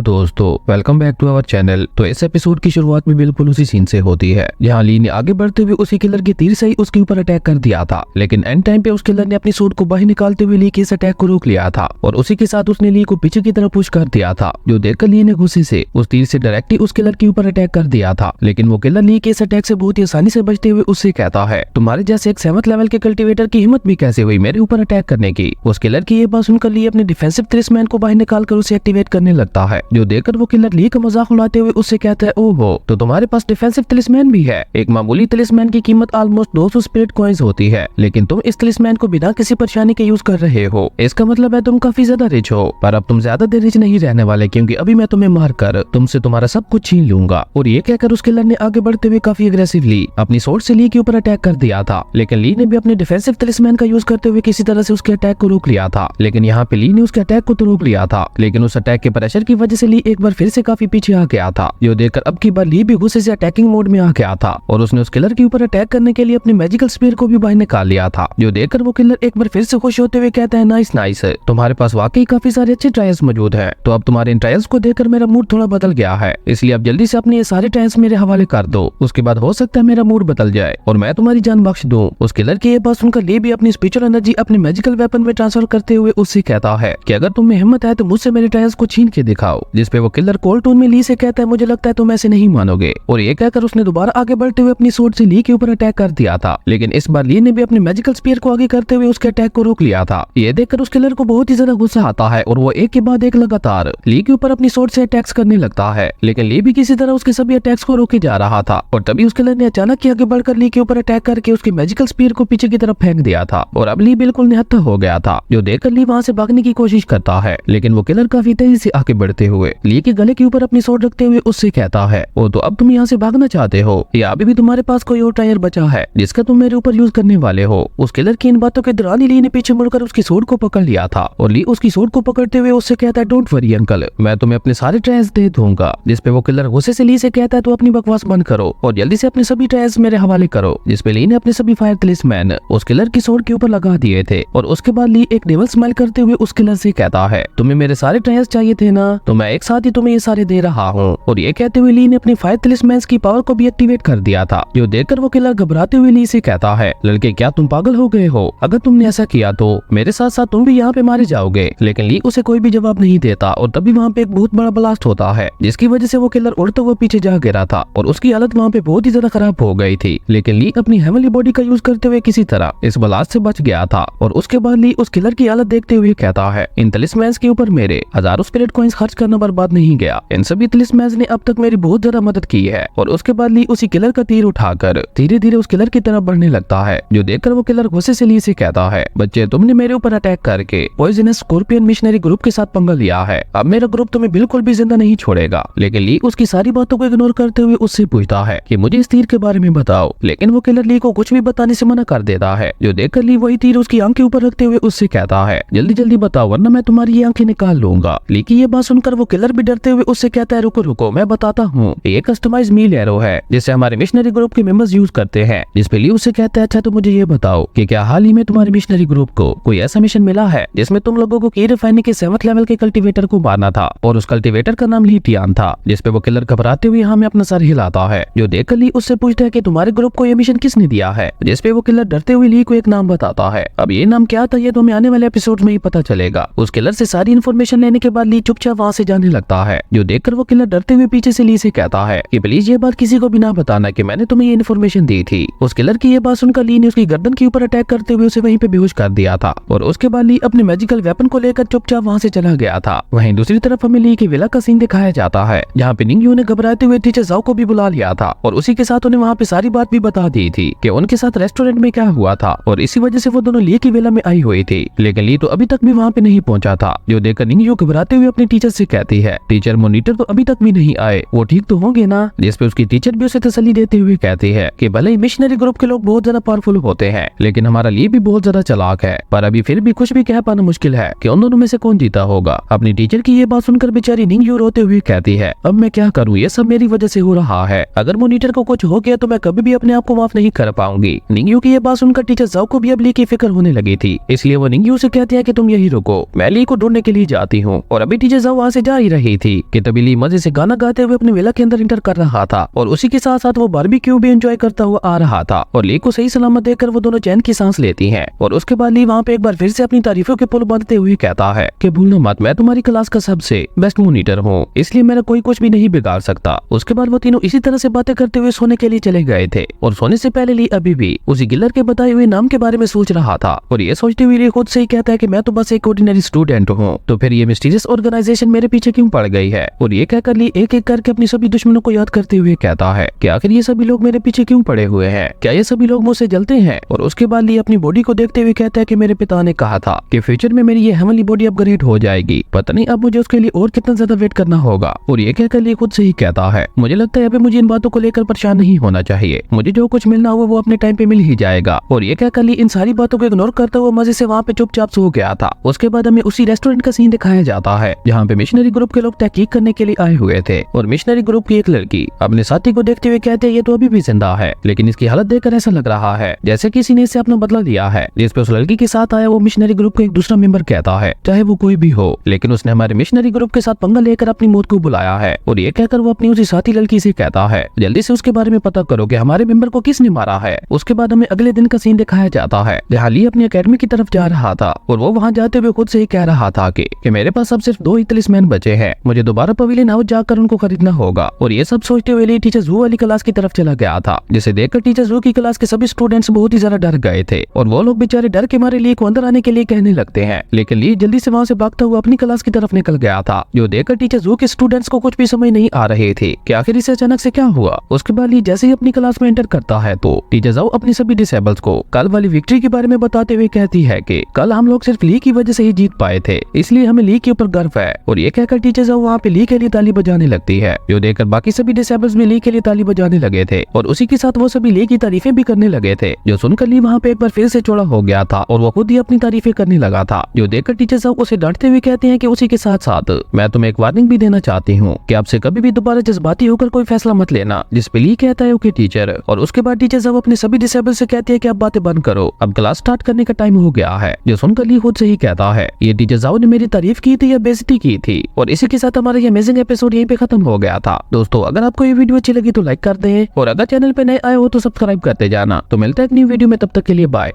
दोस्तों, welcome back to our channel. तो इस एपिसोड की शुरुआत में बिल्कुल उसी सीन से होती है जहां ली ने आगे बढ़ते हुए उसी किलर के तीर से ही उसके ऊपर अटैक कर दिया था, लेकिन एंड टाइम पे उस किलर ने अपनी सूट को बाहर निकालते हुए ली के इस अटैक को रोक लिया था और उसी के साथ उसने ली को पीछे की तरफ पुश कर दिया था, जो देखकर ली ने गुस्से से उस तीर से डायरेक्टली उस किलर के ऊपर अटैक कर दिया था। लेकिन वो किलर ली के इस अटैक से बहुत ही आसानी से बचते हुए उससे कहता है, तुम्हारे जैसे एक 7th लेवल के कल्टीवेटर की हिम्मत भी कैसे हुई मेरे ऊपर अटैक करने की। उस किलर की ये बात सुनकर ली अपने डिफेंसिव तलिस्मैन को बाहर निकालकर उसे एक्टिवेट करने लगता है, जो देखकर वो किलर ली का मजाक उड़ाते हुए उससे कहता है, ओहो तो तुम्हारे पास डिफेंसिव तलिस्मैन भी है। एक मामूली तलिस्मैन की कीमत ऑलमोस्ट 200 स्पिरिट कॉइंस होती है, लेकिन तुम इस तलिस्मैन को बिना किसी परेशानी के यूज कर रहे हो। इसका मतलब है तुम काफी ज्यादा रिच हो, पर अब तुम ज्यादा देर रिच नहीं रहने वाले, क्योंकि अभी मैं तुम्हें मार कर तुमसे तुम्हारा सब कुछ छीन लूंगा। और ये कहकर उस किलर ने आगे बढ़ते हुए काफी अग्रेसिवली अपनी सोर्ड से ली के ऊपर अटैक कर दिया था, लेकिन ली ने भी अपने डिफेंसिव तलिस्मैन का यूज करते हुए किसी तरह से उसके अटैक को रोक लिया था। लेकिन यहाँ पे ली ने उसके अटैक को तो रोक लिया था, लेकिन उस अटैक के प्रेशर की वजह से ली एक बार फिर से काफी पीछे आ गया था, जो देखकर अब की बार ली भी गुस्से से अटैकिंग मोड में आ गया था और उसने उस किलर के ऊपर अटैक करने के लिए अपने मैजिकल स्पीयर को भी बाहर निकाल लिया था, जो देखकर वो किलर एक बार फिर से खुश होते हुए कहता है, नाइस नाइस, तुम्हारे पास वाकई काफी सारे अच्छे ट्रायल्स मौजूद हैं। तो अब तुम्हारे इन ट्रायल्स को देखकर मेरा मूड थोड़ा बदल गया है, इसलिए अब जल्दी से अपने ये सारे ट्रायल्स मेरे हवाले कर दो, उसके बाद हो सकता है मेरा मूड बदल जाए और मैं तुम्हारी जान बख्श दूं। उस किलर की ये बात सुनकर ली भी अपनी स्पिरिचुअल एनर्जी अपने मैजिकल वेपन में ट्रांसफर करते हुए उससे कहता है कि अगर तुम में हिम्मत है तो मुझसे मेरे ट्रायल्स को छीन के दिखाओ, जिसपे वो किलर कोल्ड टोन में ली से कहता है, मुझे लगता है तुम ऐसे नहीं मानोगे। और ये कहकर उसने दोबारा आगे बढ़ते हुए अपनी सोर्ड से ली के ऊपर अटैक कर दिया था, लेकिन इस बार ली ने भी अपने मैजिकल स्पीयर को आगे करते हुए उसके अटैक को रोक लिया था। ये देखकर उस किलर को बहुत ही ज्यादा गुस्सा आता है और वो एक के बाद एक लगातार ली के ऊपर अपनी सोर्ड से अटैक्स करने लगता है, लेकिन ली भी किसी तरह उसके सभी अटैक्स को रोके जा रहा था। और तभी उस किलर ने अचानक ही आगे बढ़कर ली के ऊपर अटैक करके उसके मैजिकल स्पीयर को पीछे की तरफ फेंक दिया था और अब ली बिल्कुल निहत्था हो गया था, जो देखकर ली वहां से भागने की कोशिश करता है, लेकिन वो किलर काफी तेजी से आगे बढ़ते हुए ली के गले के ऊपर अपनी सोर्ड रखते हुए उससे कहता है, ओ तो अब तुम यहाँ से भागना चाहते हो या अभी भी तुम्हारे पास कोई और टायर बचा है जिसका तुम मेरे ऊपर यूज करने वाले हो। उस किलर की इन बातों के दौरान ली ने पीछे मुड़कर उसकी सोर्ड को पकड़ लिया था और ली उसकी सोर्ड को पकड़ते हुए उससे कहता है, डोंट वरी अंकल, मैं तुम्हें अपने सारे ट्रायल्स दे दूंगा। जिसपे वो किलर गुस्से से ली से कहता है, तो अपनी बकवास बंद करो और जल्दी से अपने सभी ट्रायल्स मेरे हवाले करो। जिसपे ली ने अपने सभी फायर तलिस्मैन उस किलर की सोर्ड के ऊपर लगा दिए थे और उसके बाद ली एक डेविल स्माइल करते हुए उस किलर से कहता है, तुम्हें मेरे सारे ट्रायल्स चाहिए थे ना, तो मैं एक साथ ही तुम्हें ये सारे दे रहा हूँ। और ये कहते हुए ली ने अपनी फायर तलिस्मैन की पावर को भी एक्टिवेट कर दिया था, जो देखकर वो किलर घबराते हुए ली से कहता है, लड़के क्या तुम पागल हो गए हो, अगर तुमने ऐसा किया तो मेरे साथ साथ तुम भी यहाँ पे मारे जाओगे। लेकिन ली उसे कोई भी जवाब नहीं देता और तभी वहाँ पे एक बहुत बड़ा ब्लास्ट होता है, जिसकी वजह से वो किलर उड़ते हुए पीछे जा गिरा था और उसकी हालत वहाँ पे बहुत ही ज्यादा खराब हो गई थी। लेकिन ली अपनी हेवनली बॉडी का यूज करते हुए किसी तरह इस ब्लास्ट से बच गया था और उसके बाद ली उस किलर की हालत देखते हुए कहता है, इन तलिस्मैन्स के ऊपर मेरे हजारों स्पिरिट कॉइंस खर्च करना बर्बाद नहीं गया, इन सभी तलिस्मैन्स ने अब तक मेरी बहुत ज्यादा मदद की है। और उसके बाद ली उसी किलर का तीर उठाकर धीरे धीरे उस किलर की तरफ बढ़ने लगता है, जो देखकर वो किलर गुस्से से ली से कहता है, बच्चे तुमने मेरे ऊपर अटैक करके पॉइजनस स्कॉर्पियन मिशनरी ग्रुप के साथ पंगा लिया है, अब मेरा ग्रुप तुम्हें बिल्कुल भी जिंदा नहीं छोड़ेगा। लेकिन ली उसकी सारी बातों को इग्नोर करते हुए उससे पूछता है कि मुझे इस तीर के बारे में बताओ, लेकिन वो किलर ली को कुछ भी बताने से मना कर देता है, जो देखकर ली वही तीर उसकी आंख के ऊपर रखते हुए उससे कहता है, जल्दी जल्दी बताओ वरना मैं तुम्हारी ये आंखें निकाल लूंगा। ली की ये बात सुनकर वो किलर भी डरते हुए उससे कहता है, रुको रुको मैं बताता हूँ, ये कस्टमाइज मील एरो है जिसे हमारे मिशनरी ग्रुप के मेंबर्स यूज करते हैं। जिसपे ली उससे कहता है, अच्छा तो मुझे ये बताओ कि क्या हाल ही में तुम्हारे मिशनरी ग्रुप को कोई ऐसा मिशन मिला है जिसमें तुम लोगों को की रिफाइनिंग के 7th लेवल के कल्टीवेटर को मारना था और उस कल्टीवेटर का नाम लीटियान था। जिसपे वो किलर घबराते हुए यहाँ में अपना सर हिलाता है, जो देखकर ली उससे पूछता है कि तुम्हारे ग्रुप को ये मिशन किसने दिया है। जिसपे वो किलर डरते हुए ली को एक नाम बताता है। अब ये नाम क्या था ये तो हमें आने वाले एपिसोड में ही पता चलेगा। उस किलर से सारी इन्फॉर्मेशन लेने के बाद ली चुपचाप वहाँ से जाने लगता है, जो देखकर वो किलर डरते हुए पीछे से ली से कहता है कि प्लीज ये बात किसी को भी ना बताना कि मैंने तुम्हें ये इन्फॉर्मेशन दी थी। उस किलर की ये बात सुनकर ली ने उसकी गर्दन के ऊपर अटैक करते हुए उसे वहीं पे बेहोश कर दिया था और उसके बाद ली अपने मैजिकल वेपन को लेकर चुपचाप वहाँ से चला गया था। वहीं दूसरी तरफ हमें ली की विला का सीन दिखाया जाता है, जहाँ पे निंगयू ने घबराते हुए टीचर जाओ को भी बुला लिया था और उसी के साथ उन्हें वहाँ पे सारी बात भी बता दी थी कि उनके साथ रेस्टोरेंट में क्या हुआ था और इसी वजह से वो दोनों ली की विला में आई हुई थी। लेकिन ली तो अभी तक भी वहाँ पे नहीं पहुंचा था, जो देखकर निंगयू घबराते हुए अपने टीचर से कहती है, टीचर मॉनिटर तो अभी तक भी नहीं आए, वो ठीक तो होंगे ना। जिसपे उसकी टीचर भी उसे तसल्ली देते हुए कहती है कि भले ही मिशनरी ग्रुप के लोग बहुत ज्यादा पावरफुल होते हैं, लेकिन हमारा ली भी बहुत ज्यादा चालाक है, पर अभी फिर भी कुछ भी कह पाना मुश्किल है कि उन दोनों में से कौन जीता होगा। अपनी टीचर की ये बात सुनकर बेचारी निंगयू रोते हुए कहती है, अब मैं क्या करूँ, ये सब मेरी वजह से हो रहा है, अगर मॉनिटर को कुछ हो गया तो मैं कभी भी अपने आप को माफ नहीं कर पाऊंगी। निंगयू की ये बात सुनकर टीचर जाओ को भी अब ली की फिक्र होने लगी थी, इसलिए वो निंगयू से कहती है कि तुम यही रुको, मैं ली को ढूंढने के लिए जाती हूँ। और अभी टीचर जाओ वहाँ से जा ही रही थी कि तभी ली मजे से गाना गाते हुए अपने विला के अंदर इंटर कर रहा था और उसी के साथ साथ वो बारबेक्यू भी एंजॉय करता हुआ आ रहा था। और ली को सही सलामत देखकर वो दोनों चैन की सांस लेती हैं और उसके बाद ली वहाँ पे एक बार फिर से अपनी तारीफों के पुल बांधते हुए कहता है कि भूलना मत, मैं तुम्हारी क्लास का सबसे बेस्ट मॉनिटर हूँ, इसलिए मेरा कोई कुछ भी नहीं बिगाड़ सकता। उसके बाद वो तीनों इसी तरह से बातें करते हुए सोने के लिए चले गए थे और सोने से पहले ली अभी भी उसी गिलर के बताए हुए नाम के बारे में सोच रहा था और ये सोचते हुए ली खुद से ही कहता है कि मैं तो बस एक ऑर्डिनरी स्टूडेंट हूँ, तो फिर ये मिस्टीरियस ऑर्गेनाइजेशन मेरे पीछे क्यों पड़ गई है। और ये कहकर ली एक एक करके अपनी सभी दुश्मनों को याद करते हुए कहता है कि आखिर ये सभी लोग मेरे पीछे क्यों पड़े हुए हैं, क्या ये सभी लोग मुझसे जलते हैं। और उसके बाद ली अपनी बॉडी को देखते हुए कहता है कि मेरे पिता ने कहा था कि फ्यूचर में मेरी ये हेवनली बॉडी अपग्रेड हो जाएगी, पता नहीं अब मुझे उसके लिए और कितना ज्यादा वेट करना होगा। और ये कहकर ली खुद से ही कहता है मुझे लगता है अभी मुझे इन बातों को लेकर परेशान नहीं होना चाहिए, मुझे जो कुछ मिलना हुआ वो अपने टाइम पे मिल ही जाएगा। और ये कहकर ली इन सारी बातों को इग्नोर करता हुआ मजे से वहाँ पे चुपचाप सो गया था। उसके बाद हमें उसी रेस्टोरेंट का सीन दिखाया जाता है जहाँ पे मिशनरी ग्रुप के लोग तहकीक करने के लिए आए हुए थे और मिशनरी ग्रुप की एक लड़की अपने साथी को देखते हुए कहते हैं ये तो अभी भी जिंदा है, लेकिन इसकी हालत देखकर ऐसा लग रहा है जैसे किसी ने इससे अपना बदला लिया है। जिसपे उस लड़की के साथ आया वो मिशनरी ग्रुप का एक दूसरा मेंबर कहता है चाहे वो कोई भी हो, लेकिन उसने हमारे मिशनरी ग्रुप के साथ पंगा लेकर अपनी मौत को बुलाया है। और ये कहकर वो अपनी उसी साथी लड़की से कहता है जल्दी से उसके बारे में पता करो कि हमारे मेंबर को किसने मारा है। उसके बाद हमें अगले दिन का सीन दिखाया जाता है जहाँ ली अपनी अकेडमी की तरफ जा रहा था और वो वहाँ जाते हुए खुद से ही कह रहा था कि मेरे पास अब सिर्फ 2 ही तलिस्मैन बचे हैं, मुझे दोबारा पवेलियन हाउस जाकर उनको खरीदना होगा। और ये सब सोचते हुए ली टीचर जू वाली क्लास की तरफ चला गया था, जिसे देखकर टीचर जू की क्लास के सभी स्टूडेंट्स बहुत ही ज्यादा डर गए थे और वो लोग बेचारे डर के मारे ली को अंदर आने के लिए कहने लगते हैं। लेकिन ली जल्दी से वहाँ से भागता हुआ अपनी क्लास की तरफ निकल गया था, जो देखकर टीचर जू के स्टूडेंट्स को कुछ भी समझ नहीं आ रहे थे कि आखिर इसे अचानक से क्या हुआ। उसके बाद ली जैसे ही अपनी क्लास में एंटर करता है तो टीचर जू अपनी सभी डिसेबल्स को कल वाली विक्ट्री के बारे में बताते हुए कहती है कि कल हम लोग सिर्फ ली की वजह से ही जीत पाए थे, इसलिए हमें ली के ऊपर गर्व है। और ये कहकर टीचर जू वहाँ पे ली के लिए ताली बजाने लगती है, जो देखकर बाकी सभी डिसेबल्स भी ली के लिए ताली बजाने लगे थे और उसी के साथ वो सभी ली की तारीफें भी करने लगे थे, जो सुनकर ली वहाँ पे एक बार फिर से चौड़ा हो गया था और वो खुद ही अपनी तारीफें करने लगा था। जो देखकर टीचर साहब उसे डांटते हुए कहते हैं कि उसी के साथ साथ मैं तुम्हें एक वार्निंग भी देना चाहती हूँ कि आपसे कभी भी दोबारा जज्बाती होकर कोई फैसला मत लेना। जिस पे ली कहता है ओके टीचर। और उसके बाद टीचर साहब अपने सभी डिसेबल से कहते हैं कि अब बातें बंद करो, अब क्लास स्टार्ट करने का टाइम हो गया है। जो सुनकर ली खुद से ही कहता है ये टीचर साहब ने मेरी तारीफ की थी या बेइज्जती की थी। और इसी के साथ हमारा ये अमेजिंग एपिसोड यहीं पे खत्म हो गया था। दोस्तों अगर आपको ये वीडियो अच्छी लगी तो लाइक कर दें और अगर चैनल पे नए आए हो तो सब्सक्राइब करते जाना। तो मिलते हैं एक न्यू वीडियो में, तब तक के लिए बाय।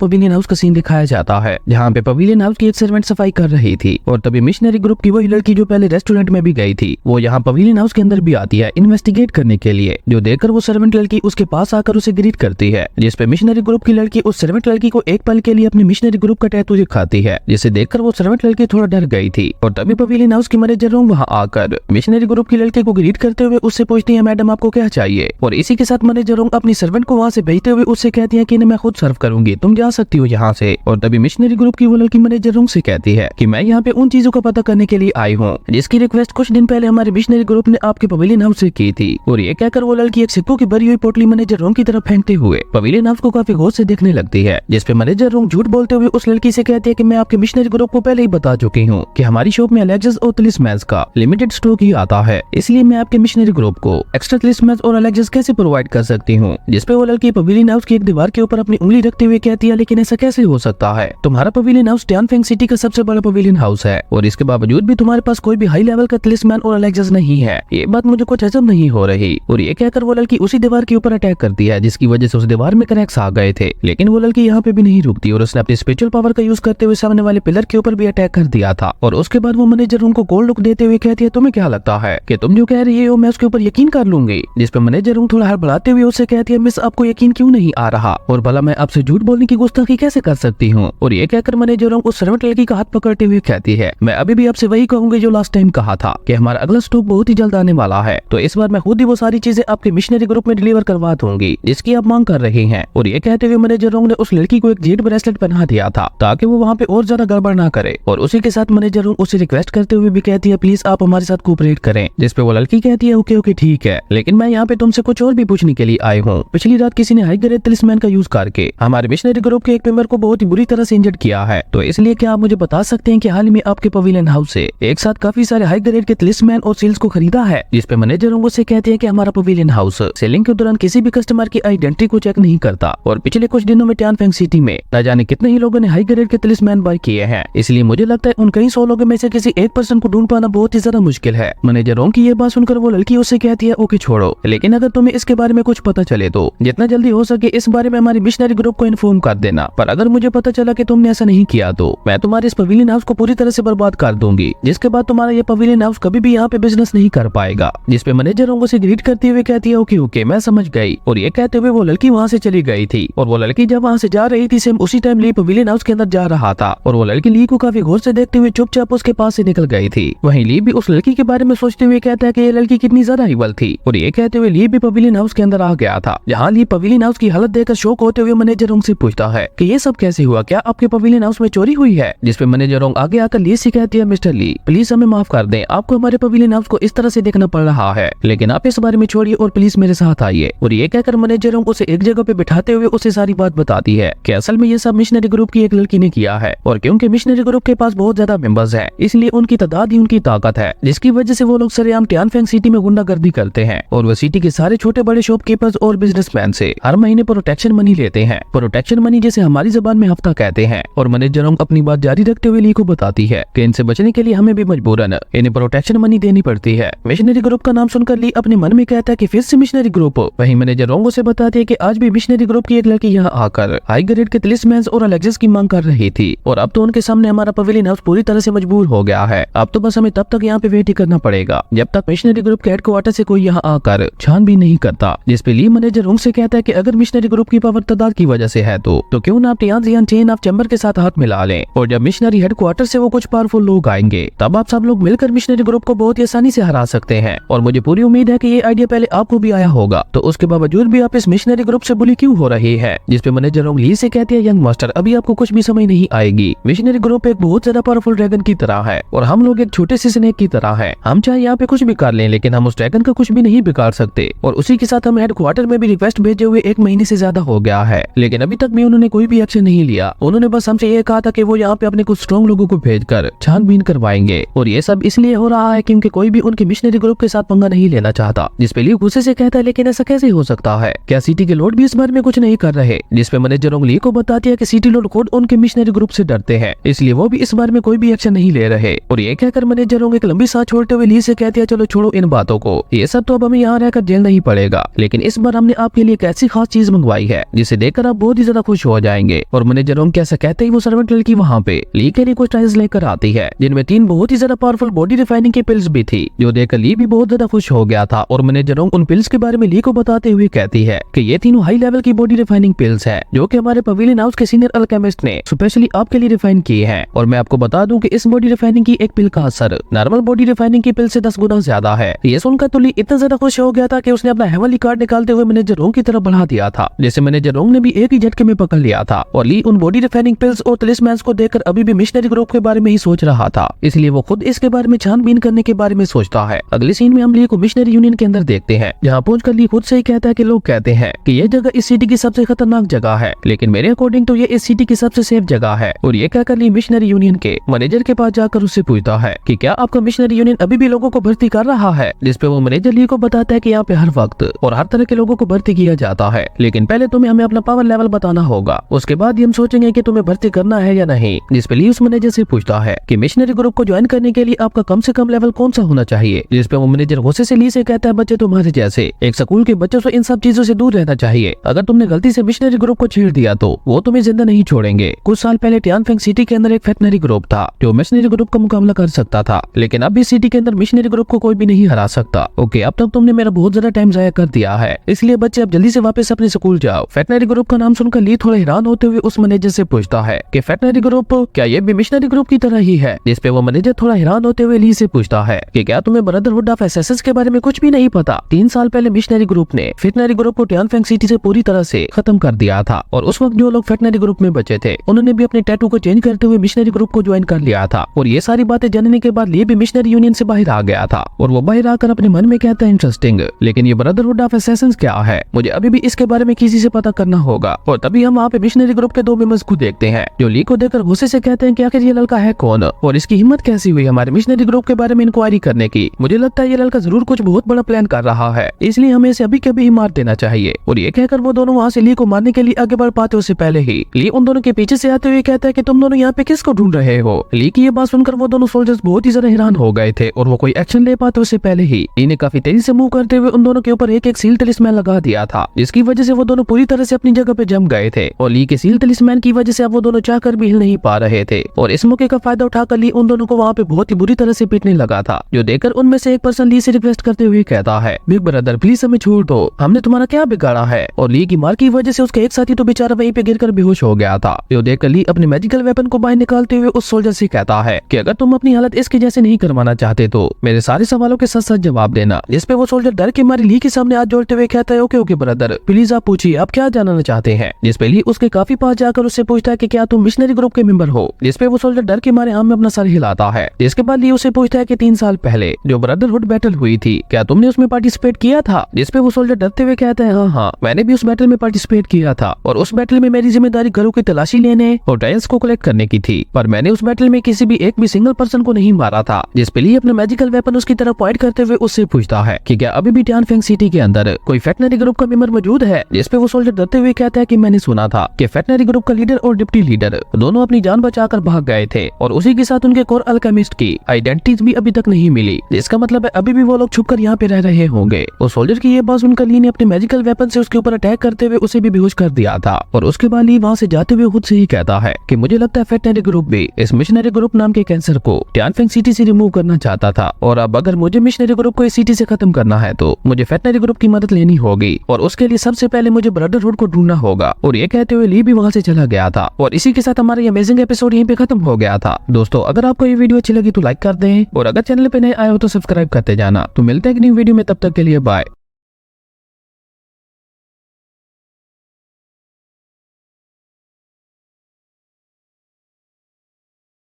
पवेलियन हाउस का सीन दिखाया जाता है जहाँ पे पवेलियन हाउस की एक सर्वेंट सफाई कर रही थी और तभी मिशनरी ग्रुप की वही लड़की जो पहले रेस्टोरेंट में भी गई थी वो यहाँ पवेलियन हाउस के अंदर भी आती है इन्वेस्टिगेट करने के लिए। जो देखकर वो सर्वेंट लड़की उसके पास आकर उसे ग्रीट करती है, जिसपे मिशनरी ग्रुप की लड़की उस सर्वेंट लड़की को एक पल के लिए अपनी मिशनरी ग्रुप का टैटू दिखाती है, जिसे देखकर वो सर्वेंट लड़की थोड़ा डर गई थी। और तभी पवेलियन हाउस की मैनेजर रूम वहाँ आकर मिशनरी ग्रुप की लड़की को ग्रीट करते हुए उससे पूछती है मैडम आपको क्या चाहिए। और इसी के साथ मैनेजर रूम अपनी सर्वेंट को वहाँ से भेजते हुए उससे कहती है कि मैं खुद सर्व करूंगी, तुम जा सकती हो यहाँ से। और तभी मिशनरी ग्रुप की वो लड़की मैनेजर रूम से कहती है कि मैं यहाँ पे उन चीजों का पता करने के लिए आई हूँ जिसकी रिक्वेस्ट कुछ दिन पहले हमारे मिशनरी ग्रुप ने आपके पवेलियन हाउस से की थी। और ये कहकर वो लड़की एक सिक्कों की भरी हुई पोटली मैनेजर रूम की तरफ फेंकते हुए पवेलियन हाउस को काफी गौर से देखने लगती है, जिसपे मैनेजर रूम झूठ बोलते हुए उस लड़की से कहती है कि मैं आपके मिशनरी ग्रुप को पहले ही बता चुकी हूँ कि हमारी शॉप में एलेक्सस और तलिस्मैन्स का लिमिटेड स्टॉक ही आता है, इसलिए मैं आपके मिशनरी ग्रुप को एक्स्ट्रा तलिस्मैन्स और एलेक्सस कैसे प्रोवाइड कर सकती हूँ। जिसपे वो लड़की पवेलियन हाउस की एक दीवार के ऊपर अपनी उंगली रखते हुए कहती है लेकिन ऐसा कैसे हो सकता है, तुम्हारा पवेलियन हाउस टियानफेंग सिटी का सबसे बड़ा पवेलियन हाउस है और इसके बावजूद भी तुम्हारे पास कोई भी हाई लेवल का तलिस्मैन और एलेक्सस नहीं है, ये बात मुझे कुछ हजम नहीं हो रही। और ये कहकर वो लड़की उसी दीवार के ऊपर अटैक करती है, जिसकी वजह से उस दीवार में क्रैक्स आ गए थे। लेकिन वो लड़की यहाँ पे भी नहीं रुकती और उसने अपनी स्पिरिचुअल पावर का यूज करते हुए सामने वाले पिलर के ऊपर भी अटैक कर दिया था। और उसके बाद वो मैनेजर रूम को कोल्ड लुक देते हुए कहती है तुम्हें क्या लगता है कि तुम जो कह रही हो मैं उसके ऊपर यकीन कर लूंगी। जिसपे मैनेजर रूम थोड़ा हड़बड़ाते हुए उससे कहती है मिस आपको यकीन क्यों नहीं आ रहा और भला मैं आपसे झूठ बोलने की गुस्ताखी कैसे कर सकती हूँ। और ये कहकर मैनेजर रूम उस सर्वेंट लड़की का हाथ पकड़ते हुए कहती है मैं अभी भी आपसे वही कहूंगी जो लास्ट टाइम कहा था कि हमारा अगला स्टॉक बहुत ही जल्द आने वाला है, तो इस बार मैं खुद ही वो सारी चीजें आपके मिशनरी ग्रुप में डिलीवर करवा दूंगी जिसकी आप मांग कर रहे हैं। और ये कहते हुए मैनेजर रूम ने उस लड़की को एक जेड ब्रेसलेट पहना दिया था ताकि वो वहाँ पे और ज्यादा गड़बड़ ना करे। और उसी के साथ मैनेजर रूम उसे रिक्वेस्ट करते हुए भी कहती है प्लीज आप हमारे साथ कोऑपरेट करें। जिसपे वो लड़की कहती है ओके ओके ठीक है, लेकिन मैं यहाँ पे तुमसे कुछ और भी पूछने के लिए आई हूँ। पिछली रात किसी ने हाई ग्रेड तलिस्मैन का यूज करके हमारे मिशनरी ग्रुप ग्रुप के एक मेंबर को बहुत ही बुरी तरह से इंजर्ड किया है। तो इसलिए क्या आप मुझे बता सकते हैं कि हाल ही में आपके पवेलियन हाउस से एक साथ काफी सारे हाई ग्रेड के तलिस्मैन और सील्स को खरीदा है, जिस पे मैनेजर उनसे कहते हैं कि हमारा पवेलियन हाउस सेलिंग के दौरान किसी भी कस्टमर की आइडेंटिटी को चेक नहीं करता और पिछले कुछ दिनों में टियानफेंग सिटी में न जाने कितने ही लोगों ने हाई ग्रेड के तलिस्मैन बाय किए हैं। इसलिए मुझे लगता है उन कई 100 लोगों में से किसी एक पर्सन को ढूंढ पाना बहुत ही ज्यादा मुश्किल है। मैनेजर की ये बात सुनकर वो लड़की उससे कहती है ओके छोड़ो, लेकिन अगर तुम्हें इसके बारे में कुछ पता चले तो जितना जल्दी हो सके इस बारे में हमारी मिशनरी ग्रुप को इन्फॉर्म कर देना। पर अगर मुझे पता चला कि तुमने ऐसा नहीं किया तो मैं तुम्हारे इस पवेलियन हाउस को पूरी तरह से बर्बाद कर दूंगी, जिसके बाद तुम्हारा ये पवेलियन हाउस कभी भी यहाँ पे बिजनेस नहीं कर पाएगा। जिसपे मैनेजर उसे ग्रीट करते हुए कहती है ओके ओके मैं समझ गई। और ये कहते हुए वो लड़की वहाँ से चली गई थी। और वो लड़की जब वहाँ से जा रही थी सेम उसी टाइम ली पवेलियन हाउस के अंदर जा रहा था और वो लड़की ली को काफी गौर से देखते हुए चुपचाप उसके पास से निकल गई थी। वहीं ली भी उस लड़की के बारे में सोचते हुए कहता है कि ये लड़की कितनी ज्यादा इवल थी। और ये कहते हुए ली भी पवेलियन हाउस के अंदर आ गया था, जहाँ ली पवेलियन हाउस की हालत देखकर शॉक होते हुए मैनेजर से पूछता है कि ये सब कैसे हुआ, क्या आपके पवेलियन हाउस में चोरी हुई है। जिसपे मैनेजर आगे आकर ली से कहती है मिस्टर ली प्लीज हमें माफ कर दें, आपको हमारे पवेलियन हाउस को इस तरह से देखना पड़ रहा है, लेकिन आप इस बारे में छोड़िए और प्लीज मेरे साथ आइए। और ये कहकर मैनेजर उसे एक जगह पे बिठाते हुए उसे सारी बात बताती है कि असल में ये सब मिशनरी ग्रुप की एक लड़की ने किया है और क्योंकि मिशनरी ग्रुप के पास बहुत ज्यादा मेंबर्स हैं, इसलिए उनकी तादाद ही उनकी ताकत है, जिसकी वजह से वो लोग सरेआम टियानफेंग सिटी में गुंडागर्दी करते हैं और वो सिटी के सारे छोटे बड़े शॉपकीपर्स और बिजनेसमैन से हर महीने प्रोटेक्शन मनी लेते हैं। प्रोटेक्शन मनी जैसे हमारी जबान में हफ्ता कहते हैं। और मैनेजर अपनी बात जारी रखते हुए ली को बताती है कि इनसे बचने के लिए हमें भी मजबूरन इन्हें प्रोटेक्शन मनी देनी पड़ती है। मिशनरी ग्रुप का नाम सुनकर ली अपने मन में कहता है कि फिर से मिशनरी ग्रुप। वहीं मैनेजर रोंगो से बताती है कि आज भी मिशनरी ग्रुप की एक लड़की यहाँ आकर हाई ग्रेड के तलिस्मैन और अलेक्सिस की मांग कर रही थी और अब तो उनके सामने हमारा पवेलियन हाउस पूरी तरह से मजबूर हो गया है। अब तो बस हमें तब तक यहाँ पे वेट ही करना पड़ेगा जब तक मिशनरी ग्रुप के हेडक्वार्टर से कोई यहाँ आकर छानबीन नहीं करता। जिसपे ली मैनेजर से कहता है कि अगर मिशनरी ग्रुप की पावर तादाद की वजह से है तो क्यों ना आप टियानजियान चेन ऑफ चैम्बर के साथ हाथ मिला लें और जब मिशनरी हेडक्वार्टर से वो कुछ पावरफुल लोग आएंगे तब आप सब लोग मिलकर मिशनरी ग्रुप को बहुत ही आसानी से हरा सकते हैं। और मुझे पूरी उम्मीद है कि ये आइडिया पहले आपको भी आया होगा, तो उसके बावजूद भी आप इस मिशनरी ग्रुप से बुली क्यों हो रही है। जिसपे मैनेजर ली से कहती है यंग मास्टर अभी आपको कुछ भी समझ नहीं आएगी। मिशनरी ग्रुप एक बहुत ज्यादा पावरफुल ड्रैगन की तरह है और हम लोग एक छोटे से स्नेक की तरह है। हम चाहे यहाँ पे कुछ भी कर लें लेकिन हम उस ड्रैगन का कुछ भी नहीं बिगाड़ सकते। और उसी के साथ हम हेडक्वार्टर में भी रिक्वेस्ट भेजे हुए 1 महीने से ज्यादा हो गया है, लेकिन अभी तक भी उन्होंने कोई भी एक्शन नहीं लिया। उन्होंने बस हमसे ये कहा था कि वो यहाँ पे अपने कुछ स्ट्रॉन्ग लोगों को भेजकर छानबीन करवाएंगे और ये सब इसलिए हो रहा है क्योंकि कोई भी उनके मिशनरी ग्रुप के साथ पंगा नहीं लेना चाहता। जिसपे ली गुस्से से कहता है लेकिन ऐसा कैसे हो सकता है, क्या सिटी के लोग भी इस बारे में कुछ नहीं कर रहे। जिसपे मैनेजर ली को बताती है कि सिटी लोग खुद उनके मिशनरी ग्रुप से डरते हैं, इसलिए वो भी इस बारे में कोई भी एक्शन नहीं ले रहे। और ये कहकर मैनेजर एक लंबी सांस छोड़ते हुए ली से कहती है चलो छोड़ो इन बातों को, ये सब तो अब हमें यहाँ रहकर झेलना ही पड़ेगा, लेकिन इस बार हमने आपके लिए एक ऐसी खास चीज मंगवाई है जिसे देखकर आप बहुत ही ज्यादा खुश हो जाएंगे। और मैनेजर कैसा कहते ही वो सर्वेंट लड़की वहाँ पे ली के लिए कुछ टाइल्स लेकर आती है जिनमें 3 बहुत ही ज्यादा पावरफुल बॉडी रिफाइनिंग की पिल्स भी थी, जो देखकर ली भी बहुत ज्यादा खुश हो गया था। और मैनेजर उन पिल्स के बारे में ली को बताते हुए कहती है कि ये तीनों हाई लेवल की बॉडी रिफाइनिंग पिल्स है जो कि हमारे पवेलियन हाउस के सीनियर अल्केमिस्ट ने स्पेशली आपके लिए रिफाइन की है। और मैं आपको बता दूं कि इस बॉडी रिफाइनिंग की एक पिल का असर नॉर्मल बॉडी रिफाइनिंग की पिल से 10 गुना ज्यादा है। ये सुनकर तो ली इतना ज्यादा खुश हो गया था कि उसने अपना हेवनली कार्ड निकालते हुए मैनेजर की तरफ बढ़ा दिया था, जैसे मैनेजर ने भी एक ही झटके में पकड़ लिया था। और ली उन बॉडी रिफाइनिंग पिल्स और तलिस्मैन्स को देखकर अभी भी मिशनरी ग्रुप के बारे में ही सोच रहा था, इसलिए वो खुद इसके बारे में छानबीन करने के बारे में सोचता है। अगले सीन में हम ली को मिशनरी यूनियन के अंदर देखते हैं, जहाँ पहुंचकर ली खुद से ही कहता है कि लोग कहते हैं कि ये जगह इस सिटी की सबसे खतरनाक जगह है, लेकिन मेरे अकॉर्डिंग तो ये इस सिटी की सबसे सेफ जगह है। और ये कहकर ली मिशनरी यूनियन के मैनेजर के पास जाकर उससे पूछता है कि क्या आपका मिशनरी यूनियन अभी भी लोगों को भर्ती कर रहा है। जिसपे वो मैनेजर ली को बताता है कि यहाँ पे हर वक्त और हर तरह के लोगों को भर्ती किया जाता है, लेकिन पहले तुम्हें हमें अपना पावर लेवल बताना होगा, उसके बाद ही हम सोचेंगे कि तुम्हें भर्ती करना है या नहीं। जिसपे ली उस मैनेजर से पूछता है कि मिशनरी ग्रुप को ज्वाइन करने के लिए आपका कम से कम लेवल कौन सा होना चाहिए। जिसपे वो मैनेजर गुस्से से ली से कहता है बच्चे तुम्हारे जैसे एक स्कूल के बच्चों से इन सब चीजों से दूर रहना चाहिए। अगर तुमने गलती से मिशनरी ग्रुप को छेड़ दिया तो वो तुम्हें जिंदा नहीं छोड़ेंगे। कुछ साल पहले टियानफेंग सिटी के अंदर एक फैक्टनरी ग्रुप था जो मिशनरी ग्रुप का मुकाबला कर सकता था, लेकिन अब भी सिटी के अंदर मिशनरी ग्रुप को कोई भी नहीं हरा सकता। ओके, अब तक तुमने मेरा बहुत ज्यादा टाइम जाया कर दिया है, इसलिए बच्चे अब जल्दी से वापस अपने स्कूल जाओ। फैक्टनरी ग्रुप का नाम सुनकर ली थोड़ा हैरान होते हुए उस मैनेजर से पूछता है कि फैक्टनरी ग्रुप क्या ये भी मिशनरी ग्रुप की तरह ही है। जिसपे वो मैनेजर थोड़ा हैरान होते हुए ली से पूछता है कि क्या तुम्हें ब्रदरहुड ऑफ एसएसएस के बारे में कुछ भी नहीं पता। 3 साल पहले मिशनरी ग्रुप ने फैक्टनरी ग्रुप को टियानफेंग सिटी से पूरी तरह से खत्म कर दिया था, और उस वक्त जो लोग फैक्टनरी ग्रुप में बचे थे उन्होंने भी अपने टैटू को चेंज करते हुए मिशनरी ग्रुप को ज्वाइन कर लिया था। और ये सारी बातें जानने के बाद ली भी मिशनरी यूनियन से बाहर आ गया था, और वो बाहर आकर अपने मन में कहता है इंटरेस्टिंग, लेकिन ये ब्रदरहुड ऑफ एसेसिन्स क्या है, मुझे अभी भी इसके बारे में किसी से पता करना होगा। और तभी हम वहाँ पे मिशनरी ग्रुप के 2 मेंबर्स को देखते हैं जो ली को देखकर गुस्से से कहते हैं कि आखिर ये लड़का है कौन और इसकी हिम्मत कैसी हुई हमारे मिशनरी ग्रुप के बारे में इंक्वायरी करने की। मुझे लगता है ये लड़का जरूर कुछ बहुत बड़ा प्लान कर रहा है, इसलिए हमें इसे अभी कभी ही मार देना चाहिए। और ये कहकर वो दोनों वहाँ से ली को मारने के लिए आगे बढ़ पाते उससे पहले ही ली उन दोनों के पीछे से आते हुए कहता है कि तुम दोनों यहाँ पे किसको ढूंढ रहे हो। ली की ये बात सुनकर वो दोनों सोल्जर्स बहुत ही ज्यादा हैरान हो गए थे और वो कोई एक्शन ले पाते उससे पहले ही ली ने काफी तेजी से मूव करते हुए उन दोनों के ऊपर एक सील तलिस्मैन लगा दिया था, जिसकी वजह से वो दोनों पूरी तरह से अपनी जगह पे जम गए थे और ली के सील तलिस्मैन की वजह से अब वो दोनों चाहकर भी हिल नहीं पा रहे थे। और इस मौके का फायदा उठाकर ली उन दोनों को वहाँ पे बहुत ही बुरी तरह से पीटने लगा था, जो देखकर उनमें से एक पर्सन ली से रिक्वेस्ट करते हुए कहता है, बिग ब्रदर प्लीज हमें छोड़ दो, हमने तुम्हारा क्या बिगाड़ा है। और ली की मार की वजह से उसका एक साथी तो बेचारा वहीं पे गिरकर बेहोश हो गया था, जो देखकर ली अपने मैजिकल वेपन को बाहर निकालते हुए उस सोल्जर से कहता है कि अगर तुम अपनी हालत इसके जैसे नहीं करवाना चाहते तो मेरे सारे सवालों के सच सच जवाब देना। जिस पे वो सोल्जर डर के मारे ली के सामने हाथ जोड़ते हुए कहता है, ओके ओके ब्रदर प्लीज आप पूछिए आप क्या जानना चाहते हैं। जिस पे ली उसके काफी पास जाकर उससे पूछता है कि क्या तुम मिशनरी ग्रुप के मेंबर हो। जिस पे वो सोल्जर डर के मारे आम में अपना सर हिलाता है। जिसके बाद ली उससे पूछता है कि 3 साल पहले जो ब्रदरहुड बैटल हुई थी क्या तुमने उसमें पार्टिसिपेट किया था। जिस पे वो सोल्जर डरते हुए कहता है, हाँ मैंने भी उस बैटल में पार्टिसिपेट किया था और उस बैटल में मेरी जिम्मेदारी घरों की तलाशी लेने और टाइल्स को कलेक्ट करने की थी, पर मैंने उस बैटल में किसी भी एक भी सिंगल पर्सन को नहीं मारा था। जिस पे ली अपना मैजिकल वेपन उसकी तरफ पॉइंट करते हुए उससे पूछता है कि क्या अभी भी टियानफेंग सिटी के अंदर कोई फैक्टनरी ग्रुप का मेंबर मौजूद है। जिस पे वो सोल्जर डरते हुए कहता है कि मैंने सुना था कि फैक्टनरी ग्रुप का लीडर और डिप्टी लीडर दोनों अपनी जान बचाकर भाग गए थे और उसी के साथ उनके कोर अल्केमिस्ट की आइडेंटिटीज भी अभी तक नहीं मिली, जिसका मतलब है अभी भी वो लोग छुपकर यहाँ पे रह रहे होंगे। और सोल्जर की ये बात सुनकर ली ने अपने मैजिकल वेपन से उसके ऊपर अटैक करते हुए उसे भी बेहोश कर दिया था। और उसके बाद ली वहाँ से जाते हुए खुद से ही कहता है कि मुझे लगता है फैक्टनरी ग्रुप भी इस मिशनरी ग्रुप नाम के कैंसर को टियानफेंग सिटी से रिमूव करना चाहता था और अब अगर मुझे मिशनरी ग्रुप को इस सिटी से खत्म करना है तो मुझे फैक्टनरी ग्रुप की मदद लेनी होगी और उसके लिए सबसे पहले मुझे ब्रदरहुड को ढूंढना होगा। और ये कहते हुए ली भी वहाँ से चला गया था और इसी के साथ हमारा ये अमेजिंग एपिसोड यहीं पे खत्म हो गया था। दोस्तों अगर आपको ये वीडियो अच्छी लगी तो लाइक कर दें और अगर चैनल पे नए आए हो तो सब्सक्राइब करते जाना। तो मिलते हैं एक न्यू वीडियो में, तब तक के लिए बाय।